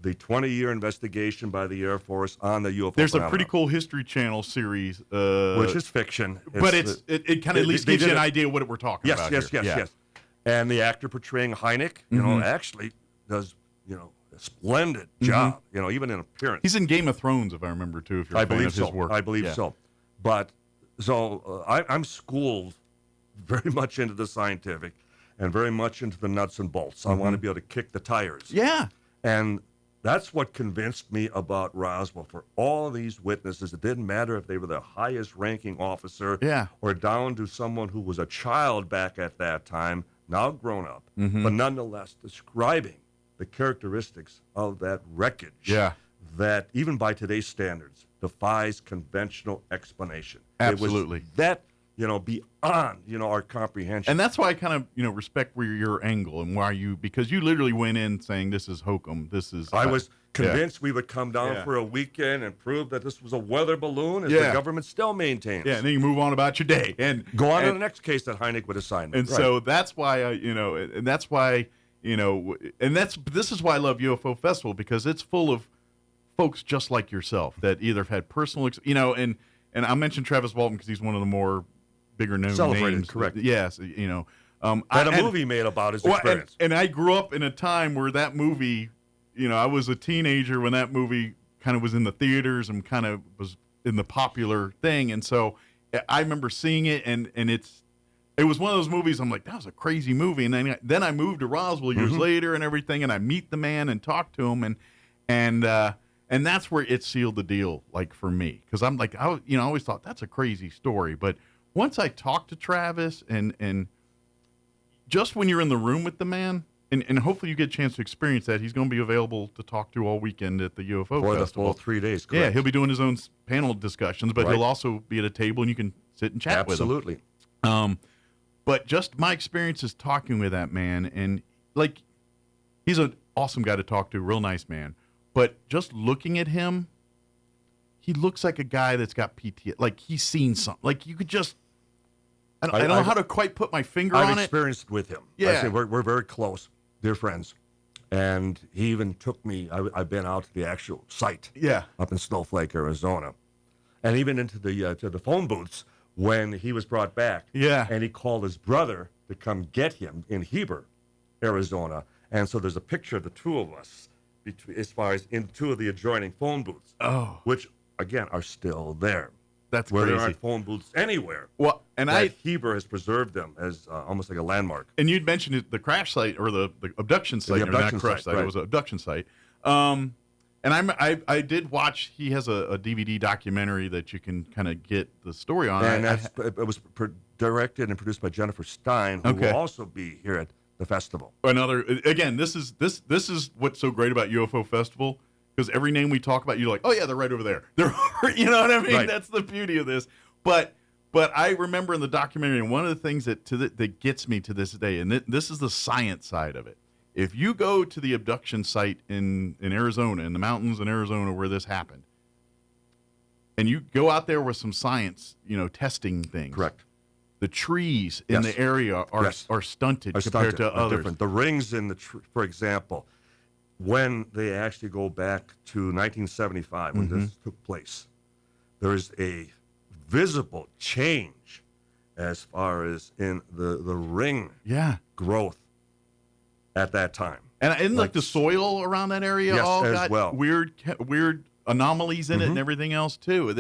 Speaker 19: the 20-year investigation by the Air Force on the UFO
Speaker 2: There's
Speaker 19: phenomenon.
Speaker 2: A pretty cool History Channel series,
Speaker 19: which is fiction,
Speaker 2: but it kind of at least gives you an idea of what we're talking about.
Speaker 19: Yes. And the actor portraying Hynek, actually does, a splendid job, even in appearance.
Speaker 2: He's in Game of Thrones, if I remember, too, if you're a fan of his work.
Speaker 19: I believe so. But, I'm schooled very much into the scientific and very much into the nuts and bolts. I want to be able to kick the tires.
Speaker 2: Yeah.
Speaker 19: And that's what convinced me about Roswell. For all of these witnesses, it didn't matter if they were the highest ranking officer or down to someone who was a child back at that time, now grown up, but nonetheless describing the characteristics of that wreckage that, even by today's standards, defies conventional explanation.
Speaker 2: Absolutely.
Speaker 19: It was that, beyond, our comprehension.
Speaker 2: And that's why I kind of respect where your angle and why because you literally went in saying this is hokum. I
Speaker 19: was convinced we would come down for a weekend and prove that this was a weather balloon, as the government still maintains.
Speaker 2: Yeah, and then you move on about your day and
Speaker 19: go on to the next case that Hynek would assign.
Speaker 2: And so that's why and that's why this is why I love UFO Festival, because it's full of folks just like yourself that either have had personal, and I mentioned Travis Walton because he's one of the more bigger known
Speaker 19: celebrated,
Speaker 2: names.
Speaker 19: Correct.
Speaker 2: Yes,
Speaker 19: had a movie made about his experience.
Speaker 2: And I grew up in a time where that movie I was a teenager when that movie kind of was in the theaters and kind of was in the popular thing. And so I remember seeing it, and it was one of those movies I'm like, that was a crazy movie. And then I moved to Roswell years later and everything, and I meet the man and talk to him, and that's where it sealed the deal, like, for me. Because I'm like, I always thought that's a crazy story. But once I talked to Travis, and just when you're in the room with the man, and hopefully you get a chance to experience that, he's going to be available to talk to all weekend at the UFO
Speaker 19: For
Speaker 2: Festival.
Speaker 19: the full 3 days, correct.
Speaker 2: Yeah, he'll be doing his own panel discussions, but he'll also be at a table and you can sit and chat with him.
Speaker 19: Absolutely.
Speaker 2: But just my experiences talking with that man, and like, he's an awesome guy to talk to, real nice man. But just looking at him, he looks like a guy that's got PTSD. Like, he's seen something. Like, you could just, I don't know how to quite put my finger on it.
Speaker 19: I've experienced with him.
Speaker 2: Yeah.
Speaker 19: I say we're very close, dear friends. And he even took me, I've been out to the actual site.
Speaker 2: Yeah.
Speaker 19: Up in Snowflake, Arizona. And even into the phone booths when he was brought back.
Speaker 2: Yeah.
Speaker 19: And he called his brother to come get him in Heber, Arizona. And so there's a picture of the two of us as far as in two of the adjoining phone booths.
Speaker 2: Oh.
Speaker 19: Which, again, are still there.
Speaker 2: That's
Speaker 19: where
Speaker 2: crazy.
Speaker 19: there aren't phone booths anywhere.
Speaker 2: Well, and
Speaker 19: Heber has preserved them as almost like a landmark.
Speaker 2: And you'd mentioned it, the crash site or the abduction site,
Speaker 19: The abduction
Speaker 2: not crash
Speaker 19: site,
Speaker 2: site.
Speaker 19: right.
Speaker 2: It was an abduction site. And I did watch. He has a DVD documentary that you can kind of get the story on.
Speaker 19: And it was directed and produced by Jennifer Stein, who will also be here at the festival.
Speaker 2: Again, this is what's so great about UFO Festival, because every name we talk about, you're like, oh yeah, they're right over there. They're, you know what I mean?
Speaker 19: Right.
Speaker 2: That's the beauty of this. But I remember in the documentary, and one of the things that gets me to this day, and this is the science side of it. If you go to the abduction site in Arizona, in the mountains in Arizona where this happened, and you go out there with some science, testing things.
Speaker 19: Correct.
Speaker 2: The trees in the area are stunted compared to others.
Speaker 19: Different. The rings in the for example, when they actually go back to 1975, when this took place, there is a visible change as far as in the ring growth at that time.
Speaker 2: And in like the soil around that area all got weird anomalies in it and everything else too.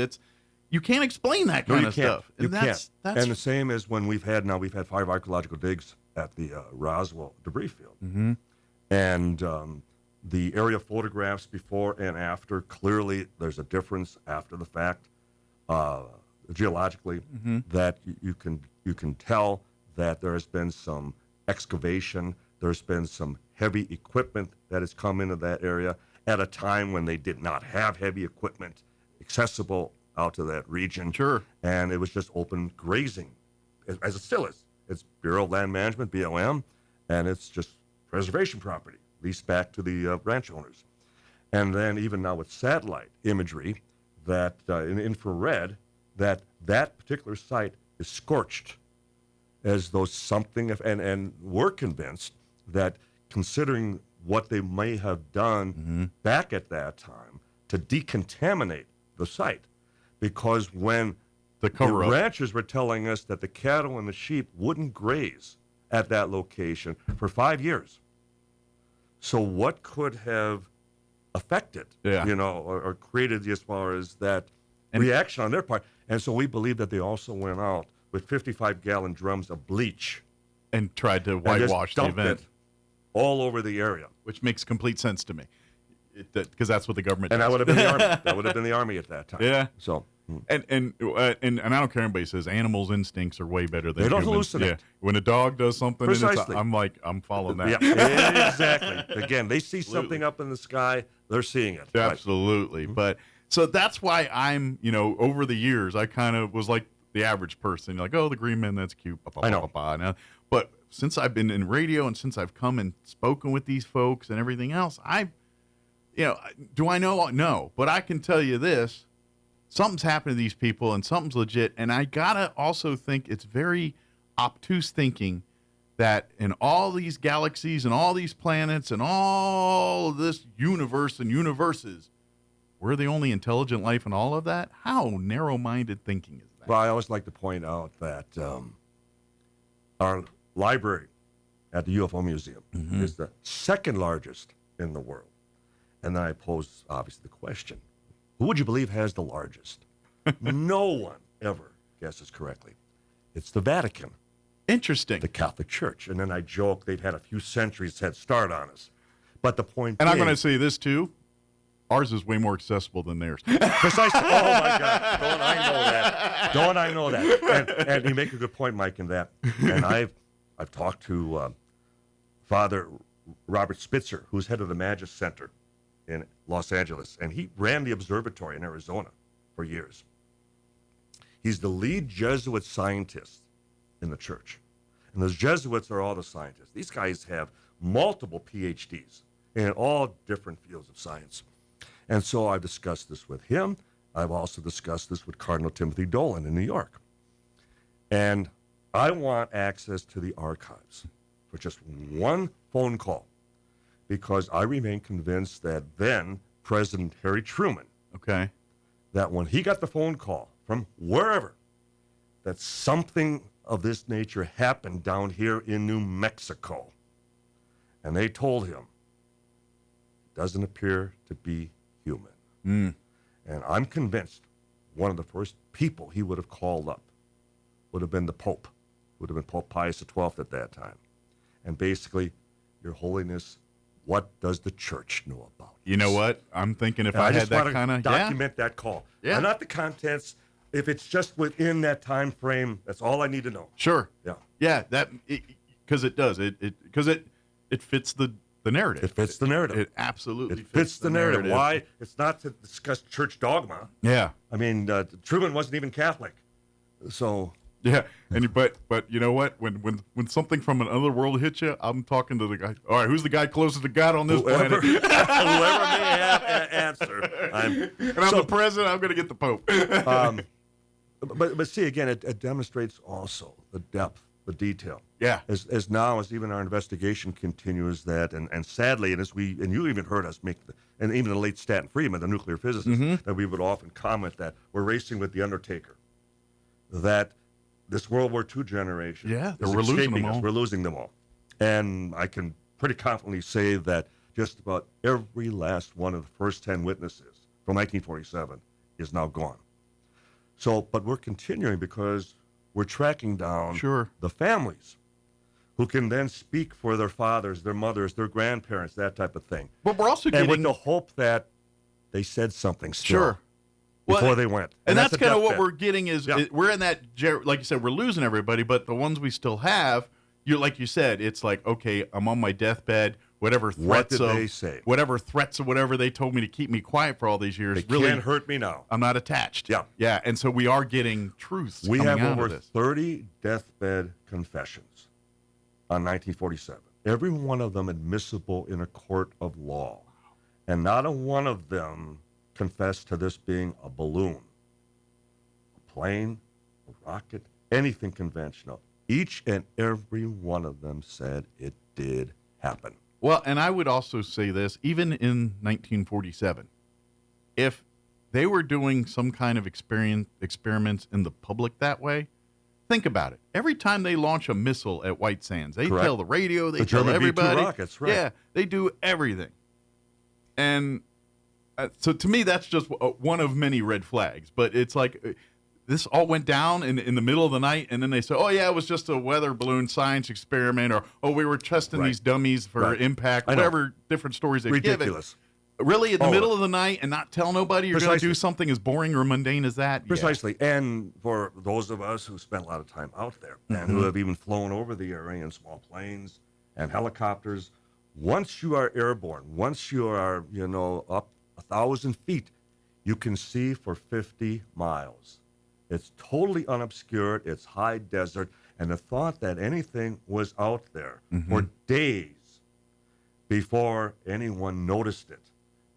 Speaker 2: You can't explain that kind of stuff.
Speaker 19: You can't. And the same as when we've had 5 archaeological digs at the Roswell debris field.
Speaker 2: Mm-hmm.
Speaker 19: And the area photographs before and after, clearly there's a difference after the fact, geologically, that you can tell that there has been some excavation, there's been some heavy equipment that has come into that area at a time when they did not have heavy equipment accessible out to that region.
Speaker 2: Sure.
Speaker 19: And it was just open grazing, as it still is. It's Bureau of Land Management, BLM, and it's just preservation property, leased back to the ranch owners. And then even now with satellite imagery, that in infrared, that particular site is scorched as though something, and we're convinced that considering what they may have done back at that time to decontaminate the site, because when the ranchers were telling us that the cattle and the sheep wouldn't graze at that location for 5 years. So what could have affected, or created as far as that reaction on their part? And so we believe that they also went out with 55-gallon drums of bleach
Speaker 2: and tried to whitewash the event
Speaker 19: all over the area,
Speaker 2: which makes complete sense to me, because that's what the government
Speaker 19: does.
Speaker 2: That
Speaker 19: would have been the army. That would have been the army at that time.
Speaker 2: Yeah.
Speaker 19: So.
Speaker 2: And I don't care. Anybody says animals' instincts are way better than
Speaker 19: they don't
Speaker 2: humans.
Speaker 19: hallucinate.
Speaker 2: Yeah. When a dog does something,
Speaker 19: Precisely.
Speaker 2: I'm following that.
Speaker 19: Yeah, exactly. Again, they see something up in the sky, they're seeing it.
Speaker 2: Absolutely. Right. But so that's why I'm, over the years, I kind of was like the average person, like, oh, the green man, that's cute.
Speaker 19: I know.
Speaker 2: But since I've been in radio and since I've come and spoken with these folks and everything else, do I know? No, but I can tell you this. Something's happened to these people and something's legit. And I gotta also think it's very obtuse thinking that in all these galaxies and all these planets and all of this universe and universes, we're the only intelligent life in all of that? How narrow-minded thinking is that?
Speaker 19: Well, I always like to point out that our library at the UFO Museum is the second largest in the world. And then I pose, obviously, the question, who would you believe has the largest? No one ever guesses correctly. It's the Vatican.
Speaker 2: Interesting.
Speaker 19: The Catholic Church. And then I joke they've had a few centuries head start on us. But the point
Speaker 2: And
Speaker 19: being,
Speaker 2: I'm going to say this, too. Ours is way more accessible than theirs.
Speaker 19: Precisely. Oh, my God. Don't I know that. And you make a good point, Mike, in that. And I've talked to Father Robert Spitzer, who's head of the Magis Center in Los Angeles, and he ran the observatory in Arizona for years. He's the lead Jesuit scientist in the church. And those Jesuits are all the scientists. These guys have multiple PhDs in all different fields of science. And so I've discussed this with him. I've also discussed this with Cardinal Timothy Dolan in New York. And I want access to the archives for just one phone call, because I remain convinced that then President Harry Truman, that when he got the phone call from wherever, that something of this nature happened down here in New Mexico. And they told him, it doesn't appear to be human. And I'm convinced one of the first people he would have called up would have been the Pope, would have been Pope Pius XII at that time. And basically, Your Holiness, what does the church know about
Speaker 2: You know what? I'm thinking if I had that kind of
Speaker 19: document that call.
Speaker 2: Yeah.
Speaker 19: And not the contents. If it's just within that time frame, that's all I need to know.
Speaker 2: Sure.
Speaker 19: Yeah.
Speaker 2: Yeah. That because it does it fits the narrative.
Speaker 19: It fits the narrative.
Speaker 2: It absolutely
Speaker 19: fits the narrative. Why? It's not to discuss church dogma.
Speaker 2: Yeah.
Speaker 19: I mean, Truman wasn't even Catholic, so.
Speaker 2: Yeah, but you know what? When something from another world hits you, I'm talking to the guy. All right, who's the guy closest to God on this planet?
Speaker 19: Whoever may have an answer. I'm
Speaker 2: the president. I'm going to get the Pope.
Speaker 19: But see, again, it demonstrates also the depth, the detail.
Speaker 2: Yeah.
Speaker 19: As now, as even our investigation continues that, and sadly, and you even heard us make, and even the late Stanton Friedman, the nuclear physicist, that we would often comment that we're racing with the Undertaker. That this World War II generation is
Speaker 2: we're losing
Speaker 19: escaping
Speaker 2: them
Speaker 19: us.
Speaker 2: all.
Speaker 19: We're losing them all. And I can pretty confidently say that just about every last one of the first 10 witnesses from 1947 is now gone. So, but we're continuing because we're tracking down the families who can then speak for their fathers, their mothers, their grandparents, that type of thing.
Speaker 2: But we're also
Speaker 19: with the hope that they said something still. Before they went.
Speaker 2: And that's kind of what we're getting is we're in that, like you said, we're losing everybody, but the ones we still have, like you said, it's like, okay, I'm on my deathbed, whatever threats
Speaker 19: they say?
Speaker 2: Whatever threats or whatever they told me to keep me quiet for all these years.
Speaker 19: They
Speaker 2: really
Speaker 19: can't hurt me now.
Speaker 2: I'm not attached.
Speaker 19: Yeah.
Speaker 2: Yeah, and so we are getting truths
Speaker 19: We
Speaker 2: coming
Speaker 19: have
Speaker 2: out
Speaker 19: over
Speaker 2: of this.
Speaker 19: 30 deathbed confessions on 1947. Every one of them admissible in a court of law. And not a one of them confessed to this being a balloon, a plane, a rocket, anything conventional. Each and every one of them said it did happen.
Speaker 2: Well, and I would also say this, even in 1947, if they were doing some kind of experiments in the public that way, think about it. Every time they launch a missile at White Sands, they tell the radio, they tell
Speaker 19: German
Speaker 2: everybody.
Speaker 19: V2 rockets, right.
Speaker 2: Yeah, they do everything. And so to me, that's just one of many red flags. But it's like this all went down in the middle of the night, and then they say, oh, yeah, it was just a weather balloon science experiment, or, oh, we were testing these dummies for impact, whatever different stories they've
Speaker 19: Ridiculous.
Speaker 2: given. Really, in the middle of the night and not tell nobody you're going to do something as boring or mundane as that?
Speaker 19: Precisely. And for those of us who spent a lot of time out there and who have even flown over the area in small planes and helicopters, once you are airborne, once you are, up 1,000 feet, you can see for 50 miles. It's totally unobscured. It's high desert. And the thought that anything was out there for days before anyone noticed it,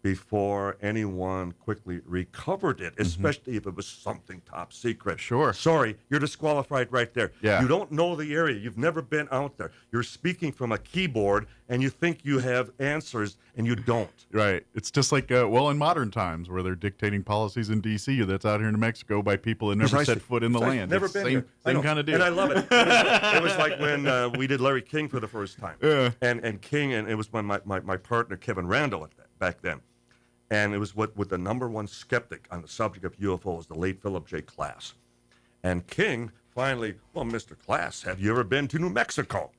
Speaker 19: before anyone quickly recovered it, especially if it was something top secret.
Speaker 2: Sure.
Speaker 19: Sorry, you're disqualified right there.
Speaker 2: Yeah.
Speaker 19: You don't know the area. You've never been out there. You're speaking from a keyboard, and you think you have answers, and you don't.
Speaker 2: Right. It's just like, in modern times where they're dictating policies in D.C. that's out here in New Mexico by people that never set foot in the land.
Speaker 19: Never
Speaker 2: It's
Speaker 19: been
Speaker 2: same,
Speaker 19: there.
Speaker 2: Same kind of deal.
Speaker 19: And I love it. It was like when we did Larry King for the first time.
Speaker 2: Yeah.
Speaker 19: And King, and it was my partner, Kevin Randall, back then. And it was with the number one skeptic on the subject of UFOs, the late Philip J. Klass. And King finally, well, Mr. Klass, have you ever been to New Mexico?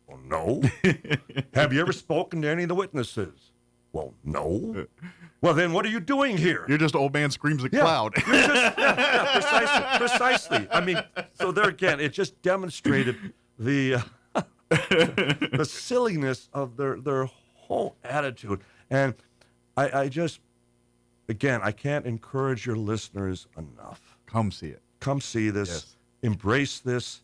Speaker 19: Well, no. Have you ever spoken to any of the witnesses? Well, no. Well, then what are you doing here?
Speaker 2: You're just old man screams at cloud.
Speaker 19: Precisely. I mean, so there again, it just demonstrated the the silliness of their whole attitude. And I just, again, I can't encourage your listeners enough.
Speaker 2: Come see it.
Speaker 19: Come see this.
Speaker 2: Yes.
Speaker 19: Embrace this.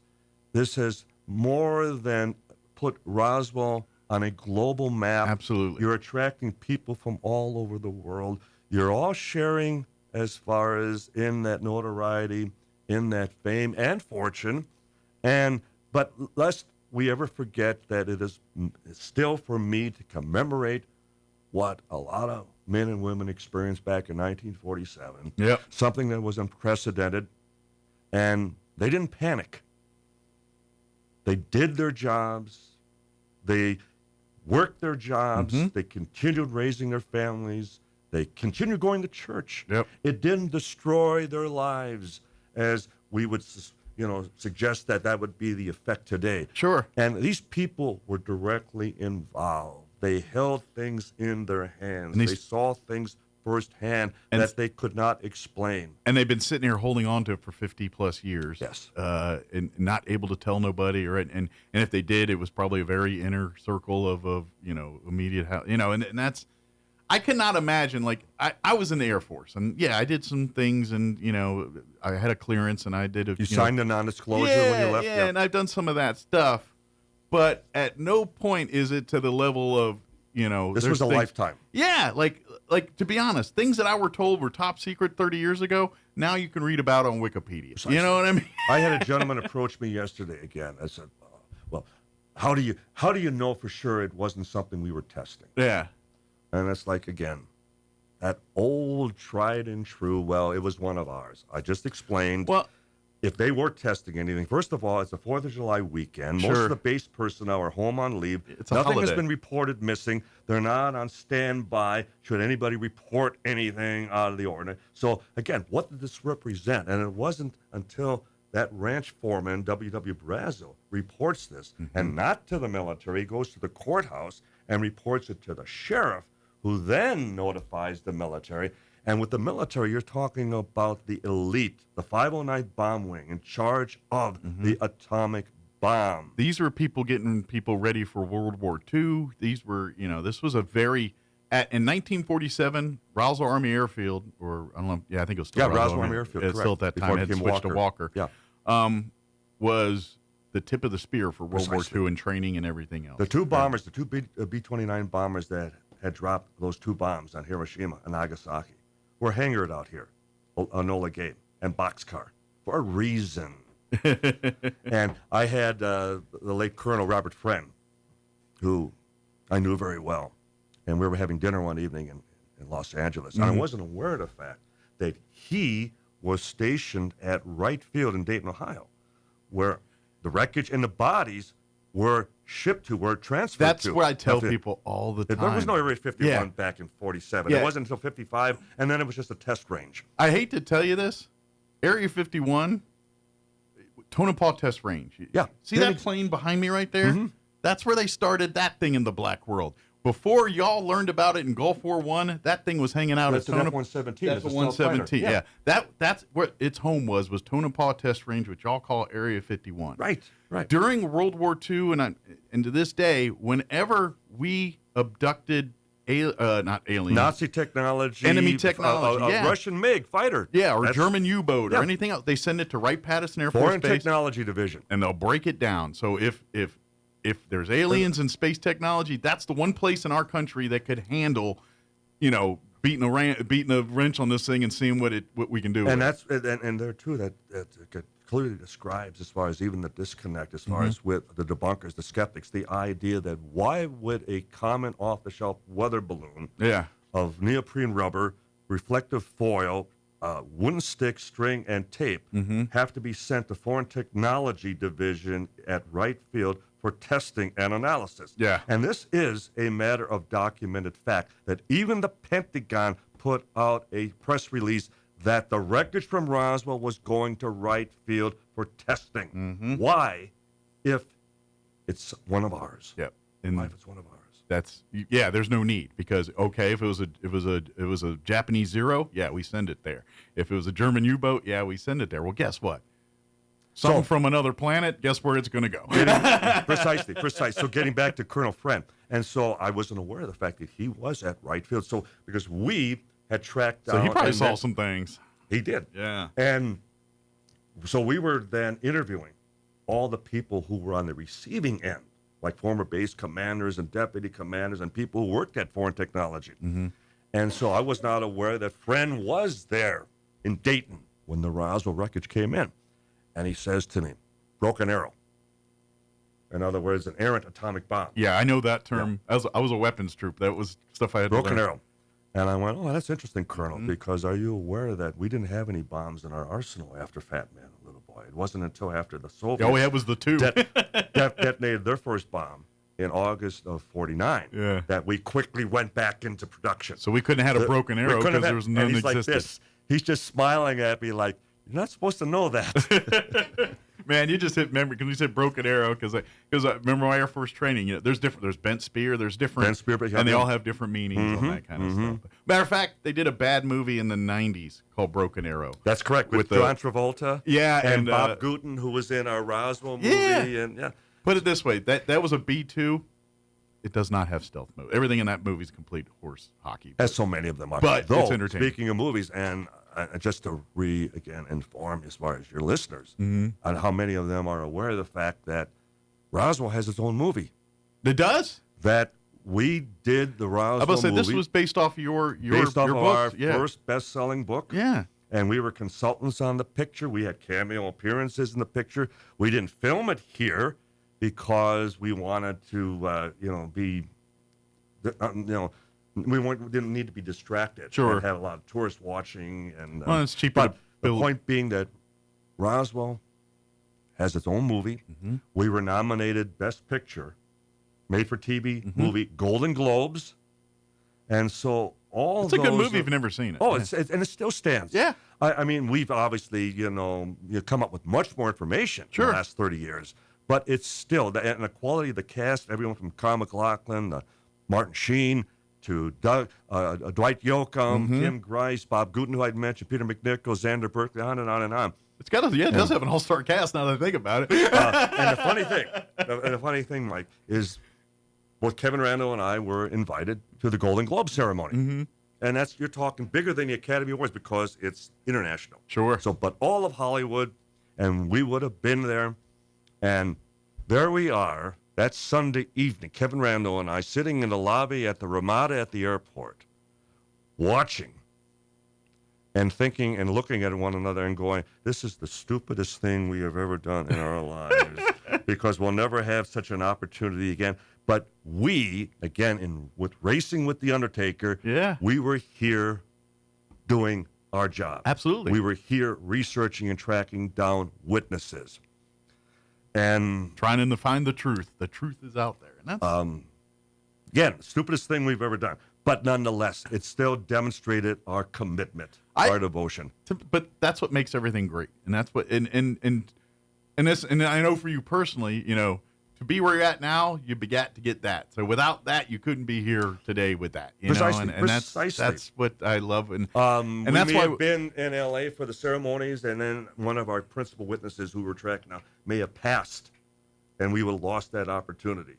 Speaker 19: This has more than put Roswell on a global map.
Speaker 2: Absolutely.
Speaker 19: You're attracting people from all over the world. You're all sharing as far as in that notoriety, in that fame and fortune. But lest we ever forget that it is still for me to commemorate what a lot of men and women experienced back in 1947.
Speaker 2: Yep.
Speaker 19: Something that was unprecedented. And they didn't panic. They did their jobs. They worked their jobs.
Speaker 2: Mm-hmm.
Speaker 19: They continued raising their families. They continued going to church.
Speaker 2: Yep.
Speaker 19: It didn't destroy their lives as we would, suggest that would be the effect today.
Speaker 2: Sure.
Speaker 19: And these people were directly involved. They held things in their hands. They saw things firsthand that they could not explain.
Speaker 2: And they've been sitting here holding on to it for 50 plus years.
Speaker 19: Yes.
Speaker 2: And not able to tell nobody, and if they did, it was probably a very inner circle of immediate house, and that's, I cannot imagine, like, I was in the Air Force, and yeah, I did some things, and I had a clearance, and I did
Speaker 19: You signed a non-disclosure when you left?
Speaker 2: Yeah, and I've done some of that stuff, but at no point is it to the level of,
Speaker 19: This was a lifetime.
Speaker 2: Yeah, like to be honest, things that I were told were top secret 30 years ago, now you can read about on Wikipedia.
Speaker 19: Precisely.
Speaker 2: You know what I mean?
Speaker 19: I had a gentleman approach me yesterday again. I said, well, how do you know for sure it wasn't something we were testing?
Speaker 2: Yeah.
Speaker 19: And it's like, again, that old tried and true, well, it was one of ours. I just explained.
Speaker 2: Well,
Speaker 19: if they were testing anything, first of all, it's the 4th of July weekend.
Speaker 2: Sure.
Speaker 19: Most of the base personnel are home on leave.
Speaker 2: It's a
Speaker 19: Nothing has
Speaker 2: holiday.
Speaker 19: been reported missing. They're not on standby should anybody report anything out of the ordinary. So, again, what did this represent? And it wasn't until that ranch foreman, W.W. Brazel, reports this, and not to the military, goes to the courthouse and reports it to the sheriff, who then notifies the military. And with the military, you're talking about the elite, the 509 Bomb Wing, in charge of the atomic bomb.
Speaker 2: These were people getting people ready for World War II. These were, this was a very, in 1947, Roswell Army Airfield, or I don't know, I think it was still
Speaker 19: Roswell Army Airfield,
Speaker 2: it's still at that
Speaker 19: Before
Speaker 2: time,
Speaker 19: it
Speaker 2: it had
Speaker 19: became
Speaker 2: switched to Walker.
Speaker 19: Yeah.
Speaker 2: Was the tip of the spear for World
Speaker 19: Precisely.
Speaker 2: War II and training and everything else.
Speaker 19: The two bombers, the two B-29 bombers that had dropped those two bombs on Hiroshima and Nagasaki, were hangared out here, Enola Gay and Boxcar, for a reason. And I had the late Colonel Robert Friend, who I knew very well, and we were having dinner one evening in Los Angeles. And I wasn't aware of the fact that he was stationed at Wright Field in Dayton, Ohio, where the wreckage and the bodies were transferred to.
Speaker 2: That's what I tell people all the time.
Speaker 19: There was no Area 51 back in 47.
Speaker 2: Yeah.
Speaker 19: It wasn't until 55, and then it was just a test range.
Speaker 2: I hate to tell you this, Area 51, Tonopah Test Range.
Speaker 19: Yeah.
Speaker 2: See that plane behind me right there?
Speaker 19: Mm-hmm.
Speaker 2: That's where they started that thing in the black world. Before y'all learned about it in Gulf War I, that thing was hanging out
Speaker 19: That's
Speaker 2: at
Speaker 19: an
Speaker 2: Tonopah.
Speaker 19: F-117.
Speaker 2: That's
Speaker 19: It's
Speaker 2: a
Speaker 19: a stealth fighter.
Speaker 2: 117. Yeah. That's where its home was Tonopah Test Range, which y'all call Area 51.
Speaker 19: Right.
Speaker 2: During World War II and to this day, whenever we abducted not aliens,
Speaker 19: Nazi technology,
Speaker 2: enemy technology,
Speaker 19: a Russian MiG fighter,
Speaker 2: or German U-boat, or anything else, they send it to Wright-Patterson Air Force
Speaker 19: Foreign
Speaker 2: Base,
Speaker 19: Technology Division,
Speaker 2: and they'll break it down. So if there's aliens and space technology, that's the one place in our country that could handle, beating a wrench on this thing and seeing what we can do.
Speaker 19: And
Speaker 2: with
Speaker 19: that's and there too that clearly describes, as far as even the disconnect, as far as with the debunkers, the skeptics, the idea that why would a common off-the-shelf weather balloon of neoprene rubber, reflective foil, wooden stick, string, and tape have to be sent to Foreign Technology Division at Wright Field for testing and analysis.
Speaker 2: Yeah.
Speaker 19: And this is a matter of documented fact that even the Pentagon put out a press release that the wreckage from Roswell was going to Wright Field for testing. Why, if it's one of ours?
Speaker 2: Yep.
Speaker 19: Why if it's one of ours?
Speaker 2: There's no need, because if it was a Japanese Zero, we send it there. If it was a German U-boat, we send it there. Well, guess what? Something from another planet, guess where it's going to go?
Speaker 19: Precisely. So getting back to Colonel Friend, and so I wasn't aware of the fact that he was at Wright Field. So because we had tracked down,
Speaker 2: so he probably saw some things.
Speaker 19: He did.
Speaker 2: Yeah.
Speaker 19: And so we were then interviewing all the people who were on the receiving end, like former base commanders and deputy commanders and people who worked at Foreign Technology. And so I was not aware that Friend was there in Dayton when the Roswell wreckage came in. And he says to me, broken arrow. In other words, an errant atomic bomb.
Speaker 2: Yeah, I know that term. Yeah. I was a weapons troop. That was stuff I had
Speaker 19: broken
Speaker 2: to learn.
Speaker 19: Arrow. And I went, oh, that's interesting, Colonel, because are you aware that we didn't have any bombs in our arsenal after Fat Man, little boy? It wasn't until after the Soviets
Speaker 2: all we had was the two.
Speaker 19: detonated their first bomb in August of 49 that we quickly went back into production.
Speaker 2: So we couldn't have had a broken arrow because there was none
Speaker 19: he's
Speaker 2: existed.
Speaker 19: Like this. He's just smiling at me like, you're not supposed to know that.
Speaker 2: Man, you just hit memory because you said broken arrow because I remember my Air Force training. There's bent spear, there's different,
Speaker 19: bent spear,
Speaker 2: and they all have different meanings on that kind of stuff. Matter of fact, they did a bad movie in the '90s called Broken Arrow.
Speaker 19: That's correct, with John Travolta.
Speaker 2: Yeah,
Speaker 19: and Bob Gooten, who was in our Roswell movie. And
Speaker 2: put it this way, that was a B-2. It does not have stealth mode. Everything in that movie is complete horse hockey.
Speaker 19: As so many of them are.
Speaker 2: But it's entertaining.
Speaker 19: Speaking of movies, and just to inform as far as your listeners on how many of them are aware of the fact that Roswell has its own movie.
Speaker 2: It does?
Speaker 19: That we did the Roswell movie.
Speaker 2: I was about to say, this was based off your
Speaker 19: based off
Speaker 2: your
Speaker 19: of
Speaker 2: books.
Speaker 19: our first best-selling book.
Speaker 2: Yeah.
Speaker 19: And we were consultants on the picture. We had cameo appearances in the picture. We didn't film it here because we wanted to, be, we didn't need to be distracted.
Speaker 2: Sure.
Speaker 19: We had a lot of tourists watching. And
Speaker 2: it's cheaper.
Speaker 19: But the point being that Roswell has its own movie. We were nominated Best Picture, Made for TV movie, Golden Globes. And so
Speaker 2: it's a good movie if you've never seen it.
Speaker 19: Oh, and it still stands.
Speaker 2: Yeah.
Speaker 19: I mean, we've obviously, you come up with much more information in the last 30 years. But it's still, and the quality of the cast, everyone from Kyle MacLachlan, Martin Sheen, to Dwight Yoakam, Tim Grice, Bob Gooten, who I'd mentioned, Peter McNichol, Xander Berkeley, on and on and on.
Speaker 2: It does have an all-star cast now that I think about it.
Speaker 19: And the funny thing, Mike, is both Kevin Randall and I were invited to the Golden Globe ceremony. And you're talking bigger than the Academy Awards because it's international.
Speaker 2: Sure.
Speaker 19: So, but all of Hollywood, and we would have been there. And there we are, that Sunday evening, Kevin Randall and I sitting in the lobby at the Ramada at the airport, watching and thinking and looking at one another and going, this is the stupidest thing we have ever done in our lives because we'll never have such an opportunity again. But we, again, with Racing with the Undertaker, we were here doing our job.
Speaker 2: Absolutely.
Speaker 19: We were here researching and tracking down witnesses. And
Speaker 2: trying to find the truth. The truth is out there. And that's
Speaker 19: again, stupidest thing we've ever done. But nonetheless, it still demonstrated our commitment, our devotion.
Speaker 2: But that's what makes everything great. And that's what and I know for you personally, to be where you're at now, you begat to get that. So without that, you couldn't be here today with that.
Speaker 19: Precisely.
Speaker 2: And that's what I love. And
Speaker 19: that's
Speaker 2: that's
Speaker 19: why
Speaker 2: why
Speaker 19: have been in L.A. for the ceremonies, and then one of our principal witnesses who we're tracking now may have passed, and we would have lost that opportunity.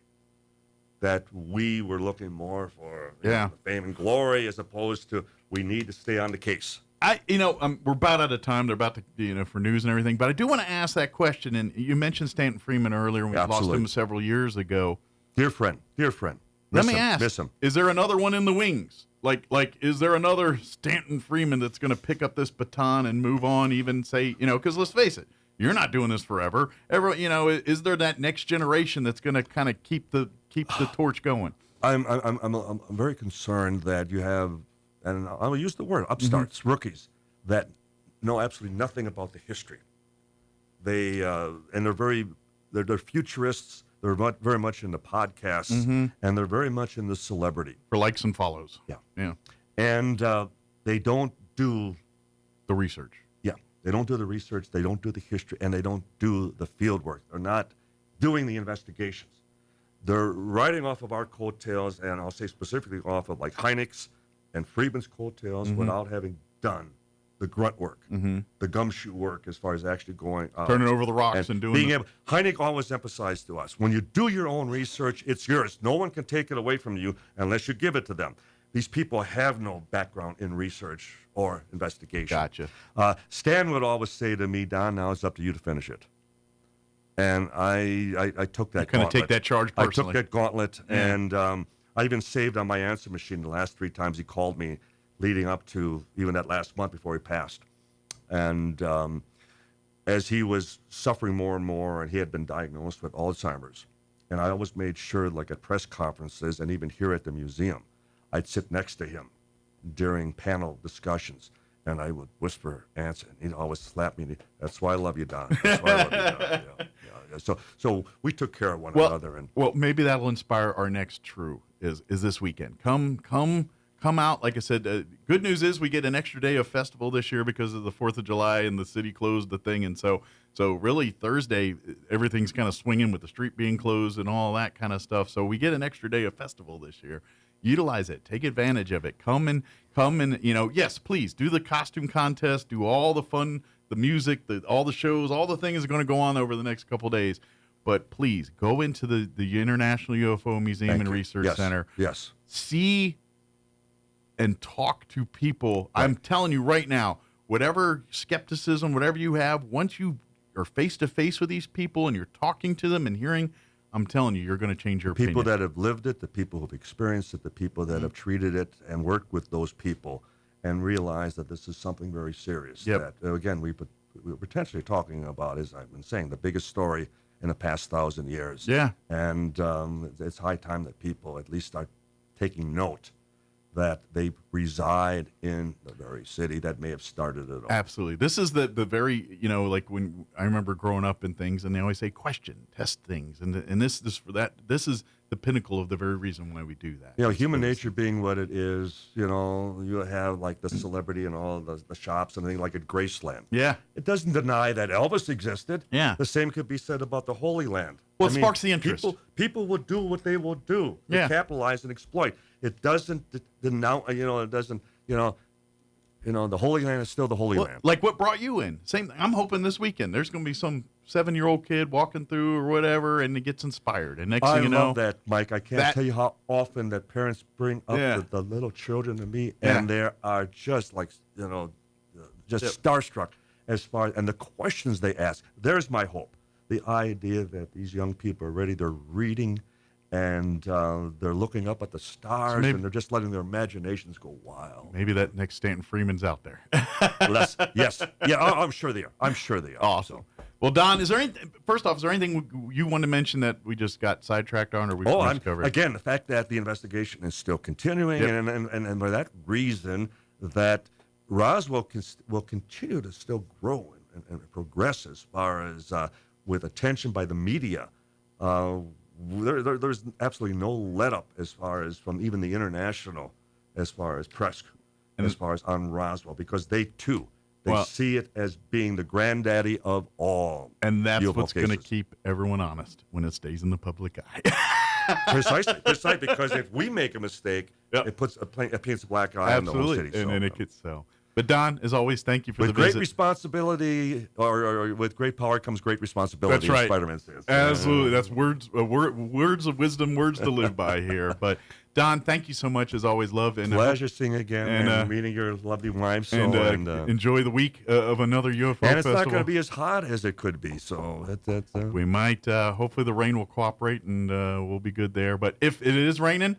Speaker 19: That we were looking more for the fame and glory as opposed to we need to stay on the case.
Speaker 2: We're about out of time. They're about to, for news and everything. But I do want to ask that question. And you mentioned Stanton Freeman earlier. We lost him several years ago.
Speaker 19: Dear friend.
Speaker 2: Let me ask:
Speaker 19: miss him.
Speaker 2: Is there another one in the wings? Like, is there another Stanton Freeman that's going to pick up this baton and move on? Even say, because let's face it, you're not doing this forever. Is there that next generation that's going to kind of keep the torch going?
Speaker 19: I'm very concerned that you have. And I'll use the word upstarts, rookies, that know absolutely nothing about the history. And they're futurists. They're very much into podcasts, and they're very much into celebrity.
Speaker 2: For likes and follows.
Speaker 19: Yeah. And they don't do
Speaker 2: the research.
Speaker 19: Yeah. They don't do the research. They don't do the history, and they don't do the field work. They're not doing the investigations. They're riding off of our coattails, and I'll say specifically off of like Hynek's and Friedman's coattails without having done the grunt work, the gumshoe work as far as actually going
Speaker 2: turning over the rocks and doing
Speaker 19: being able. Hynek always emphasized to us, when you do your own research, it's yours. No one can take it away from you unless you give it to them. These people have no background in research or investigation.
Speaker 2: Gotcha.
Speaker 19: Stan would always say to me, Don, now it's up to you to finish it. And I took that.
Speaker 2: Kind of take that charge personally.
Speaker 19: I took that gauntlet, and I even saved on my answer machine the last 3 times he called me, leading up to even that last month before he passed. And as he was suffering more and more, and he had been diagnosed with Alzheimer's, and I always made sure, like at press conferences and even here at the museum, I'd sit next to him during panel discussions, and I would whisper answer, and he'd always slap me. That's why I love you, Don. That's why I love you, Don. So we took care of one another. And
Speaker 2: well, maybe that'll inspire our next true is this weekend. Come out. Like I said, good news is we get an extra day of festival this year because of the 4th of July and the city closed the thing. And so really Thursday, everything's kind of swinging with the street being closed and all that kind of stuff. So we get an extra day of festival this year. Utilize it. Take advantage of it. Come and, yes, please do the costume contest, do all the fun, the music, all the shows, all the things are going to go on over the next couple days. But please go into the International UFO Museum and Research Center.
Speaker 19: Yes.
Speaker 2: See and talk to people.
Speaker 19: Right.
Speaker 2: I'm telling you right now, whatever skepticism, whatever you have, once you are face to face with these people and you're talking to them and hearing, I'm telling you, you're going to change your
Speaker 19: people
Speaker 2: opinion.
Speaker 19: that have lived it, the people who've experienced it, the people that have treated it and worked with those people and realized that this is something very serious.
Speaker 2: Yep.
Speaker 19: That, again, we're potentially talking about, as I've been saying, the biggest story in the past 1,000 years.
Speaker 2: Yeah.
Speaker 19: And it's high time that people at least start taking note that they reside in the very city that may have started it all.
Speaker 2: Absolutely. This is the very, like when I remember growing up and things, and they always say question, test things. And this is the pinnacle of the very reason why we do that.
Speaker 19: Human nature being what it is, you have like the celebrity and all the shops and everything like at Graceland.
Speaker 2: Yeah.
Speaker 19: It doesn't deny that Elvis existed.
Speaker 2: Yeah.
Speaker 19: The same could be said about the Holy Land.
Speaker 2: Well, it sparks the interest.
Speaker 19: People will do what they will do to capitalize and exploit. It doesn't denounce, it doesn't, the Holy Land is still the Holy Land.
Speaker 2: Like what brought you in? Same thing. I'm hoping this weekend there's going to be some 7-year-old kid walking through or whatever, and he gets inspired. And next thing you know,
Speaker 19: I love that, Mike. I can't tell you how often that parents bring up the little children to me, and they are just like, starstruck as far and the questions they ask. There's my hope. The idea that these young people are ready, they're reading, and they're looking up at the stars, and they're just letting their imaginations go wild.
Speaker 2: Maybe that next Stanton Freeman's out there.
Speaker 19: Yes. Yeah, I'm sure they are.
Speaker 2: Awesome. So. Well, Don, is there anything you want to mention that we just got sidetracked on, or we covered?
Speaker 19: Again, the fact that the investigation is still continuing, and for that reason, that Roswell will continue to still grow and progress as far as with attention by the media. There's absolutely no let-up as far as from even the international, as far as press, as far as on Roswell, because they too, see it as being the granddaddy of all.
Speaker 2: And that's what's going to keep everyone honest when it stays in the public eye.
Speaker 19: Precisely, because if we make a mistake, it paints a black eye on the whole city.
Speaker 2: And then it gets so. But Don, as always, thank you for the visit.
Speaker 19: With great responsibility, or with great power comes great responsibility.
Speaker 2: That's right.
Speaker 19: Spider-Man says.
Speaker 2: Absolutely, that's words of wisdom, words to live by here. But Don, thank you so much, as always. Love and
Speaker 19: pleasure seeing you again and meeting your lovely wife.
Speaker 2: Enjoy the week of another UFO festival.
Speaker 19: And it's not going to be as hot as it could be, so
Speaker 2: we might. Hopefully, the rain will cooperate and we'll be good there. But if it is raining,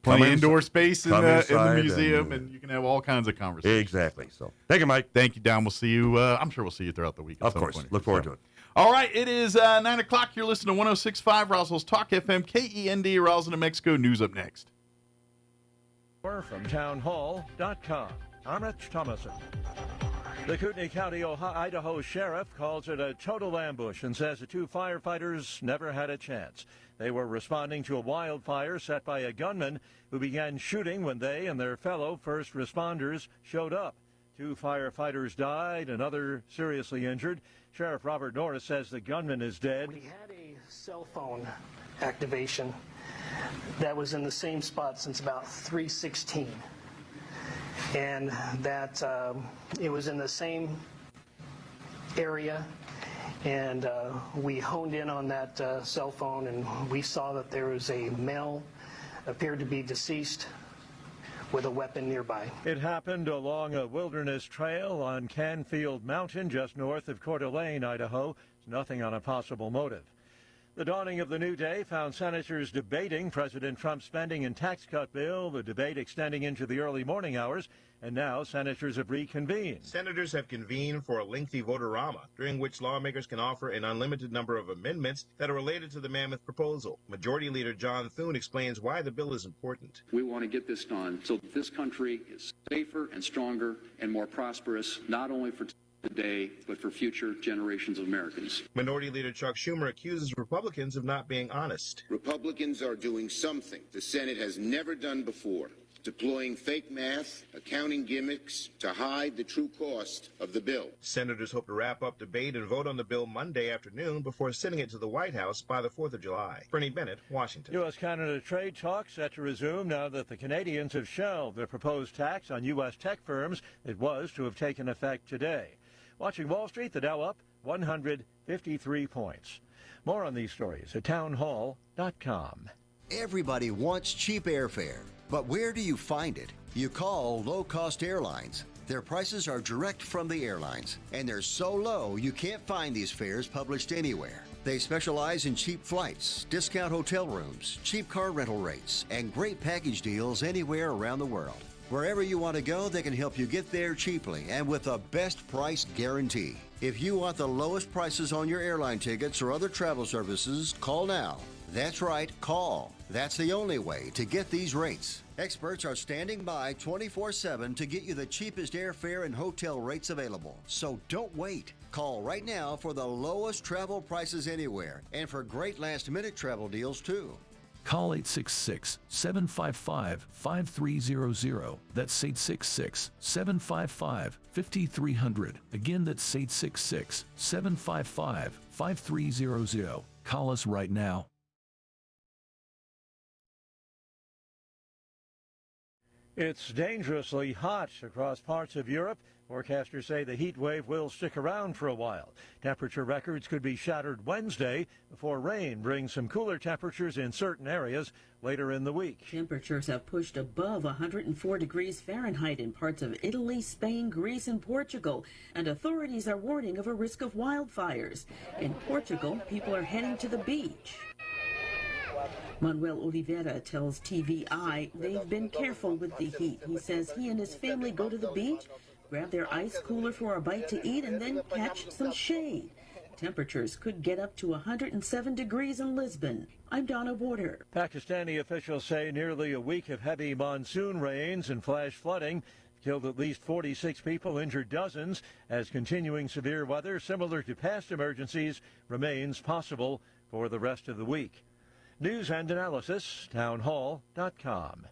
Speaker 2: plenty of indoor space in the museum, and you can have all kinds of conversations.
Speaker 19: Exactly. So, thank you, Mike.
Speaker 2: Thank you, Don. We'll see you. I'm sure we'll see you throughout the week.
Speaker 19: Of course. Look forward to it.
Speaker 2: All right. It is 9 o'clock. You're listening to 106.5 Roswell's Talk FM, KEND, Roswell, New Mexico. News up next.
Speaker 1: From townhall.com. Armit Thomason. The Kootenai County, Idaho sheriff calls it a total ambush and says the two firefighters never had a chance. They were responding to a wildfire set by a gunman who began shooting when they and their fellow first responders showed up. 2 firefighters died, another seriously injured. Sheriff Robert Norris says the gunman is dead.
Speaker 3: We had a cell phone activation that was in the same spot since about 3:16. And that it was in the same area, and we honed in on that cell phone, and we saw that there was a male, appeared to be deceased, with a weapon nearby.
Speaker 1: It happened along a wilderness trail on Canfield Mountain, just north of Coeur d'Alene, Idaho. There's nothing on a possible motive. The dawning of the new day found senators debating President Trump's spending and tax cut bill, the debate extending into the early morning hours, and now senators have reconvened.
Speaker 5: Senators have convened for a lengthy vote-a-rama, during which lawmakers can offer an unlimited number of amendments that are related to the mammoth proposal. Majority Leader John Thune explains why the bill is important.
Speaker 20: We want to get this done so that this country is safer and stronger and more prosperous, not only for today, but for future generations of Americans.
Speaker 5: Minority Leader Chuck Schumer accuses Republicans of not being honest.
Speaker 21: Republicans are doing something the Senate has never done before, deploying fake math, accounting gimmicks to hide the true cost of the bill.
Speaker 5: Senators hope to wrap up debate and vote on the bill Monday afternoon before sending it to the White House by the 4th of July. Bernie Bennett, Washington.
Speaker 1: U.S.-Canada trade talks set to resume now that the Canadians have shelved their proposed tax on U.S. tech firms. It was to have taken effect today. Watching Wall Street, the Dow up 153 points. More on these stories at townhall.com.
Speaker 23: Everybody wants cheap airfare, but where do you find it? You call Low Cost Airlines. Their prices are direct from the airlines, and they're so low you can't find these fares published anywhere. They specialize in cheap flights, discount hotel rooms, cheap car rental rates, and great package deals anywhere around the world. Wherever you want to go, they can help you get there cheaply and with a best price guarantee. If you want the lowest prices on your airline tickets or other travel services, call now. That's right, call. That's the only way to get these rates. Experts are standing by 24/7 to get you the cheapest airfare and hotel rates available. So don't wait. Call right now for the lowest travel prices anywhere and for great last-minute travel deals too.
Speaker 26: Call 866-755-5300. That's 866-755-5300. Again, that's 866-755-5300. Call us right now.
Speaker 1: It's dangerously hot across parts of Europe. Forecasters say the heat wave will stick around for a while. Temperature records could be shattered Wednesday before rain brings some cooler temperatures in certain areas later in the week.
Speaker 27: Temperatures have pushed above 104 degrees Fahrenheit in parts of Italy, Spain, Greece, and Portugal, and authorities are warning of a risk of wildfires. In Portugal, people are heading to the beach. Manuel Oliveira tells TVI they've been careful with the heat. He says he and his family go to the beach, grab their ice cooler for a bite to eat, and then catch some shade. Temperatures could get up to 107 degrees in Lisbon. I'm Donna Warder.
Speaker 1: Pakistani officials say nearly a week of heavy monsoon rains and flash flooding killed at least 46 people, injured dozens, as continuing severe weather similar to past emergencies remains possible for the rest of the week. News and analysis, townhall.com.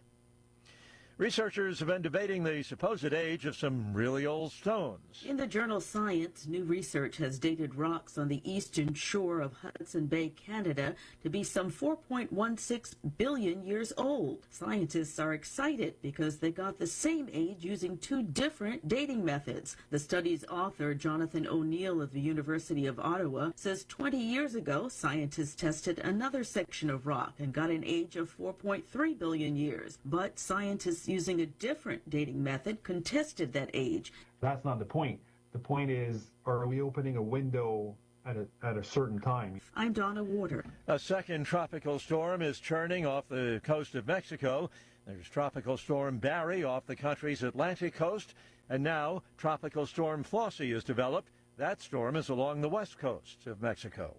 Speaker 1: Researchers have been debating the supposed age of some really old stones.
Speaker 27: In the journal Science, new research has dated rocks on the eastern shore of Hudson Bay, Canada, to be some 4.16 billion years old. Scientists are excited because they got the same age using two different dating methods. The study's author, Jonathan O'Neill of the University of Ottawa, says 20 years ago, scientists tested another section of rock and got an age of 4.3 billion years. But scientists using a different dating method contested that age.
Speaker 28: That's not the point. The point is, are we opening a window at a certain time?
Speaker 27: I'm Donna Warder.
Speaker 1: A second tropical storm is churning off the coast of Mexico. There's Tropical Storm Barry off the country's Atlantic coast, and now Tropical Storm Flossie is developed. That storm is along the west coast of Mexico.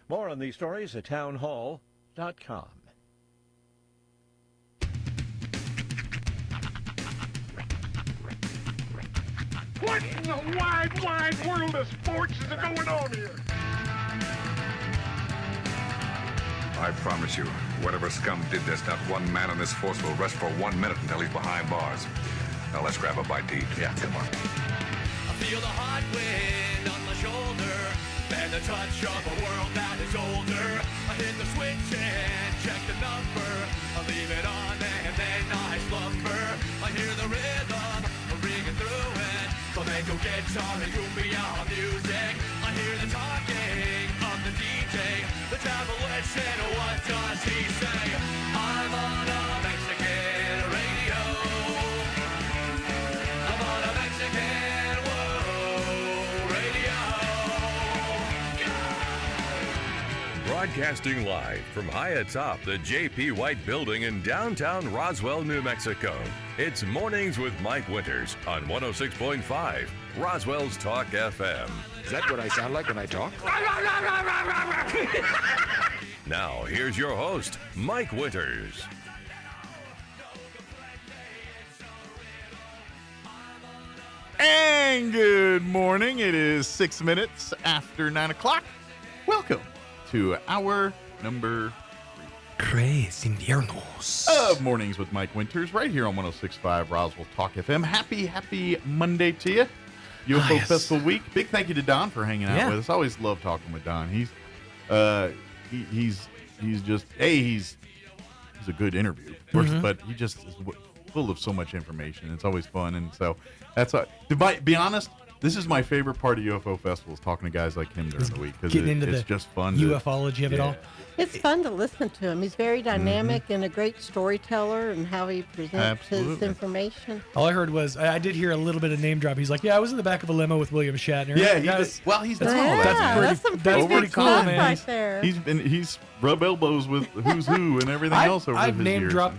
Speaker 1: More on these stories at townhall.com.
Speaker 4: What in the wide, wide world of sports is going on here?
Speaker 9: I promise you, whatever scum did this, not one man in this force will rest for 1 minute until he's behind bars. Now let's grab a bite to eat. Yeah, come on.
Speaker 10: I feel the hot wind on my shoulder and the touch of a world that is older. I hit the switch and check the number. I leave it on and then I slumber. I hear the rhythm ringing through it. Flamenco guitar and cumbia music. I hear the talking of the DJ. The travel listen, what does he say? I'm on a Mexican radio. I'm on a Mexican radio.
Speaker 22: Broadcasting live from high atop the J.P. White Building in downtown Roswell, New Mexico. It's Mornings with Mike Winters on 106.5 Roswell's Talk FM.
Speaker 11: Is that what I sound like when I talk?
Speaker 22: Now, here's your host, Mike Winters.
Speaker 2: And good morning. It is 6 minutes after 9 o'clock. Welcome to hour number
Speaker 15: 3 inviernos
Speaker 2: of Mornings with Mike Winters, right here on 106.5 Roswell Talk FM. Happy Monday to you. UFO Festival Week. Big thank you to Don for hanging out with us. I always love talking with Don. He's just he's a good interview, of course, but he just is full of so much information. It's always fun, and so that's to be honest. This is my favorite part of UFO Festival, is talking to guys like him during the week, because it's just fun.
Speaker 15: UFOlogy of it all.
Speaker 6: It's fun to listen to him. He's very dynamic and a great storyteller, and how he presents his information.
Speaker 15: All I heard was, I did hear a little bit of name drop. He's like, yeah, I was in the back of a limo with William Shatner.
Speaker 2: Yeah,
Speaker 15: he's
Speaker 6: that's
Speaker 15: pretty cool, man.
Speaker 6: Right there.
Speaker 2: He's rubbed elbows with who's who and everything else over
Speaker 15: I've
Speaker 2: his
Speaker 15: name
Speaker 2: years.
Speaker 15: dropped,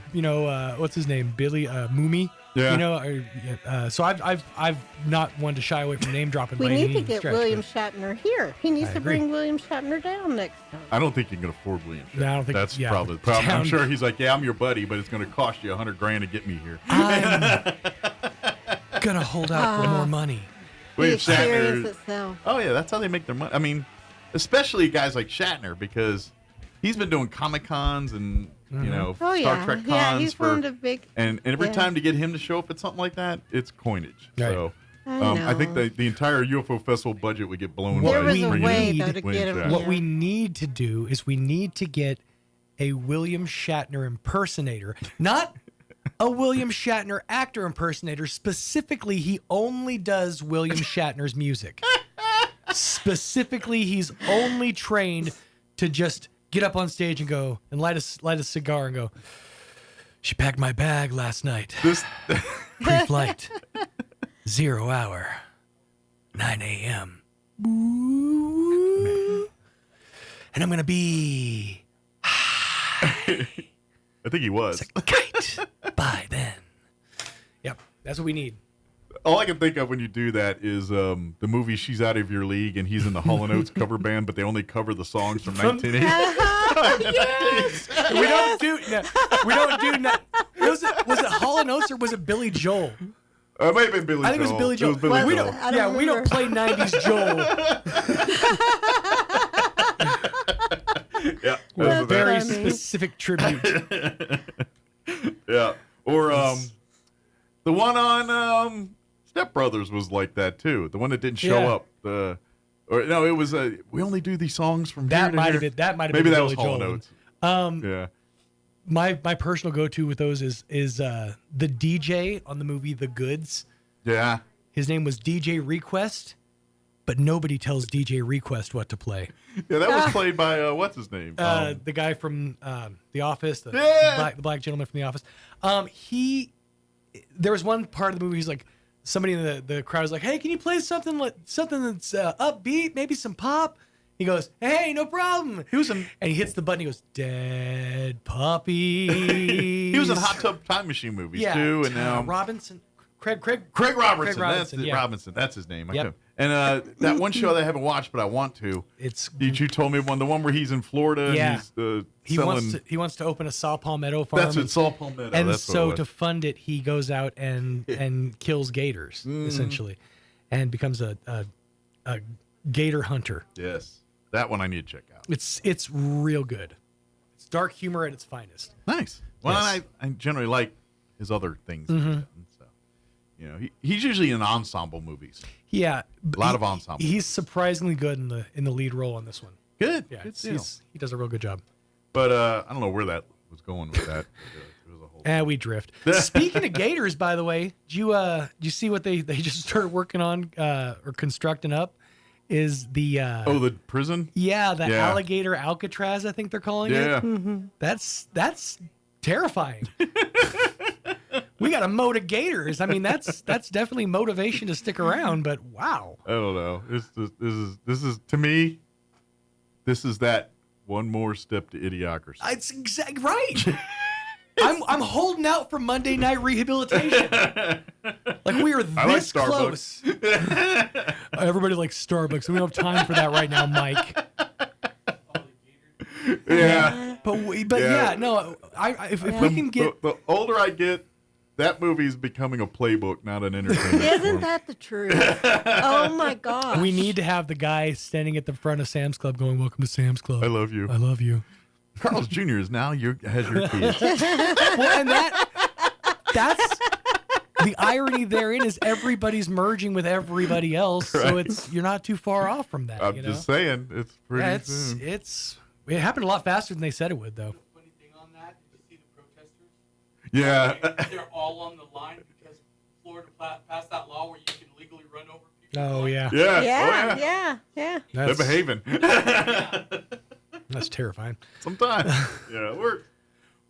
Speaker 15: what's his name, Billy Mooney.
Speaker 2: Yeah.
Speaker 15: So I've not wanted to shy away from name dropping.
Speaker 6: We
Speaker 15: by
Speaker 6: need
Speaker 15: any
Speaker 6: to get
Speaker 15: stretch,
Speaker 6: William
Speaker 15: but
Speaker 6: Shatner here. He needs
Speaker 15: I
Speaker 6: to
Speaker 15: agree.
Speaker 6: bring William Shatner down next time.
Speaker 2: I don't think you can afford William Shatner.
Speaker 15: No, I don't think
Speaker 2: that's probably the problem. I'm sure he's like, yeah, I'm your buddy, but it's going to cost you $100,000 to get me here.
Speaker 15: I'm gonna hold out for more money.
Speaker 2: William
Speaker 6: The experience
Speaker 2: Shatner.
Speaker 6: itself.
Speaker 2: Oh yeah, that's how they make their money. I mean, especially guys like Shatner, because he's been doing Comic Cons and Star Trek cons
Speaker 6: Yeah, he's one of the big.
Speaker 2: and every time to get him to show up at something like that, it's coinage.
Speaker 15: Right.
Speaker 2: So
Speaker 6: I
Speaker 2: I think
Speaker 6: know.
Speaker 2: the entire UFO festival budget would get blown.
Speaker 6: There
Speaker 2: by
Speaker 6: was a
Speaker 2: bringing
Speaker 6: way,
Speaker 2: in
Speaker 6: though, to
Speaker 2: William
Speaker 6: get him
Speaker 2: Shatner.
Speaker 15: What we need to do is we need to get a William Shatner impersonator, not a William Shatner actor impersonator. Specifically, he only does William Shatner's music. Specifically, he's only trained to just get up on stage and go and light a cigar and go, she packed my bag last night. Pre-flight, 0 hour, 9 a.m. And I'm going to be
Speaker 2: I think he was.
Speaker 15: kite by then. Yep, that's what we need.
Speaker 2: All I can think of when you do that is the movie She's Out of Your League, and he's in the Hall & Oates cover band, but they only cover the songs from 1980.
Speaker 6: Yes.
Speaker 15: We don't do. Was it Hall & Oates or was it Billy Joel?
Speaker 2: It might have been Billy Joel.
Speaker 15: I think it was Billy Joel.
Speaker 2: Billy Joel.
Speaker 15: We don't play 90s Joel.
Speaker 2: Yeah,
Speaker 15: With a very
Speaker 6: funny.
Speaker 15: specific tribute.
Speaker 2: Yeah, or the one on Step Brothers was like that too. The one that didn't show up. It was we only do these songs from
Speaker 15: That
Speaker 2: here to
Speaker 15: might
Speaker 2: here.
Speaker 15: have been. That might have
Speaker 2: Maybe
Speaker 15: been
Speaker 2: that
Speaker 15: Billy
Speaker 2: was Hall &
Speaker 15: Joel.
Speaker 2: Oates. Yeah.
Speaker 15: My personal go-to with those is the DJ on the movie The Goods.
Speaker 2: Yeah.
Speaker 15: His name was DJ Request, but nobody tells DJ Request what to play.
Speaker 2: Yeah, that was played by what's his name?
Speaker 15: The guy from The Office, the black gentleman from The Office. There was one part of the movie. He's like, somebody in the crowd is like, "Hey, can you play something that's upbeat, maybe some pop?" He goes, "Hey, no problem." And he hits the button. He goes, "Dead puppy."
Speaker 2: He was in Hot Tub Time Machine movies too, and
Speaker 15: Robinson. Craig
Speaker 2: Robinson.
Speaker 15: Robinson, yeah.
Speaker 2: Robinson. That's his name.
Speaker 15: Yep.
Speaker 2: And that one show that I haven't watched, but I want to. You told me the one where he's in Florida.
Speaker 15: Yeah.
Speaker 2: And he's selling.
Speaker 15: He wants to open a saw palmetto farm.
Speaker 2: That's it, saw palmetto.
Speaker 15: And
Speaker 2: That's what it
Speaker 15: so
Speaker 2: was.
Speaker 15: to fund it, he goes out and kills gators essentially. and becomes a gator hunter.
Speaker 2: Yes, that one I need to check out.
Speaker 15: It's real good. It's dark humor at its finest.
Speaker 2: Nice. Well,
Speaker 15: Yes.
Speaker 2: I generally like his other things.
Speaker 15: Mhm.
Speaker 2: He's done, so he's usually in ensemble movies.
Speaker 15: Yeah,
Speaker 2: A lot of ensemble.
Speaker 15: He's surprisingly good in the lead role on this one.
Speaker 2: Good.
Speaker 15: Yeah,
Speaker 2: Good deal.
Speaker 15: he does a real good job.
Speaker 2: But I don't know where that was going with that. It was a whole.
Speaker 15: We drift. Speaking of gators, by the way, did you see what they just started working on or constructing up? Is the
Speaker 2: the prison?
Speaker 15: Yeah, the alligator Alcatraz, I think they're calling
Speaker 2: Yeah.
Speaker 15: it. Mm-hmm. That's terrifying. We got a moat of gators. I mean, that's definitely motivation to stick around. But wow,
Speaker 2: I don't know. This is to me. This is that one more step to idiocracy.
Speaker 15: it's exactly right. I'm holding out for Monday Night Rehabilitation. Like we are
Speaker 2: I like
Speaker 15: this close. Everybody likes Starbucks. We don't have time for that right now, Mike.
Speaker 2: Yeah.
Speaker 15: But no. If we can get
Speaker 2: the older I get, that movie's becoming a playbook, not an entertainment.
Speaker 6: Isn't that the truth? Oh my gosh.
Speaker 15: we need to have the guy standing at the front of Sam's Club going, "Welcome to Sam's Club.
Speaker 2: I love you.
Speaker 15: I love you."
Speaker 2: Carl's Jr. is now has your key.
Speaker 15: Well, and that's the irony therein is everybody's merging with everybody else, so
Speaker 2: Right.
Speaker 15: you're not too far off from that.
Speaker 2: I'm just saying, it's pretty
Speaker 15: Yeah,
Speaker 2: soon.
Speaker 15: it happened a lot faster than they said it would, though.
Speaker 2: Yeah.
Speaker 7: They're all on the line because Florida passed that law where you can legally run over people.
Speaker 15: Oh yeah.
Speaker 2: Yeah.
Speaker 6: Yeah.
Speaker 2: They're behaving.
Speaker 15: That's terrifying.
Speaker 2: Sometimes. Yeah, it works.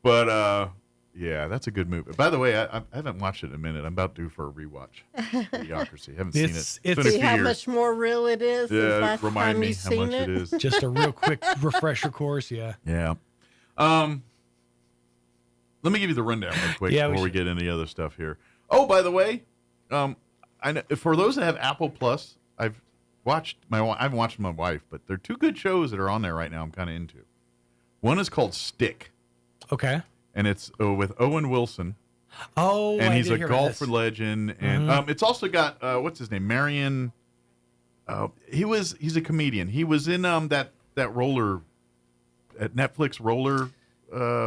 Speaker 2: But yeah, that's a good movie. By the way, I haven't watched it in a minute. I'm about due for a rewatch. Idiocracy. Haven't seen it. It's been a
Speaker 6: See
Speaker 2: few
Speaker 6: how
Speaker 2: years.
Speaker 6: much more real it is since
Speaker 2: Yeah,
Speaker 6: last
Speaker 2: remind
Speaker 6: time
Speaker 2: me
Speaker 6: you've
Speaker 2: how
Speaker 6: seen
Speaker 2: much it is.
Speaker 15: Just a real quick refresher course, yeah.
Speaker 2: Yeah. Let me give you the rundown real quick before we get into the other stuff here. Oh, by the way, I know, for those that have Apple Plus, I've watched I haven't watched my wife, but there are two good shows that are on there right now I'm kind of into. One is called Stick.
Speaker 15: Okay.
Speaker 2: And it's with Owen Wilson.
Speaker 15: Oh,
Speaker 2: and
Speaker 15: I
Speaker 2: he's
Speaker 15: did
Speaker 2: a
Speaker 15: hear about
Speaker 2: golfer
Speaker 15: this.
Speaker 2: legend. And it's also got what's his name? Marion. He's a comedian. He was in that roller at Netflix roller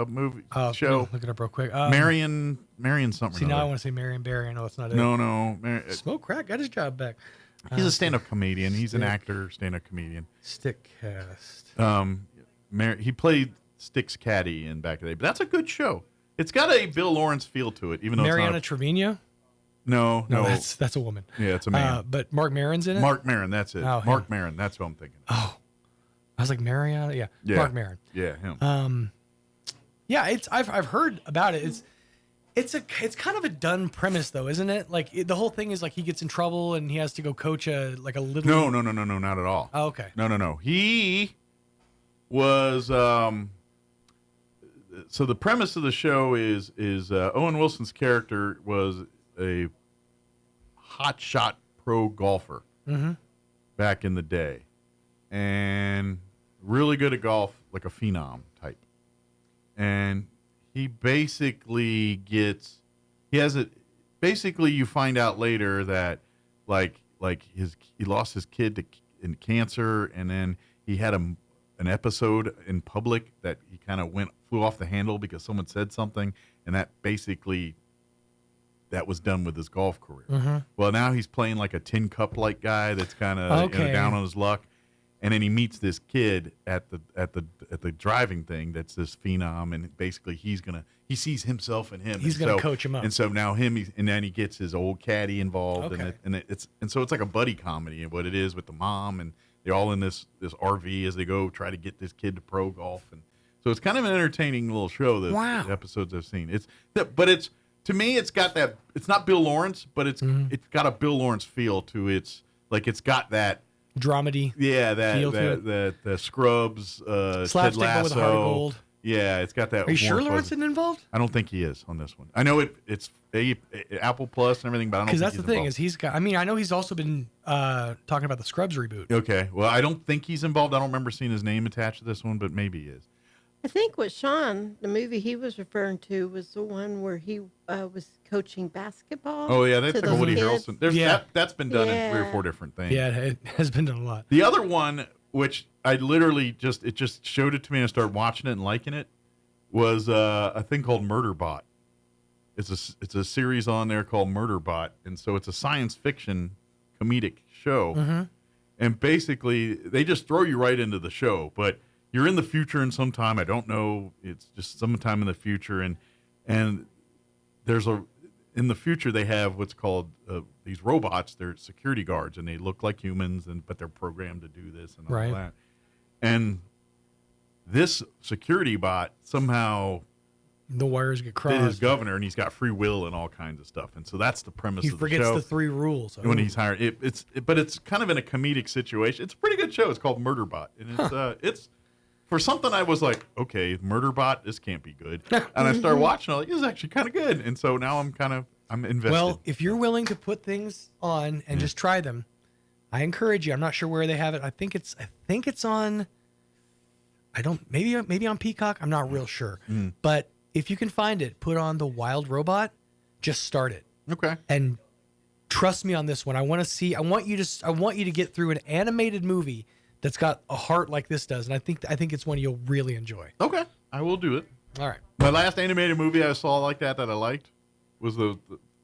Speaker 2: movie show.
Speaker 15: Look it up real quick.
Speaker 2: Marion something.
Speaker 15: See,
Speaker 2: or
Speaker 15: now I
Speaker 2: other.
Speaker 15: want to say Marion Barry. I know it's not it.
Speaker 2: No.
Speaker 15: Smoke crack. Got his job back.
Speaker 2: He's a stand-up comedian. He's an
Speaker 15: Stick.
Speaker 2: actor, stand-up comedian.
Speaker 15: Stick cast.
Speaker 2: He played Stick's caddy in back in the day, but that's a good show. It's got a Bill Lawrence feel to it, even though
Speaker 15: Mariana
Speaker 2: it's
Speaker 15: Trevino.
Speaker 2: not. No,
Speaker 15: that's a woman.
Speaker 2: Yeah, it's a man.
Speaker 15: But Mark Maron's in it.
Speaker 2: Mark Maron, that's it.
Speaker 15: Oh,
Speaker 2: Mark
Speaker 15: him.
Speaker 2: Maron, that's who I'm thinking.
Speaker 15: Oh, I was like Mariana. Yeah, Mark Maron.
Speaker 2: Yeah, him.
Speaker 15: Yeah, I've heard about it. It's kind of a done premise though, isn't it? Like the whole thing is like he gets in trouble and he has to go coach a little.
Speaker 2: No, not at all.
Speaker 15: Oh, okay.
Speaker 2: No. He was. So the premise of the show is Owen Wilson's character was a hotshot pro golfer back in the day, and really good at golf, like a phenom type. And he basically basically you find out later that he lost his kid in cancer, and then he had an episode in public that he kind of flew off the handle because someone said something, and that was done with his golf career. Well, now he's playing like a tin cup like guy that's kind of down on his luck, and then he meets this kid at the driving thing that's this phenom, and basically he sees himself in him.
Speaker 15: He's gonna coach him up,
Speaker 2: and so now and then he gets his old caddy involved,
Speaker 15: Okay.
Speaker 2: and so it's like a buddy comedy, and what it is with the mom, and they're all in this RV as they go try to get this kid to pro golf, and so it's kind of an entertaining little show. The episodes I've seen, to me, it's got that. It's not Bill Lawrence, but it's got a Bill Lawrence feel to it's got that
Speaker 15: dramedy.
Speaker 2: Yeah,
Speaker 15: feel to it.
Speaker 2: the Scrubs,
Speaker 15: Slapstick
Speaker 2: Ted Lasso.
Speaker 15: with a heart of gold.
Speaker 2: Yeah, it's got that.
Speaker 15: Are you sure
Speaker 2: warm
Speaker 15: Lawrence
Speaker 2: fuzzy-
Speaker 15: isn't involved?
Speaker 2: I don't think he is on this one. I know it's Apple Plus and everything, but I don't.
Speaker 15: Because
Speaker 2: think
Speaker 15: that's the
Speaker 2: he's
Speaker 15: thing
Speaker 2: involved.
Speaker 15: is he's got. I mean, I know he's also been talking about the Scrubs reboot.
Speaker 2: Okay, well, I don't think he's involved. I don't remember seeing his name attached to this one, but maybe he is.
Speaker 6: I think what Sean, the movie he was referring to, was the one where he was coaching basketball.
Speaker 2: Oh, yeah, that's like Woody
Speaker 6: kids.
Speaker 2: Harrelson. That's been done in 3 or 4 different things.
Speaker 15: Yeah, it has been done a lot.
Speaker 2: The other one, which I literally just showed it to me and I started watching it and liking it, was a thing called Murderbot. It's a series on there called Murderbot, and so it's a science fiction comedic show.
Speaker 15: Mm-hmm.
Speaker 2: And basically, they just throw you right into the show, but you're in the future in some time. I don't know. It's just sometime in the future, and there's in the future they have what's called these robots. They're security guards, and they look like humans, but they're programmed to do this and all
Speaker 15: Right.
Speaker 2: that. And this security bot somehow
Speaker 15: the wires get
Speaker 2: did
Speaker 15: crossed.
Speaker 2: his governor, and he's got free will and all kinds of stuff. And so that's the premise
Speaker 15: He
Speaker 2: of the
Speaker 15: forgets
Speaker 2: show.
Speaker 15: the 3 rules.
Speaker 2: When he's hired, but it's kind of in a comedic situation. It's a pretty good show. It's called Murderbot, and it's for something I was like, okay, Murderbot, this can't be good. And I started watching. I'm like, this is actually kind of good. And so now I'm invested.
Speaker 15: Well, if you're willing to put things on and just try them, I encourage you. I'm not sure where they have it. I think it's on. Maybe on Peacock. I'm not real sure. But if you can find it, put on The Wild Robot. Just start it.
Speaker 2: Okay.
Speaker 15: And trust me on this one. I want you to get through an animated movie that's got a heart like this does, and I think it's one you'll really enjoy.
Speaker 2: Okay, I will do it.
Speaker 15: All right.
Speaker 2: My last animated movie I saw like that I liked was the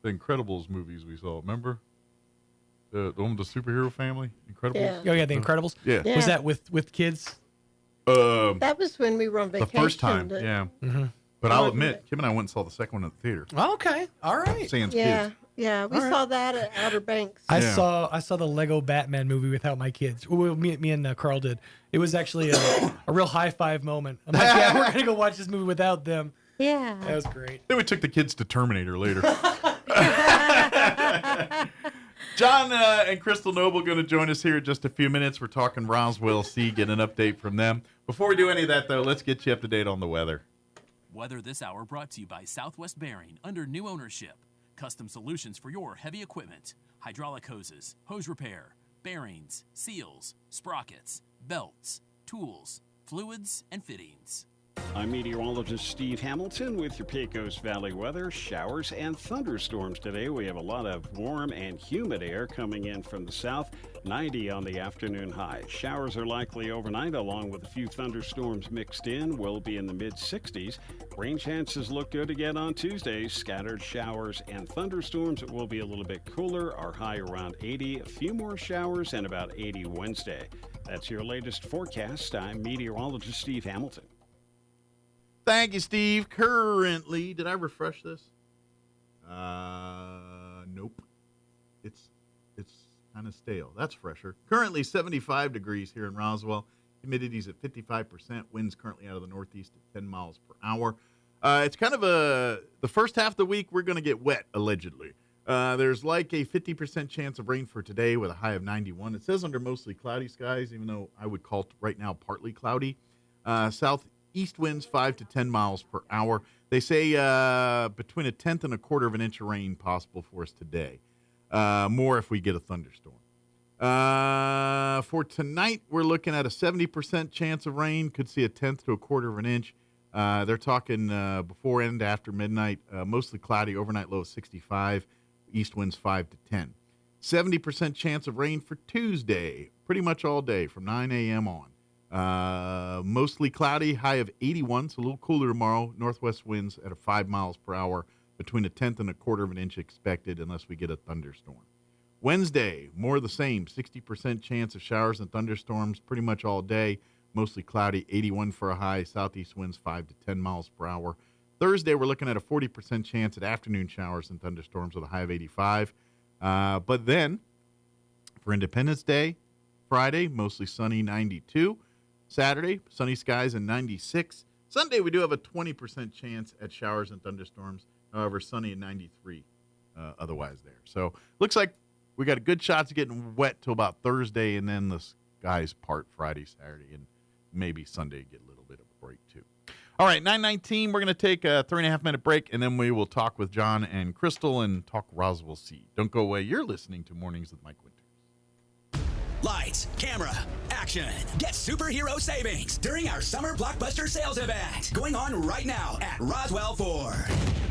Speaker 2: Incredibles movies we saw. Remember? The one with the superhero family, Incredibles.
Speaker 6: Yeah.
Speaker 15: Oh yeah, The Incredibles.
Speaker 2: Yeah.
Speaker 15: Was that with kids?
Speaker 6: That was when we were on
Speaker 2: The
Speaker 6: vacation.
Speaker 2: first time, yeah.
Speaker 15: Mm-hmm.
Speaker 2: But I'll admit, Kim and I went and saw the second one at the theater.
Speaker 15: Okay, all right.
Speaker 2: Sans
Speaker 6: Yeah,
Speaker 2: kids.
Speaker 6: yeah, we
Speaker 15: All right.
Speaker 6: saw that at Outer Banks.
Speaker 15: I saw the Lego Batman movie without my kids. Well, me and Carl did. It was actually a real high five moment. I'm like, yeah, we're gonna go watch this movie without them.
Speaker 6: Yeah,
Speaker 15: That was great.
Speaker 2: Then we took the kids to Terminator later. John and Crystal Noble going to join us here in just a few minutes. We're talking Roswell C, get an update from them. Before we do any of that, though, let's get you up to date on the weather.
Speaker 8: Weather this hour brought to you by Southwest Bearing under new ownership. Custom solutions for your heavy equipment. Hydraulic hoses, hose repair, bearings, seals, sprockets, belts, tools, fluids, and fittings.
Speaker 12: I'm meteorologist Steve Hamilton with your Pecos Valley weather. Showers and thunderstorms today. We have a lot of warm and humid air coming in from the south. 90 on the afternoon high. Showers are likely overnight along with a few thunderstorms mixed in. We'll be in the mid-60s. Rain chances look good again on Tuesday. Scattered showers and thunderstorms. It will be a little bit cooler. Our high around 80. A few more showers and about 80 Wednesday. That's your latest forecast. I'm meteorologist Steve Hamilton.
Speaker 2: Thank you, Steve. Currently, did I refresh this? Nope. It's kind of stale. That's fresher. Currently 75 degrees here in Roswell. Humidity's at 55%. Winds currently out of the northeast at 10 miles per hour. It's kind of the first half of the week we're going to get wet, allegedly. There's like a 50% chance of rain for today with a high of 91. It says under mostly cloudy skies, even though I would call it right now partly cloudy. Southeast winds 5 to 10 miles per hour. They say between a tenth and a quarter of an inch of rain possible for us today. More if we get a thunderstorm. For tonight, we're looking at a 70% chance of rain. Could see a tenth to a quarter of an inch. They're talking before and after midnight. Mostly cloudy, overnight low of 65. East winds 5 to 10. 70% chance of rain for Tuesday. Pretty much all day from 9 a.m. on. Mostly cloudy, high of 81, so a little cooler tomorrow. Northwest winds at 5 miles per hour. Between a tenth and a quarter of an inch expected unless we get a thunderstorm. Wednesday, more of the same. 60% chance of showers and thunderstorms pretty much all day. Mostly cloudy, 81 for a high. Southeast winds 5 to 10 miles per hour. Thursday, we're looking at a 40% chance at afternoon showers and thunderstorms with a high of 85. But then, for Independence Day, Friday, mostly sunny, 92. Saturday, sunny skies and 96. Sunday, we do have a 20% chance at showers and thunderstorms. However, sunny and 93 otherwise there. So, looks like we got a good shots of getting wet till about Thursday, and then the skies part Friday, Saturday, and maybe Sunday get a little bit of a break too. All right, 9:19. We're going to take a 3.5-minute break, and then we will talk with John and Crystal and talk Roswell C. Don't go away. You're listening to Mornings with Mike Winters.
Speaker 13: Lights, camera, action. Get superhero savings during our summer blockbuster sales event going on right now at Roswell Ford.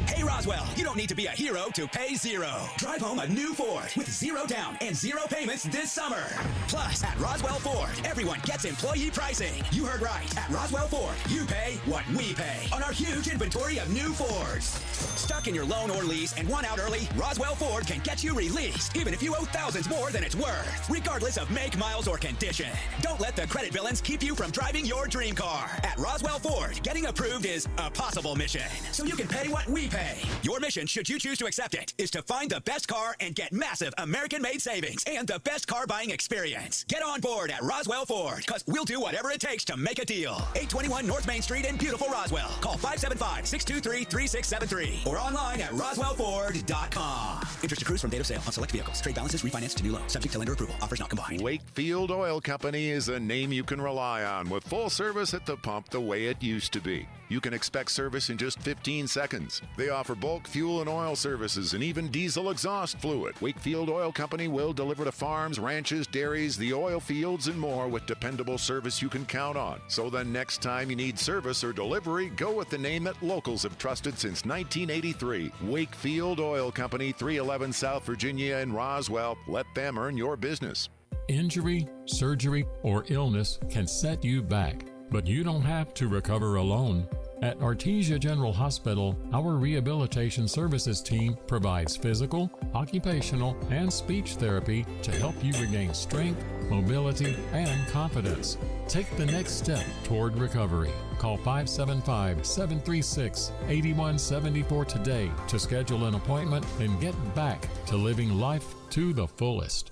Speaker 13: Hey Roswell, you don't need to be a hero to pay zero. Drive home a new Ford with zero down and zero payments this summer. Plus, at Roswell Ford, everyone gets employee pricing. You heard right. At Roswell Ford, you pay what we pay on our huge inventory of new Fords. Stuck in your loan or lease and want out early? Roswell Ford can get you released, even if you owe thousands more than it's worth, regardless of make, miles, or condition. Don't let the credit villains keep you from driving your dream car. At Roswell Ford, getting approved is a possible mission, so you can pay what we pay. Your mission, should you choose to accept it, is to find the best car and get massive American-made savings and the best car buying experience. Get on board at Roswell Ford, because we'll do whatever it takes to make a deal. 821 North Main Street in beautiful Roswell. Call 575-623-3673 or online at roswellford.com. Interest accrues from date of sale on select vehicles. Trade balances refinanced to new loan. Subject to lender approval. Offers not combined.
Speaker 14: Wakefield Oil Company is a name you can rely on, with full service at the pump the way it used to be. You can expect service in just 15 seconds. They offer bulk fuel and oil services and even diesel exhaust fluid. Wakefield Oil Company will deliver to farms, ranches, dairies, the oil fields, and more with dependable service you can count on. So the next time you need service or delivery, go with the name that locals have trusted since 1983. Wakefield Oil Company, 311 South Virginia in Roswell. Let them earn your business.
Speaker 16: Injury, surgery, or illness can set you back, but you don't have to recover alone. At Artesia General Hospital, our rehabilitation services team provides physical, occupational, and speech therapy to help you regain strength, mobility, and confidence. Take the next step toward recovery. Call 575-736-8174 today to schedule an appointment and get back to living life to the fullest.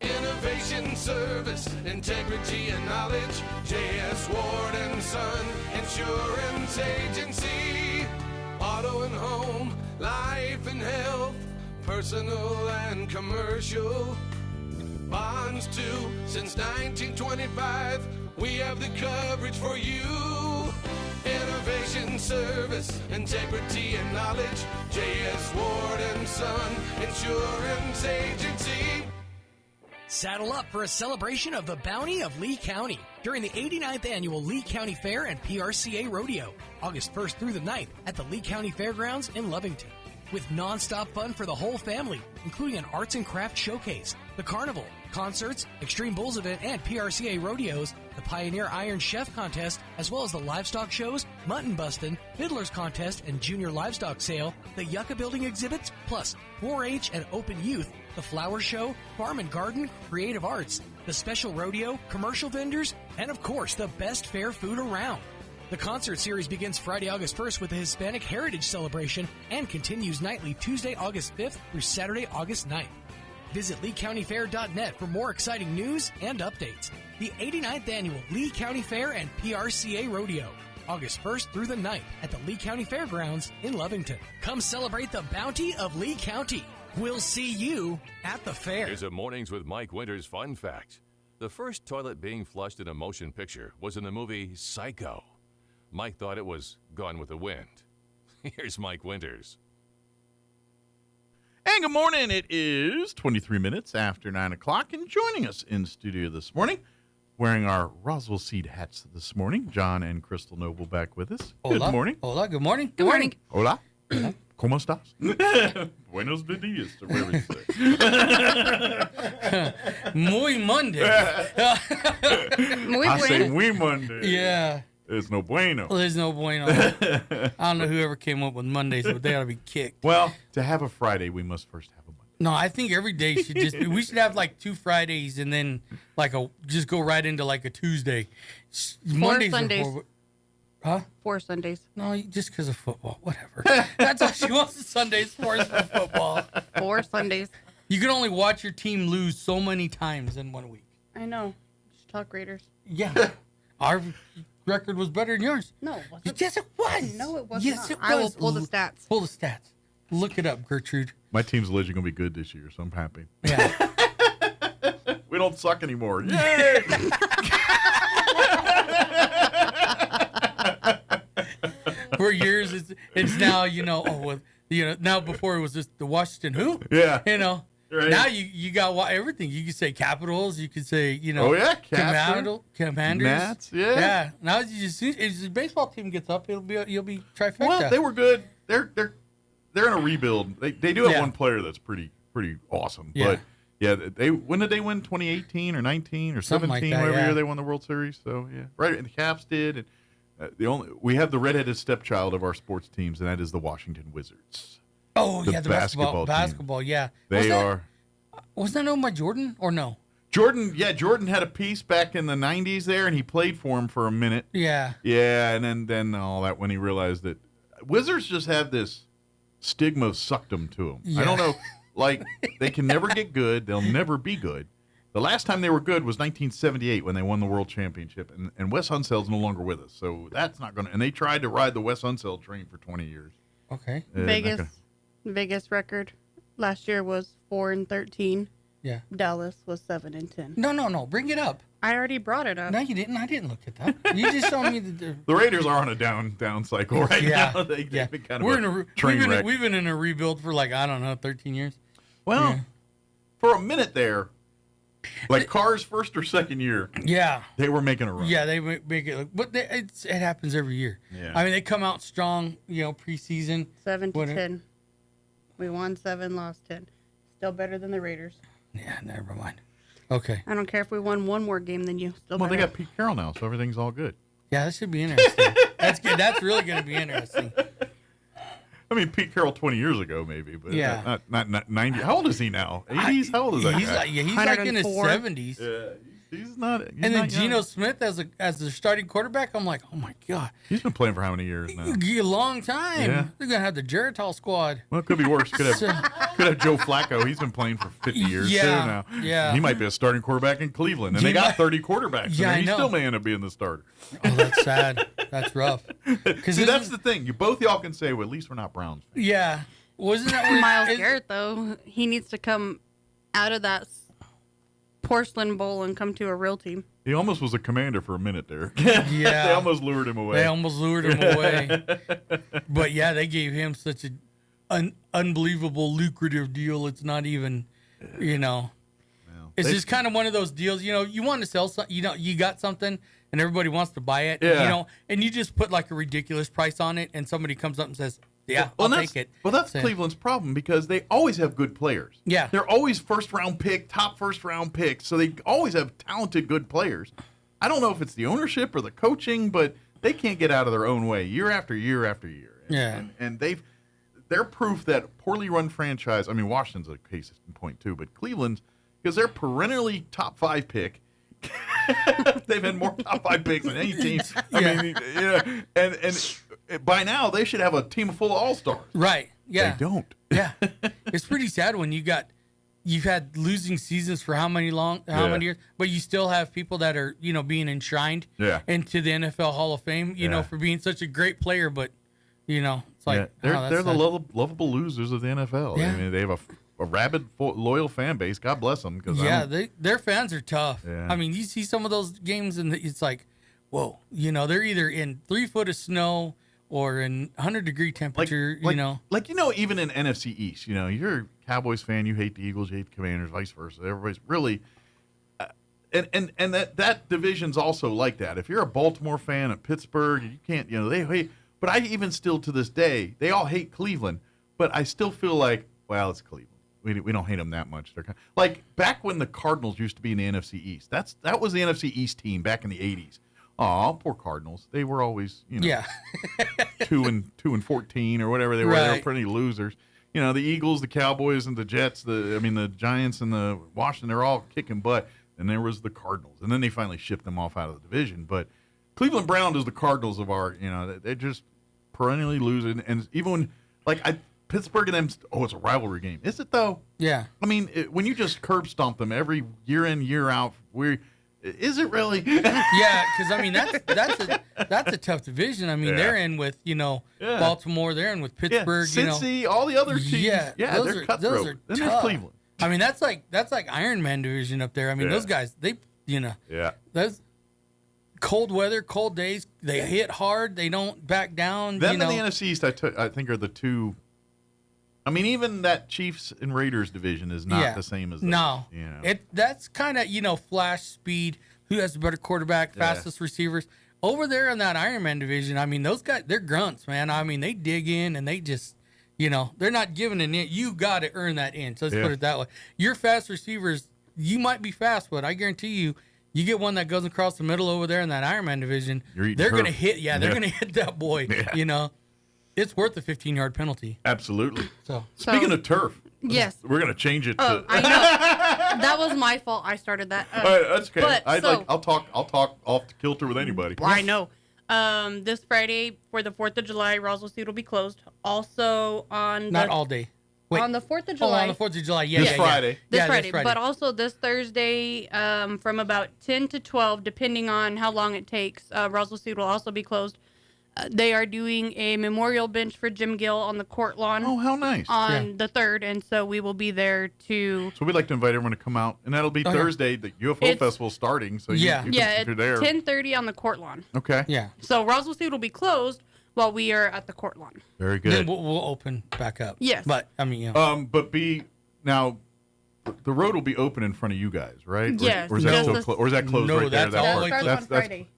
Speaker 10: Innovation, service, integrity, and knowledge. J.S. Ward and Son Insurance Agency. Auto and home, life and health, personal and commercial. Bonds too, since 1925. We have the coverage for you. Innovation, service, integrity, and knowledge. J.S. Ward and Son Insurance Agency.
Speaker 15: Saddle up for a celebration of the bounty of Lee County during the 89th Annual Lee County Fair and PRCA Rodeo, August 1st through the 9th at the Lee County Fairgrounds in Lovington. With nonstop fun for the whole family, including an arts and crafts showcase, the carnival, concerts, Extreme Bulls event, and PRCA rodeos, the Pioneer Iron Chef contest, as well as the livestock shows, mutton bustin', fiddlers contest, and junior livestock sale, the Yucca building exhibits, plus 4-H and open youth, the flower show, farm and garden, creative arts, the special rodeo, commercial vendors, and of course, the best fair food around. The concert series begins Friday, August 1st with the Hispanic Heritage Celebration and continues nightly Tuesday, August 5th through Saturday, August 9th. Visit LeeCountyFair.net for more exciting news and updates. The 89th Annual Lee County Fair and PRCA Rodeo, August 1st through the 9th at the Lee County Fairgrounds in Lovington. Come celebrate the bounty of Lee County. We'll see you at the fair.
Speaker 22: Here's a Mornings with Mike Winters fun fact. The first toilet being flushed in a motion picture was in the movie Psycho. Mike thought it was Gone with the Wind. Here's Mike Winters.
Speaker 2: And good morning. It is 23 minutes after 9 o'clock, and joining us in studio this morning, wearing our Roswell Seed hats this morning, John and Crystal Noble back with us.
Speaker 17: Hola.
Speaker 2: Good morning.
Speaker 17: Hola, good morning.
Speaker 6: Good morning.
Speaker 2: Hola. ¿Cómo estás? Buenos días, or whatever you say.
Speaker 17: Muy Monday.
Speaker 6: Muy
Speaker 2: I say
Speaker 6: bueno.
Speaker 2: muy Monday.
Speaker 17: Yeah.
Speaker 2: There's no bueno.
Speaker 17: Well, there's no bueno. I don't know whoever came up with Mondays, but they ought to be kicked.
Speaker 2: Well, to have a Friday, we must first have a Monday.
Speaker 17: No, I think every day should just be, we should have like 2 Fridays and then just go right into like a Tuesday. Mondays
Speaker 6: Sundays.
Speaker 17: Huh?
Speaker 6: 4 Sundays.
Speaker 17: No, just because of football. Whatever. That's all she wants is Sundays for football.
Speaker 6: 4 Sundays.
Speaker 17: You can only watch your team lose so many times in 1 week.
Speaker 6: I know. Just talk Raiders.
Speaker 17: Yeah. Our record was better than yours.
Speaker 6: No, it wasn't.
Speaker 17: Yes, it was.
Speaker 6: No, it wasn't.
Speaker 17: Yes, it was.
Speaker 6: I will pull the stats.
Speaker 17: Pull the stats. Look it up, Gertrude.
Speaker 2: My team's legit going to be good this year, so I'm happy.
Speaker 17: Yeah.
Speaker 2: We don't suck anymore. Yay!
Speaker 17: For years, it's now, now before it was just the Washington who?
Speaker 2: Yeah. Right.
Speaker 17: Now you got everything. You could say Capitals. You could say Commanders.
Speaker 2: Nats, yeah.
Speaker 17: Now as the baseball team gets up, you'll be trifecta.
Speaker 2: Well, they were good. They're in a rebuild. They do have one player that's pretty awesome.
Speaker 17: Yeah.
Speaker 2: But when did they win? 2018 or 19 or 17?
Speaker 17: Like that,
Speaker 2: whatever
Speaker 17: yeah.
Speaker 2: year they won the World Series. So yeah, right. And the Caps did. And we have the redheaded stepchild of our sports teams, and that is the Washington Wizards.
Speaker 17: Oh,
Speaker 2: the
Speaker 17: yeah, the
Speaker 2: basketball
Speaker 17: team. Yeah.
Speaker 2: They are.
Speaker 17: Wasn't that owned by Jordan or no?
Speaker 2: Jordan had a piece back in the 90s there, and he played for him for a minute.
Speaker 17: Yeah.
Speaker 2: Yeah, and then all that when he realized that Wizards just have this stigma sucked them to them.
Speaker 17: Yeah.
Speaker 2: I don't know, like they can never get good. They'll never be good. The last time they were good was 1978 when they won the World Championship, and Wes Unseld's no longer with us, so that's not going to. And they tried to ride the Wes Unseld train for 20 years.
Speaker 17: Okay.
Speaker 3: Vegas record last year was 4-13.
Speaker 17: Yeah.
Speaker 3: Dallas was 7-10.
Speaker 17: No. Bring it up.
Speaker 3: I already brought it up.
Speaker 17: No, you didn't. I didn't look at that. You just showed me the
Speaker 2: Raiders are on a down cycle right now. They've been kind of train wreck.
Speaker 17: We've been in a rebuild for 13 years.
Speaker 2: Well, for a minute there, like Carr's first or second year, they were making a run.
Speaker 17: Yeah, they make it. But it happens every year.
Speaker 2: Yeah.
Speaker 17: I mean, they come out strong. Preseason
Speaker 3: 7-10. We won 7, lost 10. Still better than the Raiders.
Speaker 17: Yeah, never mind. Okay.
Speaker 3: I don't care if we won one more game than you. Still
Speaker 2: Well,
Speaker 3: better.
Speaker 2: they got Pete Carroll now, so everything's all good.
Speaker 17: Yeah, that should be interesting. That's good. That's really going to be interesting.
Speaker 2: I mean, Pete Carroll 20 years ago, maybe, but
Speaker 17: Yeah.
Speaker 2: not 90. How old is he now? 80s? How old is that
Speaker 17: He's
Speaker 2: guy?
Speaker 17: he's like in his
Speaker 3: 104.
Speaker 17: 70s.
Speaker 2: Yeah, he's not. He's
Speaker 17: And then
Speaker 2: not
Speaker 17: Geno
Speaker 2: young.
Speaker 17: Smith as the starting quarterback, I'm like, oh my god,
Speaker 2: He's been playing for how many years now?
Speaker 17: a long time.
Speaker 2: Yeah.
Speaker 17: They're gonna have the Geritol squad.
Speaker 2: Well, it could be worse. Could have Joe Flacco. He's been playing for 50 years too now.
Speaker 17: Yeah.
Speaker 2: He might be a starting quarterback in Cleveland, and they got 30 quarterbacks.
Speaker 17: Yeah,
Speaker 2: and
Speaker 17: I
Speaker 2: he
Speaker 17: know.
Speaker 2: still may end up being the starter.
Speaker 17: Oh, that's sad. That's rough.
Speaker 2: See, that's the thing. Both y'all can say, well, at least we're not Browns fans.
Speaker 17: Yeah. Wasn't that what
Speaker 3: Myles Garrett, though, he needs to come out of that porcelain bowl and come to a real team.
Speaker 2: He almost was a Commander for a minute there.
Speaker 17: Yeah.
Speaker 2: They almost lured him away.
Speaker 17: They almost lured him away. But yeah, they gave him such an unbelievable lucrative deal. It's not even, It's just kind of one of those deals. You want to sell something. You got something, and everybody wants to buy it.
Speaker 2: Yeah.
Speaker 17: And you just put like a ridiculous price on it, and somebody comes up and says, "Yeah, I'll take it."
Speaker 2: Well, that's
Speaker 17: So-
Speaker 2: Cleveland's problem because they always have good players.
Speaker 17: Yeah.
Speaker 2: They're always top first round picks, so they always have talented, good players. I don't know if it's the ownership or the coaching, but they can't get out of their own way year after year after year.
Speaker 17: Yeah.
Speaker 2: And they're proof that poorly run franchise. I mean, Washington's a case in point too, but Cleveland's, because they're perennially top 5 pick. They've had more top 5 picks than any team. I mean, and by now they should have a team full of all-stars.
Speaker 17: Right. Yeah.
Speaker 2: They don't.
Speaker 17: Yeah. It's pretty sad when you've had losing seasons for how many years, but you still have people that are, being enshrined into the NFL Hall of Fame, for being such a great player, but it's like
Speaker 2: they're the lovable losers of the NFL.
Speaker 17: Yeah.
Speaker 2: I mean, they have a rabid, loyal fan base. God bless them.
Speaker 17: Their fans are tough.
Speaker 2: Yeah.
Speaker 17: I mean, you see some of those games and it's like, whoa, they're either in 3 foot of snow or in 100-degree temperature,
Speaker 2: even in NFC East, you're a Cowboys fan, you hate the Eagles, you hate the Commanders, vice versa. Everybody's really, and that division's also like that. If you're a Baltimore fan at Pittsburgh, you can't, they hate. But I even still to this day, they all hate Cleveland, but I still feel like, well, it's Cleveland. We don't hate them that much. They're like back when the Cardinals used to be in the NFC East. That was the NFC East team back in the 80s. Oh, poor Cardinals. They were always, 2-14 or whatever they were. They were pretty losers. The Eagles, the Cowboys, and the Jets, the Giants and the Washington, they're all kicking butt. And there was the Cardinals. And then they finally shipped them off out of the division. But Cleveland Brown is the Cardinals of our, they're just perennially losing. And even when, Pittsburgh and them, it's a rivalry game. Is it, though?
Speaker 17: Yeah.
Speaker 2: I mean, when you just curb stomp them every year in, year out, is it really?
Speaker 17: Yeah, because, I mean, that's a tough division. I mean, they're in with, Baltimore. They're in with Pittsburgh.
Speaker 2: Cincy, all the other teams.
Speaker 17: Yeah,
Speaker 2: they're cutthroat.
Speaker 17: Those are
Speaker 2: Then
Speaker 17: tough.
Speaker 2: there's Cleveland.
Speaker 17: I mean, that's like Iron Man division up there. I mean, those guys, they, that's cold weather, cold days. They hit hard. They don't back down.
Speaker 2: Them and the NFC East, I think, are the two I mean, even that Chiefs and Raiders division is not the same as those,
Speaker 17: no.
Speaker 2: You know?
Speaker 17: That's kind of flash speed. Who has the better quarterback, fastest receivers? Over there in that Ironman division, I mean, those guys, they're grunts, man. I mean, they dig in and they just, they're not giving an inch. You got to earn that inch. Let's put it that way. Your fast receivers, you might be fast, but I guarantee you get one that goes across the middle over there in that Ironman division, they're going to hit. Yeah, they're going to hit that boy. Yeah. It's worth a 15-yard penalty.
Speaker 2: Absolutely.
Speaker 17: So
Speaker 2: speaking of turf,
Speaker 3: yes,
Speaker 2: we're going to change it.
Speaker 3: Oh,
Speaker 2: to...
Speaker 3: I know. That was my fault. I started that.
Speaker 2: All right, that's okay.
Speaker 3: But,
Speaker 2: I'll talk off the kilter with anybody.
Speaker 3: I know. This Friday for the 4th of July, Roswell Seed will be closed. Also on
Speaker 17: not all day. Wait.
Speaker 3: On the 4th of July.
Speaker 17: Oh, on the 4th of July. Yeah,
Speaker 2: this Friday.
Speaker 3: This Friday. But also this Thursday from about 10 to 12, depending on how long it takes, Roswell Seed will also be closed. They are doing a memorial bench for Jim Gill on the court lawn.
Speaker 2: Oh, how nice.
Speaker 3: On the 3rd, and so we will be there to...
Speaker 2: So we'd like to invite everyone to come out, and that'll be Thursday, the UFO Festival starting, so you can, if you're there.
Speaker 3: 10:30 on the court lawn.
Speaker 2: Okay.
Speaker 17: Yeah.
Speaker 3: So Roswell Seed will be closed while we are at the court lawn.
Speaker 2: Very good.
Speaker 17: Then we'll open back up.
Speaker 3: Yes.
Speaker 17: But, I mean,
Speaker 2: now, the road will be open in front of you guys, right?
Speaker 3: Yes.
Speaker 2: Or is that or is that closed right there?
Speaker 3: That starts on Friday.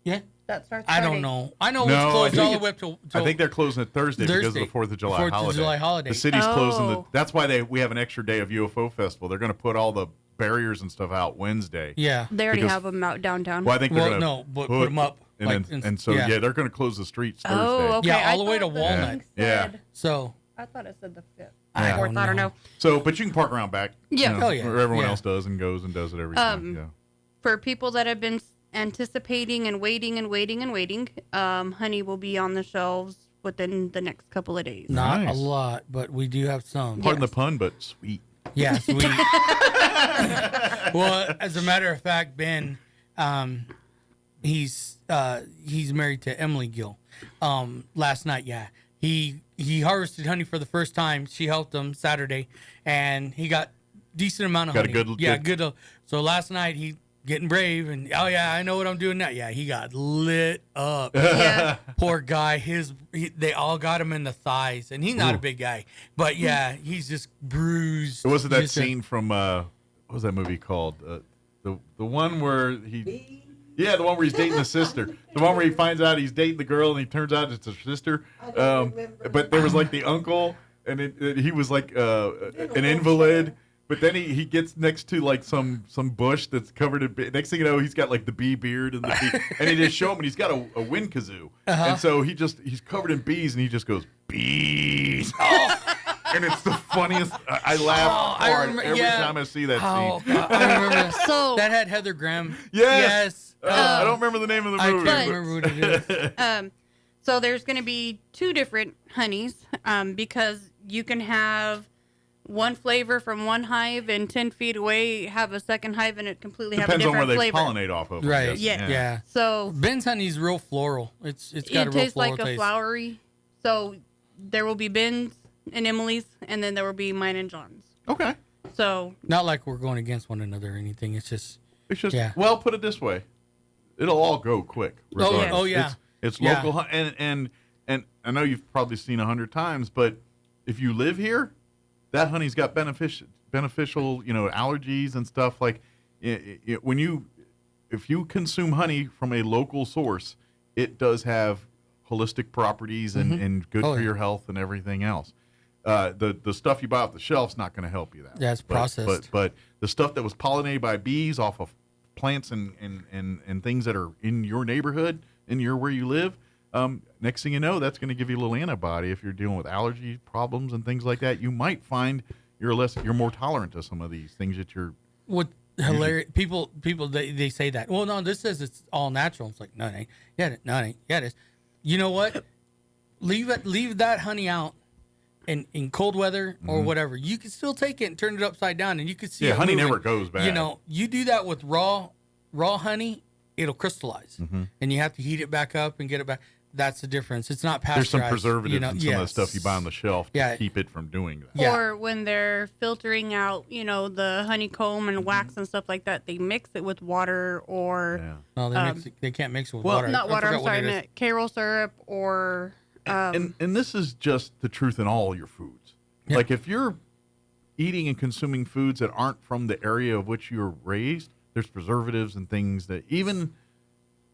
Speaker 17: Yeah.
Speaker 3: That starts
Speaker 17: I
Speaker 3: Friday.
Speaker 17: don't know. I know it's closed all the way up to
Speaker 2: I think they're closing it Thursday because of the 4th of July holiday.
Speaker 17: 4th of July holiday.
Speaker 2: The city's closing. That's why we have an extra day of UFO Festival. They're going to put all the barriers and stuff out Wednesday.
Speaker 17: Yeah.
Speaker 3: They already have them out downtown.
Speaker 2: Well, I think they're going to
Speaker 17: put them up.
Speaker 2: And so they're going to close the streets Thursday.
Speaker 3: Oh, okay.
Speaker 17: Yeah, all the way to Walnut.
Speaker 2: Yeah.
Speaker 17: So.
Speaker 3: I thought it said the 5th.
Speaker 17: I
Speaker 3: don't know.
Speaker 2: So, but you can park around back.
Speaker 3: Yeah.
Speaker 2: Where everyone else does and goes and does it every time. Yeah.
Speaker 3: For people that have been anticipating and waiting, honey will be on the shelves within the next couple of days.
Speaker 17: Not a lot, but we do have some.
Speaker 2: Pardon the pun, but sweet.
Speaker 17: Yeah, sweet. Well, as a matter of fact, Ben, he's married to Emily Gill. Last night, he harvested honey for the first time. She helped him Saturday, and he got decent amount of honey. Good. So last night he getting brave and I know what I'm doing now. Yeah, he got lit up. Yeah. Poor guy. They all got him in the thighs, and he's not a big guy, but he's just bruised.
Speaker 2: It wasn't that scene from what was that movie called? The one where he. Yeah, the one where he's dating the sister. The one where he finds out he's dating the girl and he turns out it's his sister. But there was like the uncle, and he was like an invalid. But then he gets next to like some bush that's covered in. Next thing you know, he's got like the bee beard and and he just show him, and he's got a wind kazoo, and so he's covered in bees, and he just goes bees. And it's the funniest. I laugh hard every time I see that scene.
Speaker 17: I remember. So that had Heather Graham.
Speaker 2: Yes. I don't remember the name of the movie.
Speaker 17: I can't remember what it is.
Speaker 3: So there's going to be 2 different honeys because you can have one flavor from one hive and 10 feet away have a second hive and it completely have a different flavor.
Speaker 2: Depends on where they pollinate off of.
Speaker 17: Right.
Speaker 3: Yeah. So
Speaker 17: Ben's honey's real floral. It's got a real floral taste.
Speaker 3: It tastes like a flowery. So there will be Ben's and Emily's, and then there will be mine and John's.
Speaker 2: Okay.
Speaker 3: So
Speaker 17: not like we're going against one another or anything. It's just
Speaker 2: well, put it this way, it'll all go quick. Regardless.
Speaker 17: Oh yeah.
Speaker 2: It's local, and I know you've probably seen 100 times, but if you live here, that honey's got beneficial, allergies and stuff. Like if you consume honey from a local source, it does have holistic properties and good for your health and everything else. The stuff you buy off the shelf's not going to help you that.
Speaker 17: Yeah, it's processed.
Speaker 2: But the stuff that was pollinated by bees off of plants and things that are in your neighborhood, where you live, next thing you know, that's going to give you a little antibody. If you're dealing with allergy problems and things like that, you might find you're more tolerant to some of these things that you're.
Speaker 17: What hilarious people they say that. Well, no, this says it's all natural. It's like no, it ain't. Yeah, it ain't. Yeah, it is. You know what? Leave that honey out in cold weather or whatever. You can still take it and turn it upside down, and you can see.
Speaker 2: Yeah, honey
Speaker 17: moving.
Speaker 2: never goes bad.
Speaker 17: You know, you do that with raw honey, it'll crystallize, and you have to heat it back up and get it back. That's the difference. It's not pasteurized.
Speaker 2: There's some preservatives in some of the stuff you buy on the shelf to keep it from doing that.
Speaker 17: Yeah.
Speaker 3: Or when they're filtering out, the honeycomb and wax and stuff like that, they mix it with water or.
Speaker 17: Yeah. No, they can't mix it with water.
Speaker 3: Not water. I'm sorry, Karo syrup or.
Speaker 2: And this is just the truth in all your foods. Yeah. Like if you're eating and consuming foods that aren't from the area of which you're raised, there's preservatives and things that even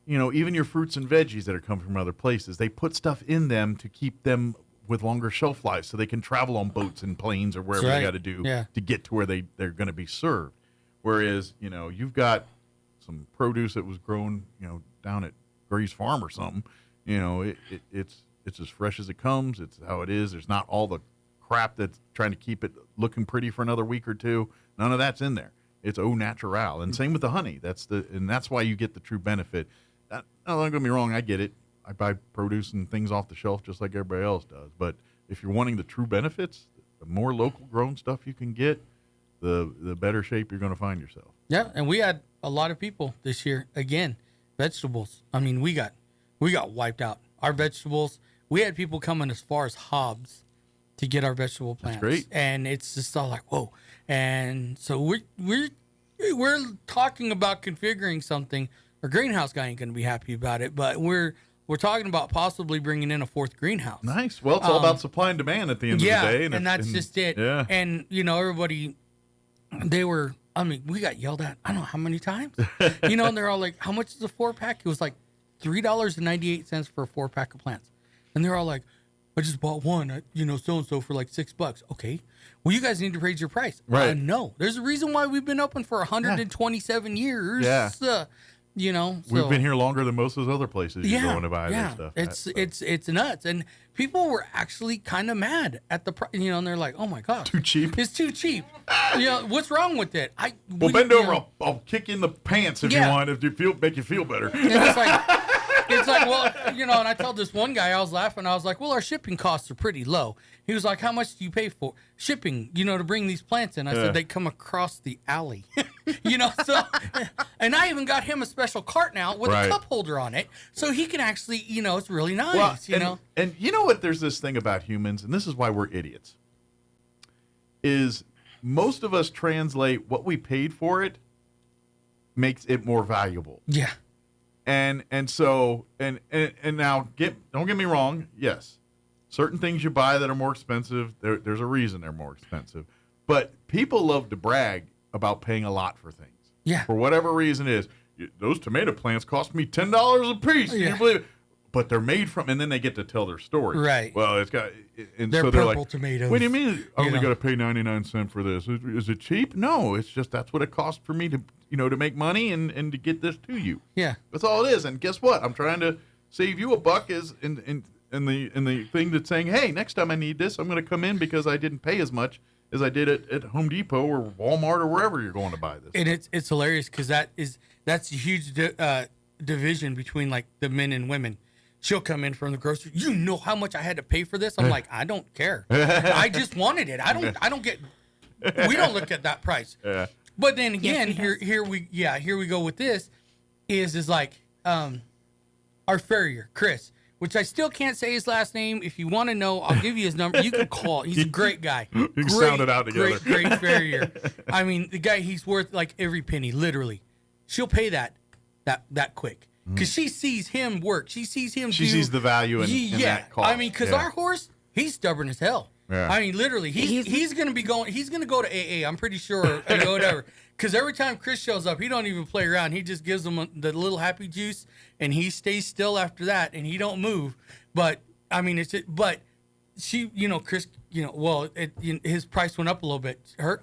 Speaker 2: your fruits and veggies that are coming from other places, they put stuff in them to keep them with longer shelf lives so they can travel on boats and planes or wherever they got to do to get to where they're going to be served. Whereas, you've got some produce that was grown, down at Gray's Farm or something, it's as fresh as it comes. It's how it is. There's not all the crap that's trying to keep it looking pretty for another week or two. None of that's in there. It's au natural. And same with the honey. That's why you get the true benefit. Don't get me wrong, I get it. I buy produce and things off the shelf just like everybody else does. But if you're wanting the true benefits, the more local grown stuff you can get, the better shape you're going to find yourself.
Speaker 17: Yeah, and we had a lot of people this year. Again, vegetables. I mean, we got wiped out. Our vegetables. We had people coming as far as Hobbs to get our vegetable plants.
Speaker 2: That's great.
Speaker 17: And it's just all like, whoa. And so we're talking about configuring something. Our greenhouse guy ain't going to be happy about it, but we're talking about possibly bringing in a fourth greenhouse.
Speaker 2: Nice. Well, it's all about supply and demand at the end of the day.
Speaker 17: And that's just it.
Speaker 2: Yeah.
Speaker 17: And, everybody, we got yelled at, I don't know how many times. And they're all like, how much is a 4-pack? It was like $3.98 for a 4-pack of plants. And they're all like, I just bought one at, so-and-so for like $6. Okay. Well, you guys need to raise your price.
Speaker 2: Right.
Speaker 17: No. There's a reason why we've been open for 127 years.
Speaker 2: Yeah.
Speaker 17: So,
Speaker 2: we've been here longer than most of those other places you're going to buy this stuff.
Speaker 17: It's nuts. And people were actually kind of mad at the price, and they're like, oh my gosh.
Speaker 2: Too cheap.
Speaker 17: It's too cheap. What's wrong with it?
Speaker 2: Bend over. I'll kick you in the pants if you want, make you feel better.
Speaker 17: It's like, well, and I told this one guy, I was laughing. I was like, well, our shipping costs are pretty low. He was like, how much do you pay for shipping, to bring these plants in? I said, they come across the alley, so, and I even got him a special cart now with a cup holder on it. So he can actually, it's really nice,
Speaker 2: And you know what? There's this thing about humans, and this is why we're idiots, is most of us translate what we paid for it makes it more valuable.
Speaker 17: Yeah.
Speaker 2: And so now don't get me wrong. Yes, certain things you buy that are more expensive, there's a reason they're more expensive. But people love to brag about paying a lot for things.
Speaker 17: Yeah.
Speaker 2: For whatever reason it is. Those tomato plants cost me $10 a piece.
Speaker 17: Yeah.
Speaker 2: Can you believe it? But they're made from, and then they get to tell their story.
Speaker 17: Right.
Speaker 2: Well, it's got, and
Speaker 17: they're
Speaker 2: so they're
Speaker 17: purple
Speaker 2: like,
Speaker 17: tomatoes.
Speaker 2: what do you mean? I only got to pay 99 cents for this. Is it cheap? No, it's just that's what it costs for me to, to make money and to get this to you.
Speaker 17: Yeah.
Speaker 2: That's all it is. And guess what? I'm trying to save you a buck is in the thing that's saying, hey, next time I need this, I'm going to come in because I didn't pay as much as I did at Home Depot or Walmart or wherever you're going to buy this.
Speaker 17: And it's hilarious because that's a huge division between like the men and women. She'll come in from the grocery. You know how much I had to pay for this? I'm like, I don't care. I just wanted it. We don't look at that price.
Speaker 2: Yeah.
Speaker 17: But then again, here we go with this is like our farrier, Chris, which I still can't say his last name. If you want to know, I'll give you his number. You can call. He's a great guy.
Speaker 2: You can sound it out together.
Speaker 17: Great farrier. I mean, the guy, he's worth like every penny, literally. She'll pay that quick. Because she sees him work. She sees him
Speaker 2: She sees the value in that cost.
Speaker 17: I mean, because our horse, he's stubborn as hell.
Speaker 2: Yeah.
Speaker 17: I mean, literally, he's going to be going, he's going to go to AA, I'm pretty sure, or whatever. Because every time Chris shows up, he don't even play around. He just gives him the little happy juice, and he stays still after that, and he don't move. But, I mean, but she, Chris, his price went up a little bit.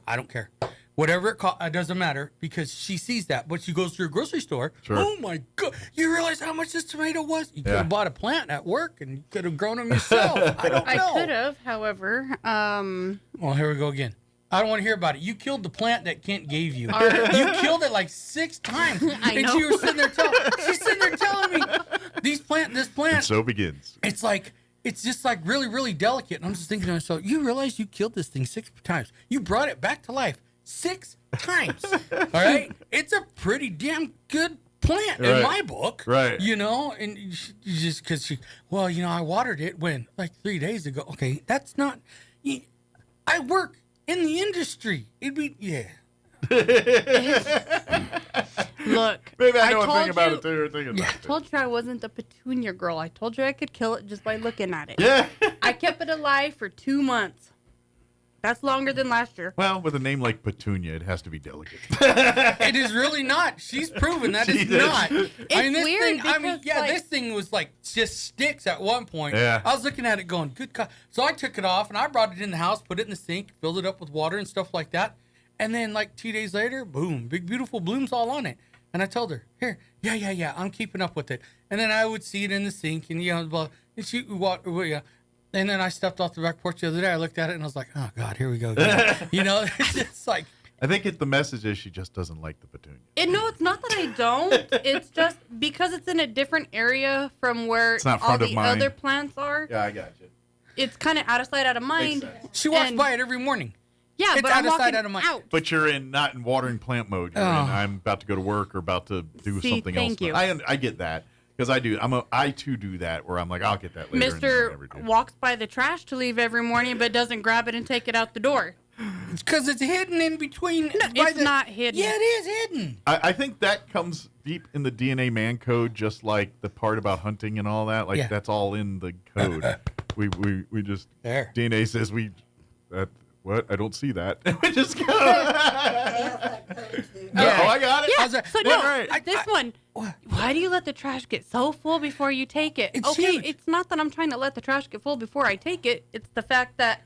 Speaker 17: I don't care. Whatever it costs, it doesn't matter because she sees that. But she goes to a grocery store.
Speaker 2: Sure.
Speaker 17: Oh, my God. You realize how much this tomato was? You could have bought a plant at work and you could have grown them yourself. I don't know.
Speaker 3: I could have, however.
Speaker 17: Well, here we go again. I don't want to hear about it. You killed the plant that Kent gave you. You killed it like 6 times.
Speaker 3: I know.
Speaker 17: She was sitting there telling me this plant.
Speaker 2: And so begins.
Speaker 17: It's just like really, really delicate. And I'm just thinking to myself, you realize you killed this thing 6 times. You brought it back to life 6 times. All right? It's a pretty damn good plant in my book.
Speaker 2: Right.
Speaker 17: And just because I watered it when? Like 3 days ago. Okay, that's not. I work in the industry. It'd be,
Speaker 3: Look.
Speaker 2: Maybe I know a thing about it too.
Speaker 3: I told you I wasn't the petunia girl. I told you I could kill it just by looking at it.
Speaker 2: Yeah.
Speaker 3: I kept it alive for 2 months. That's longer than last year.
Speaker 2: Well, with a name like Petunia, it has to be delicate.
Speaker 17: It is really not. She's proven that it's not.
Speaker 3: It's weird
Speaker 17: this thing was like just sticks at one point.
Speaker 2: Yeah.
Speaker 17: I was looking at it going, good God. So I took it off and I brought it in the house, put it in the sink, filled it up with water and stuff like that. And then like 2 days later, boom, big beautiful blooms all on it. And I told her, here, yeah, I'm keeping up with it. And then I would see it in the sink and and she And then I stepped off the back porch the other day. I looked at it and I was like, oh, God, here we go again. It's just like.
Speaker 2: I think the message is she just doesn't like the petunia.
Speaker 3: No, it's not that I don't. It's just because it's in a different area from where all the other plants are.
Speaker 2: Yeah, I got you.
Speaker 3: It's kind of out of sight, out of mind.
Speaker 17: She walks by it every morning.
Speaker 3: Yeah,
Speaker 17: it's
Speaker 3: but
Speaker 17: out
Speaker 3: I'm
Speaker 17: of sight,
Speaker 3: walking
Speaker 17: out of mind.
Speaker 3: out.
Speaker 2: But you're not in watering plant mode. You're in, I'm about to go to work or about to do something else.
Speaker 3: Thank you.
Speaker 2: I get that. Because I too do that where I'm like, I'll get that later.
Speaker 3: Mr. walks by the trash to leave every morning, but doesn't grab it and take it out the door.
Speaker 17: It's because it's hidden in between.
Speaker 3: No, it's not hidden.
Speaker 17: Yeah, it is hidden.
Speaker 2: I think that comes deep in the DNA man code, just like the part about hunting and all that. Like that's all in the code. we just
Speaker 17: there.
Speaker 2: DNA says what? I don't see that. We just go.
Speaker 3: Yeah.
Speaker 2: Oh, I got it.
Speaker 3: Yeah. This one. Why do you let the trash get so full before you take it?
Speaker 17: It's
Speaker 3: okay,
Speaker 17: huge.
Speaker 3: It's not that I'm trying to let the trash get full before I take it. It's the fact that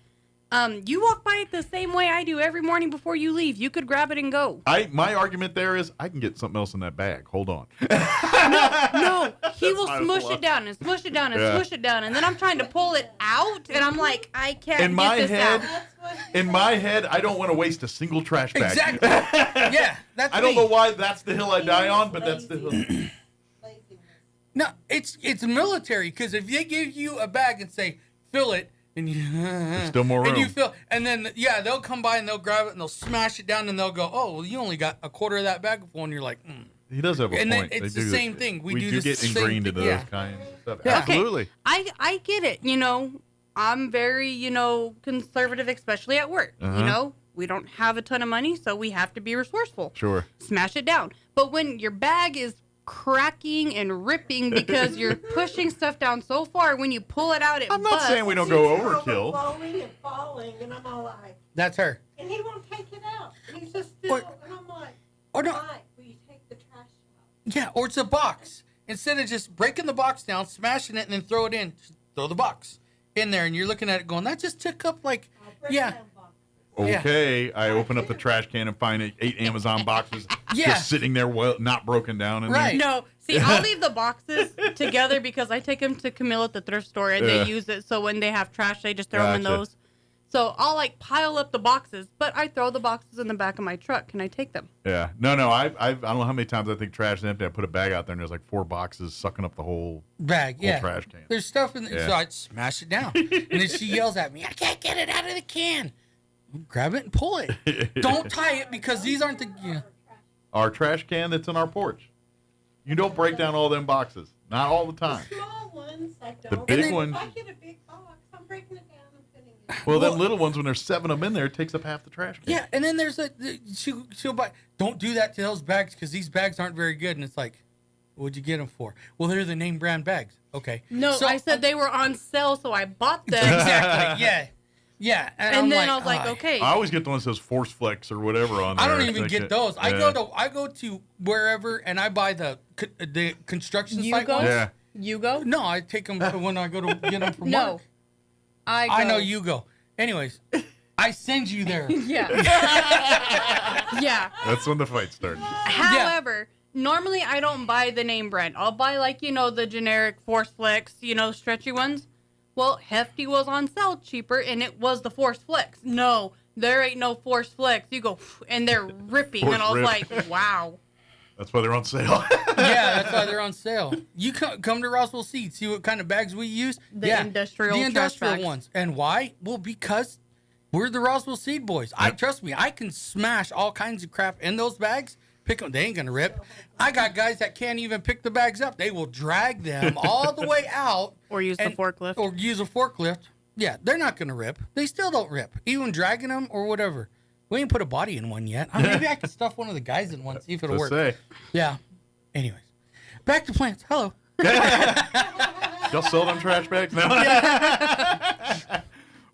Speaker 3: you walk by it the same way I do every morning before you leave. You could grab it and go.
Speaker 2: My argument there is I can get something else in that bag. Hold on.
Speaker 3: No, he will smush it down and smush it down and smush it down, and then I'm trying to pull it out, and I'm like, I can't get this out.
Speaker 2: In my head, I don't want to waste a single trash bag.
Speaker 17: Exactly. Yeah, that's
Speaker 2: I don't know why that's the hill I die on, but that's the hill.
Speaker 17: No, it's military, because if they give you a bag and say, fill it, and
Speaker 2: there's still more room.
Speaker 17: And you fill, and then, they'll come by and they'll grab it and they'll smash it down and they'll go, oh, well, you only got a quarter of that bag full, and you're like,
Speaker 2: He does have a
Speaker 17: and
Speaker 2: point.
Speaker 17: then it's the same thing. We do
Speaker 2: get
Speaker 17: the
Speaker 2: ingrained
Speaker 17: same
Speaker 2: into
Speaker 17: thing.
Speaker 2: those kinds of stuff.
Speaker 17: Yeah.
Speaker 2: Absolutely.
Speaker 3: I get it. I'm very, conservative, especially at work. We don't have a ton of money, so we have to be resourceful.
Speaker 2: Sure.
Speaker 3: Smash it down. But when your bag is cracking and ripping because you're pushing stuff down so far, when you pull it out, it
Speaker 2: I'm not saying we don't go overkill.
Speaker 6: Falling and falling, and I'm all like.
Speaker 17: That's her.
Speaker 6: And he won't take it out. He's just still, and I'm like,
Speaker 17: or no.
Speaker 6: why? Will you take the trash out?
Speaker 17: Yeah, or it's a box. Instead of just breaking the box down, smashing it, and then throw it in, just throw the box in there, and you're looking at it going, that just took up
Speaker 2: Okay, I open up the trash can and find 8 Amazon boxes just sitting there, not broken down. In there.
Speaker 3: No, see, I'll leave the boxes together because I take them to Camille at the thrift store and they use it. So when they have trash, they just throw them in those. So I'll pile up the boxes, but I throw the boxes in the back of my truck. Can I take them?
Speaker 2: Yeah, no. I don't know how many times I think trash is empty. I put a bag out there and there's 4 boxes sucking up the whole
Speaker 17: bag.
Speaker 2: Whole trash can.
Speaker 17: There's stuff in there, so I smash it down, and then she yells at me, "I can't get it out of the can." Grab it and pull it. Don't tie it because these aren't the.
Speaker 2: Our trash can that's in our porch. You don't break down all them boxes. Not all the time.
Speaker 6: The small ones, I don't.
Speaker 2: The big ones.
Speaker 6: If I get a big box, I'm breaking it down and putting it.
Speaker 2: Well, them little ones, when there's 7 of them in there, it takes up half the trash can.
Speaker 17: Yeah, and then there's she'll buy. Don't do that to those bags because these bags aren't very good. And it's like, what'd you get them for? Well, they're the name brand bags. Okay.
Speaker 3: No, so, I said they were on sale, so I bought them.
Speaker 17: Exactly. Yeah. Yeah,
Speaker 3: and then I was like, okay.
Speaker 2: I always get the one that says Force Flex or whatever on there.
Speaker 17: I don't even get those. Yeah. I go to wherever and I buy the construction site ones.
Speaker 2: Yeah.
Speaker 3: You go?
Speaker 17: No, I take them when I go to get them from work. I know you go. Anyways, I send you there.
Speaker 3: Yeah. Yeah.
Speaker 2: That's when the fight starts.
Speaker 3: However, normally I don't buy the name brand. I'll buy the generic Force Flex, stretchy ones. Well, Hefty was on sale cheaper, and it was the Force Flex. No, there ain't no Force Flex. You go, and they're ripping, and I was like, wow.
Speaker 2: That's why they're on sale.
Speaker 17: Yeah, that's why they're on sale. You come to Roswell Seed, see what kind of bags we use.
Speaker 3: The industrial bags.
Speaker 17: Ones. And why? Well, because we're the Roswell Seed boys. Trust me, I can smash all kinds of crap in those bags. Pick them. They ain't gonna rip. I got guys that can't even pick the bags up. They will drag them all the way out.
Speaker 3: Or use the forklift.
Speaker 17: Or use a forklift. Yeah, they're not gonna rip. They still don't rip. Even dragging them or whatever. We ain't put a body in one yet. Maybe I could stuff one of the guys in one, see if it'll work. Yeah. Anyways. Back to plants. Hello.
Speaker 2: Y'all sell them trash bags now?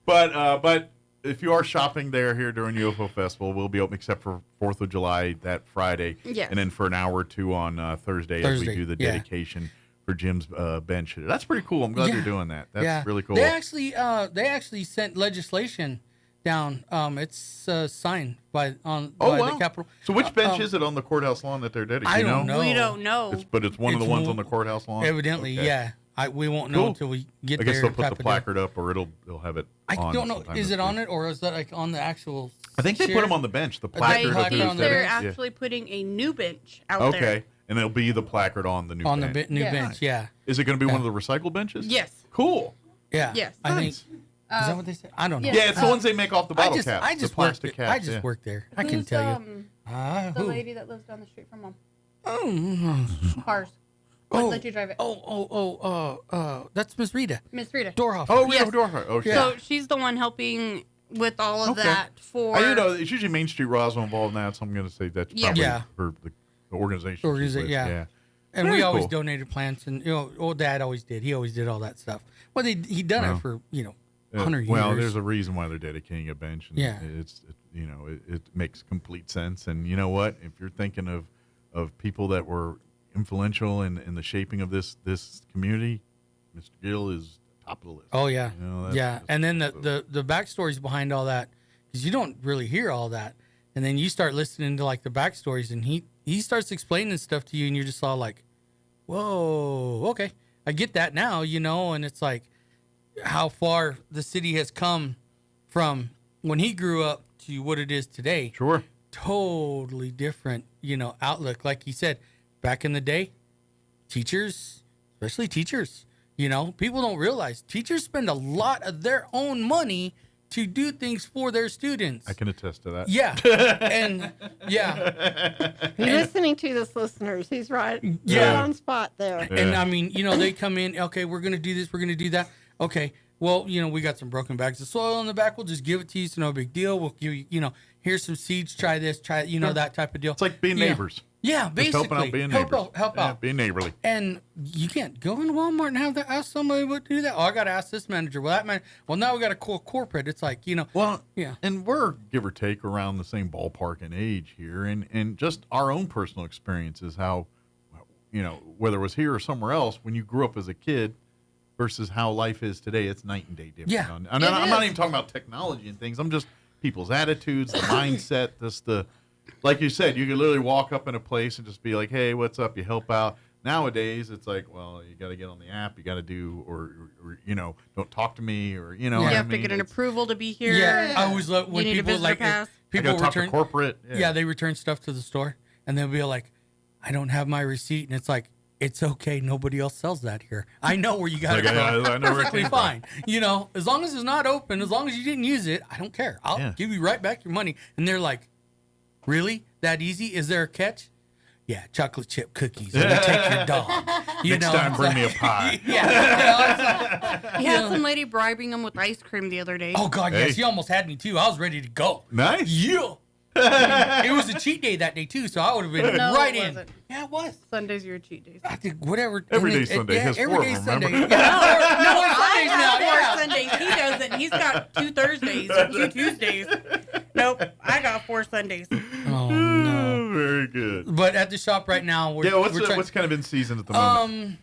Speaker 2: But if you are shopping here during UFO Festival, we'll be open except for 4th of July that Friday.
Speaker 3: Yes.
Speaker 2: And then for an hour or two on Thursday as we do the dedication for Jim's bench. That's pretty cool. I'm glad you're doing that. That's really cool.
Speaker 17: They actually sent legislation down. It's signed by the Capitol.
Speaker 2: So which bench is it on the courthouse lawn that they're dedicating?
Speaker 17: I don't know.
Speaker 3: We don't know.
Speaker 2: It's one of the ones on the courthouse lawn?
Speaker 17: Evidently,
Speaker 2: Okay.
Speaker 17: yeah. We won't know until we get there.
Speaker 2: I guess they'll put the placard up, or they'll have it on.
Speaker 17: I don't know. Is it on it, or is that like on the actual?
Speaker 2: I think they put them on the bench. The placard.
Speaker 3: I think they're actually putting a new bench out there.
Speaker 2: Okay, and there'll be the placard on the new bench.
Speaker 17: On the new bench, yeah.
Speaker 2: Is it going to be one of the recycled benches?
Speaker 3: Yes.
Speaker 2: Cool.
Speaker 17: Yeah.
Speaker 3: Yes.
Speaker 17: I think. Is that what they say? I don't know.
Speaker 2: Yeah, it's the ones they make off the bottle caps.
Speaker 17: I just
Speaker 2: the plastic
Speaker 17: worked
Speaker 2: caps.
Speaker 17: I just worked there. I can tell you.
Speaker 3: The lady that lives down the street from Mom.
Speaker 17: Oh.
Speaker 3: Cars. Would let you drive it.
Speaker 17: That's Miss Rita.
Speaker 3: Miss Rita.
Speaker 17: Dorhoff.
Speaker 2: Oh, Rita Dorhoff. Okay.
Speaker 3: So she's the one helping with all of that for.
Speaker 2: It's usually Main Street Roswell involved in that, so I'm going to say that's probably for the organization. Yeah.
Speaker 17: And we always donated plants, and old Dad always did. He always did all that stuff. Well, he'd done it for 100 years.
Speaker 2: Well, there's a reason why they're dedicating a bench. And
Speaker 17: Yeah.
Speaker 2: It makes complete sense. And you know what? If you're thinking of people that were influential in the shaping of this community, Mr. Gill is top of the list.
Speaker 17: Oh yeah,
Speaker 2: that's
Speaker 17: and then the backstories behind all that, because you don't really hear all that, and then you start listening to like the backstories, and he starts explaining stuff to you, and you're just all like, whoa, okay, I get that now, and it's like how far the city has come from when he grew up to what it is today.
Speaker 2: Sure,
Speaker 17: totally different, outlook. Like he said. Back in the day, teachers, especially teachers, people don't realize teachers spend a lot of their own money to do things for their students.
Speaker 2: I can attest to that.
Speaker 17: Yeah. And
Speaker 6: You're listening to this, listeners. He's right on spot there.
Speaker 17: Yeah. And I mean, they come in, okay, we're going to do this, we're going to do that. Okay, well, we got some broken bags of soil in the back. We'll just give it to you. It's no big deal. We'll give you, here's some seeds. Try this, that type of deal.
Speaker 2: It's like being neighbors.
Speaker 17: Yeah, basically.
Speaker 2: Just helping out, being neighbors.
Speaker 17: Help out.
Speaker 2: Being neighborly.
Speaker 17: And you can't go in Walmart and have to ask somebody what to do that. Oh, I got to ask this manager. Well, that man. Well, now we got to call corporate. It's like,
Speaker 2: Well,
Speaker 17: yeah.
Speaker 2: And we're, give or take, around the same ballpark in age here. And just our own personal experiences, how, whether it was here or somewhere else, when you grew up as a kid versus how life is today, it's night and day different.
Speaker 17: Yeah.
Speaker 2: And I'm not even talking about technology and things. I'm just people's attitudes, the mindset, like you said, you could literally walk up in a place and just be like, hey, what's up? You help out. Nowadays, it's like, well, you got to get on the app. You got to do, or don't talk to me, or,
Speaker 3: you have to get an approval to be here.
Speaker 17: Yeah, I always love when people people
Speaker 2: talk to corporate.
Speaker 17: Yeah, they return stuff to the store, and they'll be like, I don't have my receipt. And it's like, it's okay. Nobody else sells that here. I know where you got it from.
Speaker 2: I know where it came
Speaker 17: fine. As long as it's not open, as long as you didn't use it, I don't care. I'll give you right back your money. And they're like, really? That easy? Is there a catch? Yeah, chocolate chip cookies. Let me take your dog.
Speaker 2: Next time, bring me a pie.
Speaker 3: He had some lady bribing him with ice cream the other day.
Speaker 17: Oh, God, yes. He almost had me, too. I was ready to go.
Speaker 2: Nice.
Speaker 17: Yeah. It was a cheat day that day, too, so I would have been right in. Yeah, it was.
Speaker 3: Sundays are your cheat days.
Speaker 17: I think whatever.
Speaker 2: Every day Sunday.
Speaker 17: Every day Sunday.
Speaker 2: Remember?
Speaker 3: No more Sundays now. More Sundays. He doesn't. He's got 2 Thursdays or 2 Tuesdays. Nope. I got 4 Sundays.
Speaker 17: Oh, no.
Speaker 2: Very good.
Speaker 17: But at the shop right now,
Speaker 2: what's kind of in season at the moment?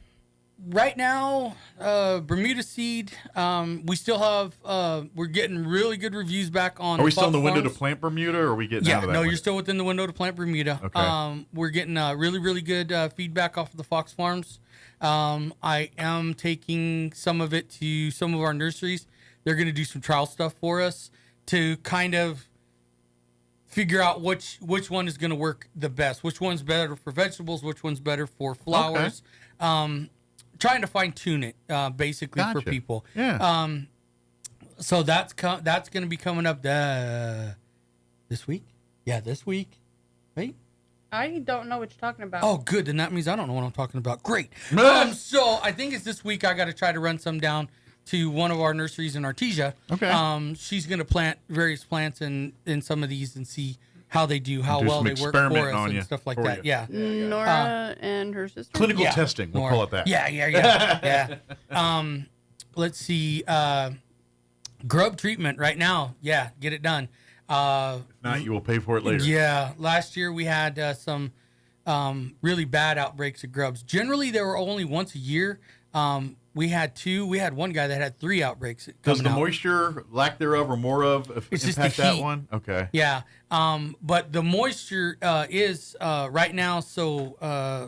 Speaker 17: Right now, Bermuda seed. We still have. We're getting really good reviews back on.
Speaker 2: Are we still in the window to
Speaker 17: farms.
Speaker 2: plant Bermuda, or are we getting out of that?
Speaker 17: No, you're still within the window to plant Bermuda.
Speaker 2: Okay.
Speaker 17: We're getting really, really good feedback off of the Fox Farms. I am taking some of it to some of our nurseries. They're going to do some trial stuff for us to kind of figure out which one is going to work the best. Which one's better for vegetables? Which one's better for flowers? Okay. Trying to fine tune it, basically for people.
Speaker 2: Yeah.
Speaker 17: So that's going to be coming up this week. Yeah, this week. Right?
Speaker 3: I don't know what you're talking about.
Speaker 17: Oh, good. Then that means I don't know what I'm talking about. Great. So I think it's this week. I got to try to run some down to one of our nurseries in Artesia.
Speaker 2: Okay.
Speaker 17: She's going to plant various plants in some of these and see how they do, how well they work for us and stuff like that. Yeah.
Speaker 3: Nora and her sister.
Speaker 2: Clinical testing, we'll call it that.
Speaker 17: Yeah. Let's see. grub treatment right now. Yeah, get it done.
Speaker 2: If not, you will pay for it later.
Speaker 17: Yeah, last year we had some really bad outbreaks of grubs. Generally, they were only once a year. We had 2. We had one guy that had 3 outbreaks.
Speaker 2: Does the moisture, lack thereof, or more of impact that one? Okay.
Speaker 17: Yeah. But the moisture is right now. So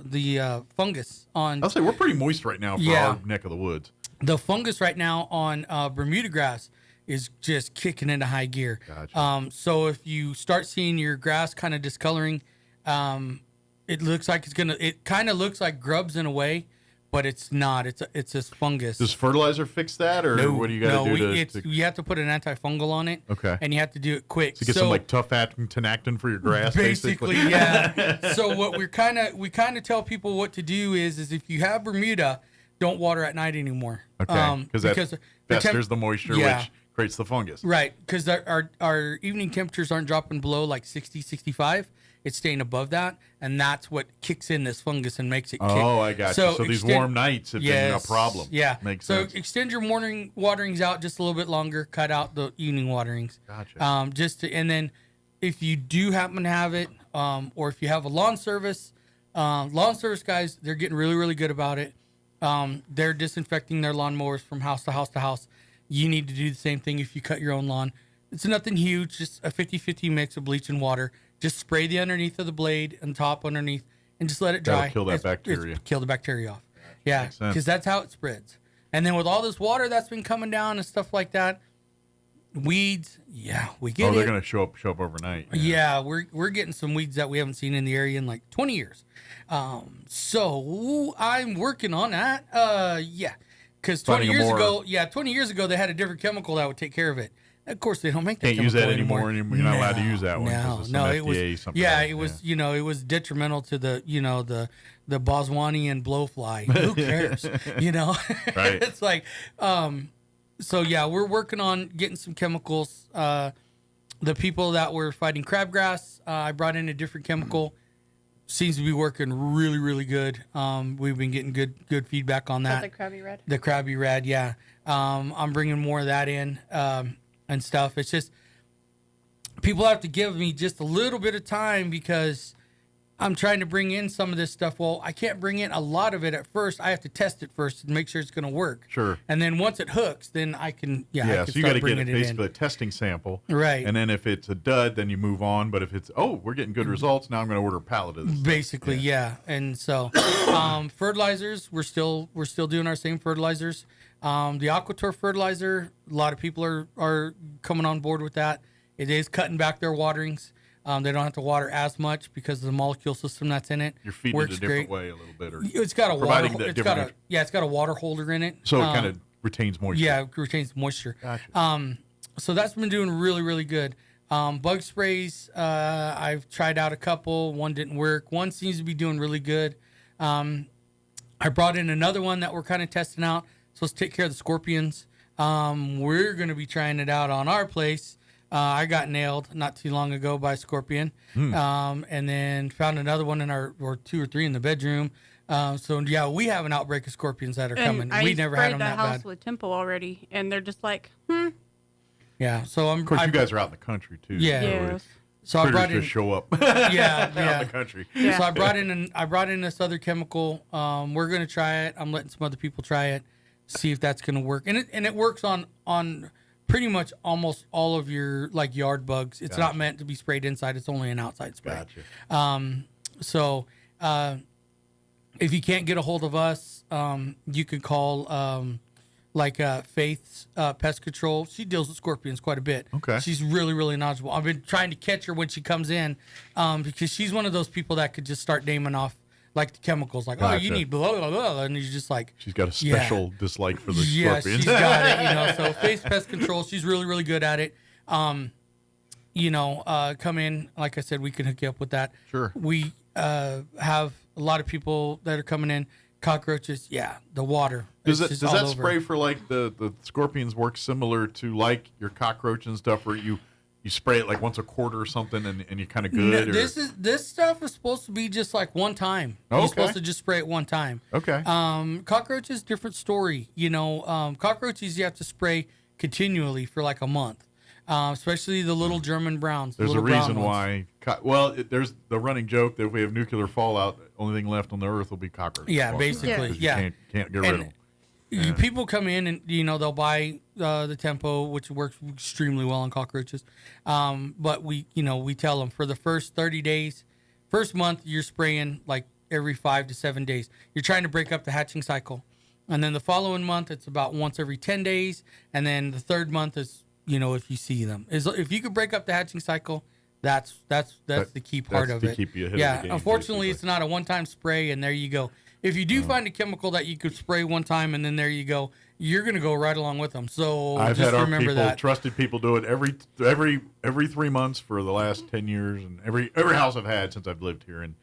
Speaker 17: the fungus on.
Speaker 2: I'll say we're pretty moist right now for our neck of the woods.
Speaker 17: The fungus right now on Bermuda grass is just kicking into high gear.
Speaker 2: Gotcha.
Speaker 17: So if you start seeing your grass kind of discoloring, it looks like it kind of looks like grubs in a way. But it's not. It's this fungus.
Speaker 2: Does fertilizer fix that, or what do you got to do?
Speaker 17: You have to put an antifungal on it.
Speaker 2: Okay.
Speaker 17: And you have to do it quick.
Speaker 2: So get some like tough tenactin for your grass.
Speaker 17: Basically, yeah. So what we kind of tell people what to do is if you have Bermuda, don't water at night anymore.
Speaker 2: Okay. Because festers the moisture, which creates the fungus.
Speaker 17: Right. Because our evening temperatures aren't dropping below like 60, 65. It's staying above that, and that's what kicks in this fungus and makes it kick.
Speaker 2: Oh, I got you. So these warm nights have been a problem.
Speaker 17: Yeah.
Speaker 2: Makes sense.
Speaker 17: So extend your morning waterings out just a little bit longer. Cut out the evening waterings.
Speaker 2: Gotcha.
Speaker 17: And then if you do happen to have it, or if you have a lawn service guys, they're getting really, really good about it. They're disinfecting their lawnmowers from house to house to house. You need to do the same thing if you cut your own lawn. It's nothing huge, just a 50-50 mix of bleach and water. Just spray the underneath of the blade and top underneath and just let it dry.
Speaker 2: That'll kill that bacteria.
Speaker 17: Kill the bacteria off. Yeah, because that's how it spreads. And then with all this water that's been coming down and stuff like that, weeds, we get it.
Speaker 2: Oh, they're going to show up overnight.
Speaker 17: Yeah, we're getting some weeds that we haven't seen in the area in like 20 years. So I'm working on that. Because 20 years ago they had a different chemical that would take care of it. Of course, they don't make that.
Speaker 2: Can't use that anymore. You're not allowed to use that one.
Speaker 17: It was. It was detrimental to the Boswanian blowfly. Who cares?
Speaker 2: Right.
Speaker 17: It's like, we're working on getting some chemicals. The people that were fighting crabgrass, I brought in a different chemical. Seems to be working really, really good. We've been getting good feedback on that.
Speaker 3: The Krabby Red.
Speaker 17: The Krabby Red, yeah. I'm bringing more of that in. And stuff. It's just people have to give me just a little bit of time because I'm trying to bring in some of this stuff. Well, I can't bring in a lot of it at first. I have to test it first and make sure it's going to work.
Speaker 2: Sure.
Speaker 17: And then once it hooks, then I can
Speaker 2: so you got to get basically a testing sample.
Speaker 17: Right.
Speaker 2: And then if it's a dud, then you move on. But if it's we're getting good results, now I'm going to order a pallet of this.
Speaker 17: Basically, yeah. And so fertilizers, we're still doing our same fertilizers. The AquaTurf fertilizer, a lot of people are coming on board with that. It is cutting back their waterings. They don't have to water as much because of the molecule system that's in it.
Speaker 2: You're feeding it a different way a little bit.
Speaker 17: It's got a water. It's got a water holder in it.
Speaker 2: So it kind of retains moisture.
Speaker 17: Yeah, it retains moisture.
Speaker 2: Gotcha.
Speaker 17: So that's been doing really, really good. Bug sprays, I've tried out a couple. One didn't work. One seems to be doing really good. I brought in another one that we're kind of testing out. Supposed to take care of the scorpions. We're going to be trying it out on our place. I got nailed not too long ago by a scorpion, and then found another one in or 2 or 3 in the bedroom. We have an outbreak of scorpions that are coming. We never had them that bad.
Speaker 3: I sprayed the house with Tempo already, and they're just like,
Speaker 17: Yeah, so
Speaker 2: of course, you guys are out in the country too.
Speaker 17: Yeah. So I brought in.
Speaker 2: Just show up.
Speaker 17: Yeah,
Speaker 2: out in the country.
Speaker 17: Yeah. So I brought in this other chemical. We're going to try it. I'm letting some other people try it. See if that's going to work, and it works on pretty much almost all of your like yard bugs. It's not meant to be sprayed inside; it's only an outside spray.
Speaker 2: Gotcha.
Speaker 17: If you can't get a hold of us, you can call Faith's Pest Control. She deals with scorpions quite a bit.
Speaker 2: Okay,
Speaker 17: she's really, really knowledgeable. I've been trying to catch her when she comes in, because she's one of those people that could just start naming off. Like the chemicals, like,
Speaker 2: gotcha.
Speaker 17: Oh, you need blah, blah, blah, and you're just like...
Speaker 2: She's got a special dislike for the scorpions.
Speaker 17: Yeah, she's got it, So Face Pest Control, she's really, really good at it. Come in, like I said, we can hook you up with that.
Speaker 2: Sure.
Speaker 17: We have a lot of people that are coming in. Cockroaches, the water.
Speaker 2: Does that spray for, like, the scorpions work similar to, like, your cockroach and stuff, where you spray it like once a quarter or something, and you're kind of good?
Speaker 17: No, this stuff is supposed to be just like one time. You're supposed to just spray it one time.
Speaker 2: Okay.
Speaker 17: Cockroaches, different story. Cockroaches you have to spray continually for like a month, especially the little German browns.
Speaker 2: There's a
Speaker 17: little brown
Speaker 2: reason
Speaker 17: ones.
Speaker 2: why. There's the running joke that if we have nuclear fallout, the only thing left on the Earth will be cockroaches.
Speaker 17: Yeah, basically,
Speaker 2: 'Cause you can't get rid of them.
Speaker 17: People come in and they'll buy the Tempo, which works extremely well on cockroaches. But we tell them for the first 30 days, first month you're spraying like every 5 to 7 days. You're trying to break up the hatching cycle, and then the following month it's about once every 10 days, and then the third month is if you see them, if you could break up the hatching cycle. That's the key part of it.
Speaker 2: Keep you ahead of the game,
Speaker 17: unfortunately, it's not a one-time spray, and there you go. If you do find a chemical that you could spray one time, and then there you go, you're going to go right along with them. So
Speaker 2: I've
Speaker 17: just
Speaker 2: had our
Speaker 17: remember
Speaker 2: people,
Speaker 17: that.
Speaker 2: trusted people, do it every 3 months for the last 10 years, and every house I've had since I've lived here, and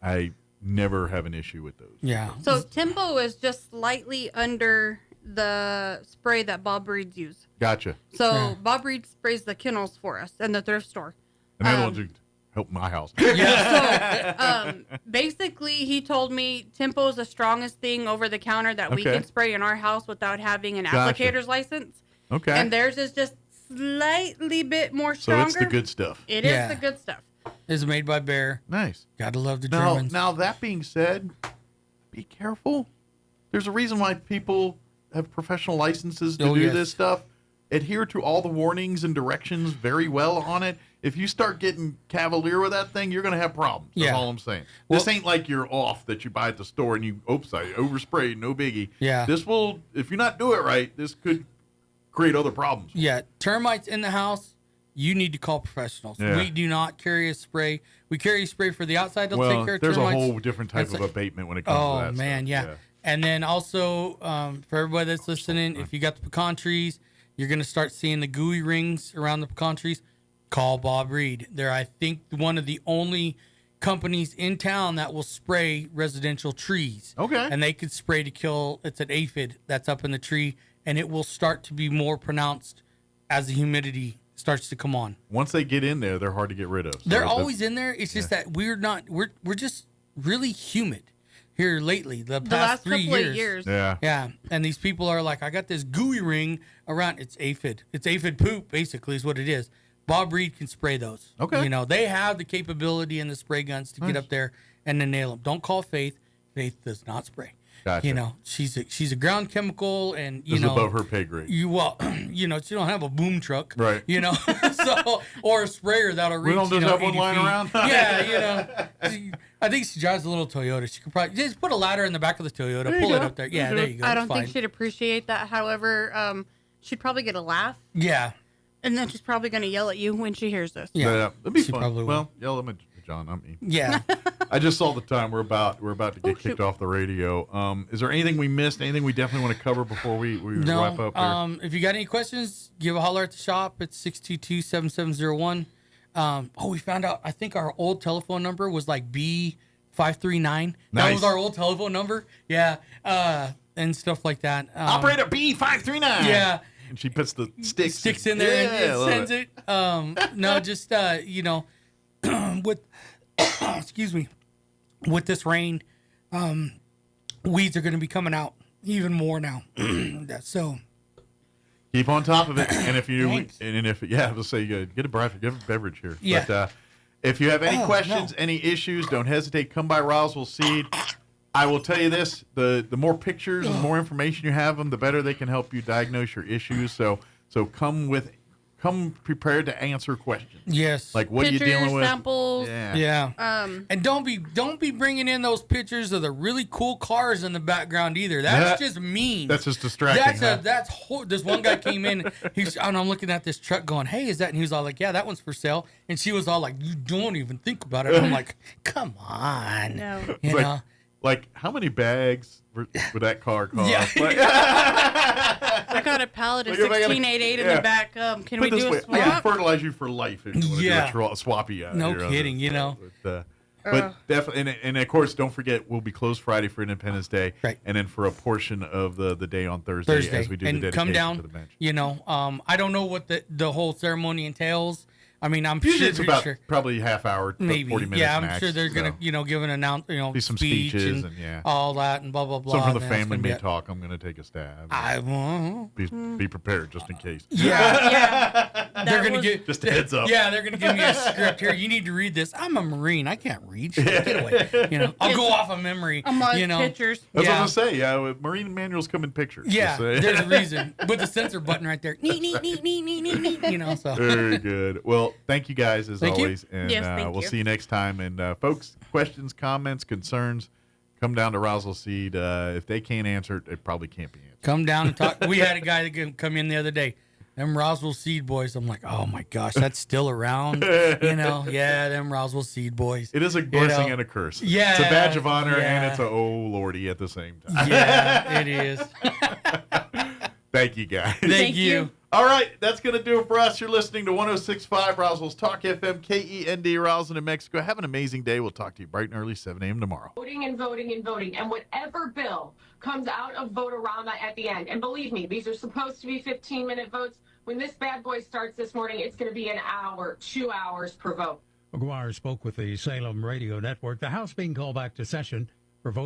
Speaker 2: I never have an issue with those.
Speaker 17: Yeah.
Speaker 3: So Tempo is just slightly under the spray that Bob Reed's use.
Speaker 2: Gotcha.
Speaker 3: So Bob Reed sprays the kennels for us and the thrift store.
Speaker 2: And they're the ones who help my house.
Speaker 3: Yeah. So basically, he told me Tempo is the strongest thing over the counter that we can spray in our house without having an applicator's license.
Speaker 2: Okay.
Speaker 3: And theirs is just slightly bit more stronger.
Speaker 2: So it's the good stuff.
Speaker 3: It is the good stuff.
Speaker 17: It's made by Bear.
Speaker 2: Nice.
Speaker 17: Gotta love the Germans.
Speaker 2: Now that being said, be careful. There's a reason why people have professional licenses to do this stuff. Adhere to all the warnings and directions very well on it. If you start getting cavalier with that thing, you're going to have problems. That's all I'm saying. This ain't like your off that you buy at the store and you, I oversprayed, no biggie.
Speaker 17: Yeah.
Speaker 2: This will, if you not do it right, this could create other problems.
Speaker 17: Yeah. Termites in the house, you need to call professionals.
Speaker 2: Yeah.
Speaker 17: We do not carry a spray. We carry a spray for the outside to take care of
Speaker 2: there's
Speaker 17: termites.
Speaker 2: a whole different type of abatement when it comes to that.
Speaker 17: Oh, man,
Speaker 2: stuff.
Speaker 17: yeah. And then also, for everybody that's listening, if you got the pecan trees, you're going to start seeing the gooey rings around the pecan trees. Call Bob Reed. They're, I think, one of the only companies in town that will spray residential trees.
Speaker 2: Okay.
Speaker 17: And they could spray to kill, it's an aphid that's up in the tree, and it will start to be more pronounced as the humidity starts to come on.
Speaker 2: Once they get in there, they're hard to get rid of. So
Speaker 17: They're always in there. It's just that we're just really humid here lately. The past
Speaker 3: last
Speaker 17: 3
Speaker 3: couple
Speaker 17: years.
Speaker 3: of years.
Speaker 2: Yeah.
Speaker 17: Yeah. And these people are like, I got this gooey ring around. It's aphid. It's aphid poop, basically, is what it is. Bob Reed can spray those.
Speaker 2: Okay.
Speaker 17: They have the capability and the spray guns to get up there and then nail them. Don't call Faith. Faith does not spray.
Speaker 2: Gotcha.
Speaker 17: She's a ground chemical, and
Speaker 2: This is above her pay grade.
Speaker 17: she don't have a boom truck,
Speaker 2: Right.
Speaker 17: so or a sprayer that'll reach.
Speaker 2: We don't just have one
Speaker 17: 80
Speaker 2: lying
Speaker 17: feet.
Speaker 2: around?
Speaker 17: Yeah, I think she drives a little Toyota. She could probably just put a ladder in the back of the Toyota, pull it up there. Yeah, there you go.
Speaker 3: I don't
Speaker 17: It's
Speaker 3: think
Speaker 17: fine.
Speaker 3: she'd appreciate that. However, she'd probably get a laugh.
Speaker 17: Yeah.
Speaker 3: And then she's probably going to yell at you when she hears this.
Speaker 2: Yeah. That'd be
Speaker 17: She
Speaker 2: fun.
Speaker 17: probably will.
Speaker 2: Well, yell them at John, not me.
Speaker 17: Yeah.
Speaker 2: I just saw the time. We're about to get kicked off the radio. Is there anything we missed? Anything we definitely want to cover before we wrap up here?
Speaker 17: If you got any questions, give a holler at the shop. It's 622-7701. We found out, I think our old telephone number was like B539. That
Speaker 2: Nice.
Speaker 17: was our old telephone number. Yeah. And stuff like that.
Speaker 2: Operator B539.
Speaker 17: Yeah.
Speaker 2: And she puts the sticks
Speaker 17: in there
Speaker 2: Yeah, I
Speaker 17: and
Speaker 2: love
Speaker 17: sends it. No, just, with, excuse me, with this rain, weeds are going to be coming out even more now. So
Speaker 2: keep on top of it. And if you,
Speaker 17: Thanks.
Speaker 2: let's say get a beverage here.
Speaker 17: Yeah.
Speaker 2: But if you have any questions, any issues, don't hesitate. Come by Roswell Seed. I will tell you this: the more pictures and more information you have them, the better they can help you diagnose your issues. So come prepared to answer questions.
Speaker 17: Yes.
Speaker 2: Like what
Speaker 3: Pictures,
Speaker 2: are you dealing with?
Speaker 3: samples.
Speaker 17: Yeah. And don't be bringing in those pictures of the really cool cars in the background either. That's just mean.
Speaker 2: That's just distracting.
Speaker 17: This one guy came in. And I'm looking at this truck going, "Hey, is that?" And he was all like, "Yeah, that one's for sale." And she was all like, "You don't even think about it." I'm like, "Come on."
Speaker 3: No.
Speaker 17: You know.
Speaker 2: Like how many bags would that car cost?
Speaker 17: Yeah.
Speaker 2: Like,
Speaker 3: I got a pallet of
Speaker 2: Like, if I gotta-
Speaker 3: 1688 in
Speaker 2: yeah.
Speaker 3: the back. Can
Speaker 2: Put
Speaker 3: we
Speaker 2: this
Speaker 3: do
Speaker 2: way,
Speaker 3: a
Speaker 2: I can
Speaker 3: swap?
Speaker 2: fertilize you for life if you want to do a swappy out
Speaker 17: No
Speaker 2: here.
Speaker 17: kidding,
Speaker 2: But definitely, and of course, don't forget we'll be closed Friday for Independence Day,
Speaker 17: right?
Speaker 2: And then for a portion of the day on Thursday as we do
Speaker 17: and
Speaker 2: the dedication
Speaker 17: come down.
Speaker 2: to the bench.
Speaker 17: I don't know what the whole ceremony entails. I mean, I'm
Speaker 2: Usually
Speaker 17: sure
Speaker 2: it's about probably half hour,
Speaker 17: maybe
Speaker 2: 40 minutes.
Speaker 17: Yeah, I'm
Speaker 2: max,
Speaker 17: sure they're gonna give an
Speaker 2: be some
Speaker 17: speech
Speaker 2: speeches
Speaker 17: and
Speaker 2: yeah,
Speaker 17: all that and blah blah blah.
Speaker 2: Some from the
Speaker 17: and that's
Speaker 2: family
Speaker 17: gonna be
Speaker 2: may
Speaker 17: it.
Speaker 2: talk. I'm going to take a stab.
Speaker 17: I won't.
Speaker 2: Be prepared just in case.
Speaker 17: Yeah. They're gonna get
Speaker 2: just a heads up.
Speaker 17: Yeah, they're gonna give me a script here. You need to read this. I'm a Marine. I can't read. Shit, get away. I'll go off of memory.
Speaker 3: I'm on pictures.
Speaker 2: That's what I was going to say. Yeah, Marine manuals come in pictures.
Speaker 17: Yeah,
Speaker 2: Just
Speaker 17: there's a reason with the censor button right there. Neat. So
Speaker 2: very good. Well, thank you guys as
Speaker 17: Thank you.
Speaker 2: always, and
Speaker 3: Yes, thank
Speaker 2: we'll
Speaker 3: you.
Speaker 2: see you next time. And folks, questions, comments, concerns, come down to Roswell Seed. If they can't answer it, it probably can't be answered.
Speaker 17: come down and talk. We had a guy that come in the other day. Them Roswell Seed Boys. I'm like, oh my gosh, that's still around. Yeah, them Roswell Seed Boys.
Speaker 2: It is a blessing and a curse.
Speaker 17: Yeah,
Speaker 2: it's a badge of honor
Speaker 17: yeah.
Speaker 2: and it's a oh lordy at the same time.
Speaker 17: Yeah, it is.
Speaker 2: Thank you, guys.
Speaker 17: Thank you.
Speaker 2: All right, that's going to do it for us. You're listening to 106.5 Roswell's Talk FM, KEND, Roswell, New Mexico. Have an amazing day. We'll talk to you bright and early, 7 a.m. tomorrow.
Speaker 5: Voting and voting and voting. And whatever bill comes out of Vote-A-Rama at the end, and believe me, these are supposed to be 15-minute votes. When this bad boy starts this morning, it's going to be an hour, 2 hours per vote.
Speaker 18: McGuire spoke with the Salem Radio Network. The House being called back to session for vote.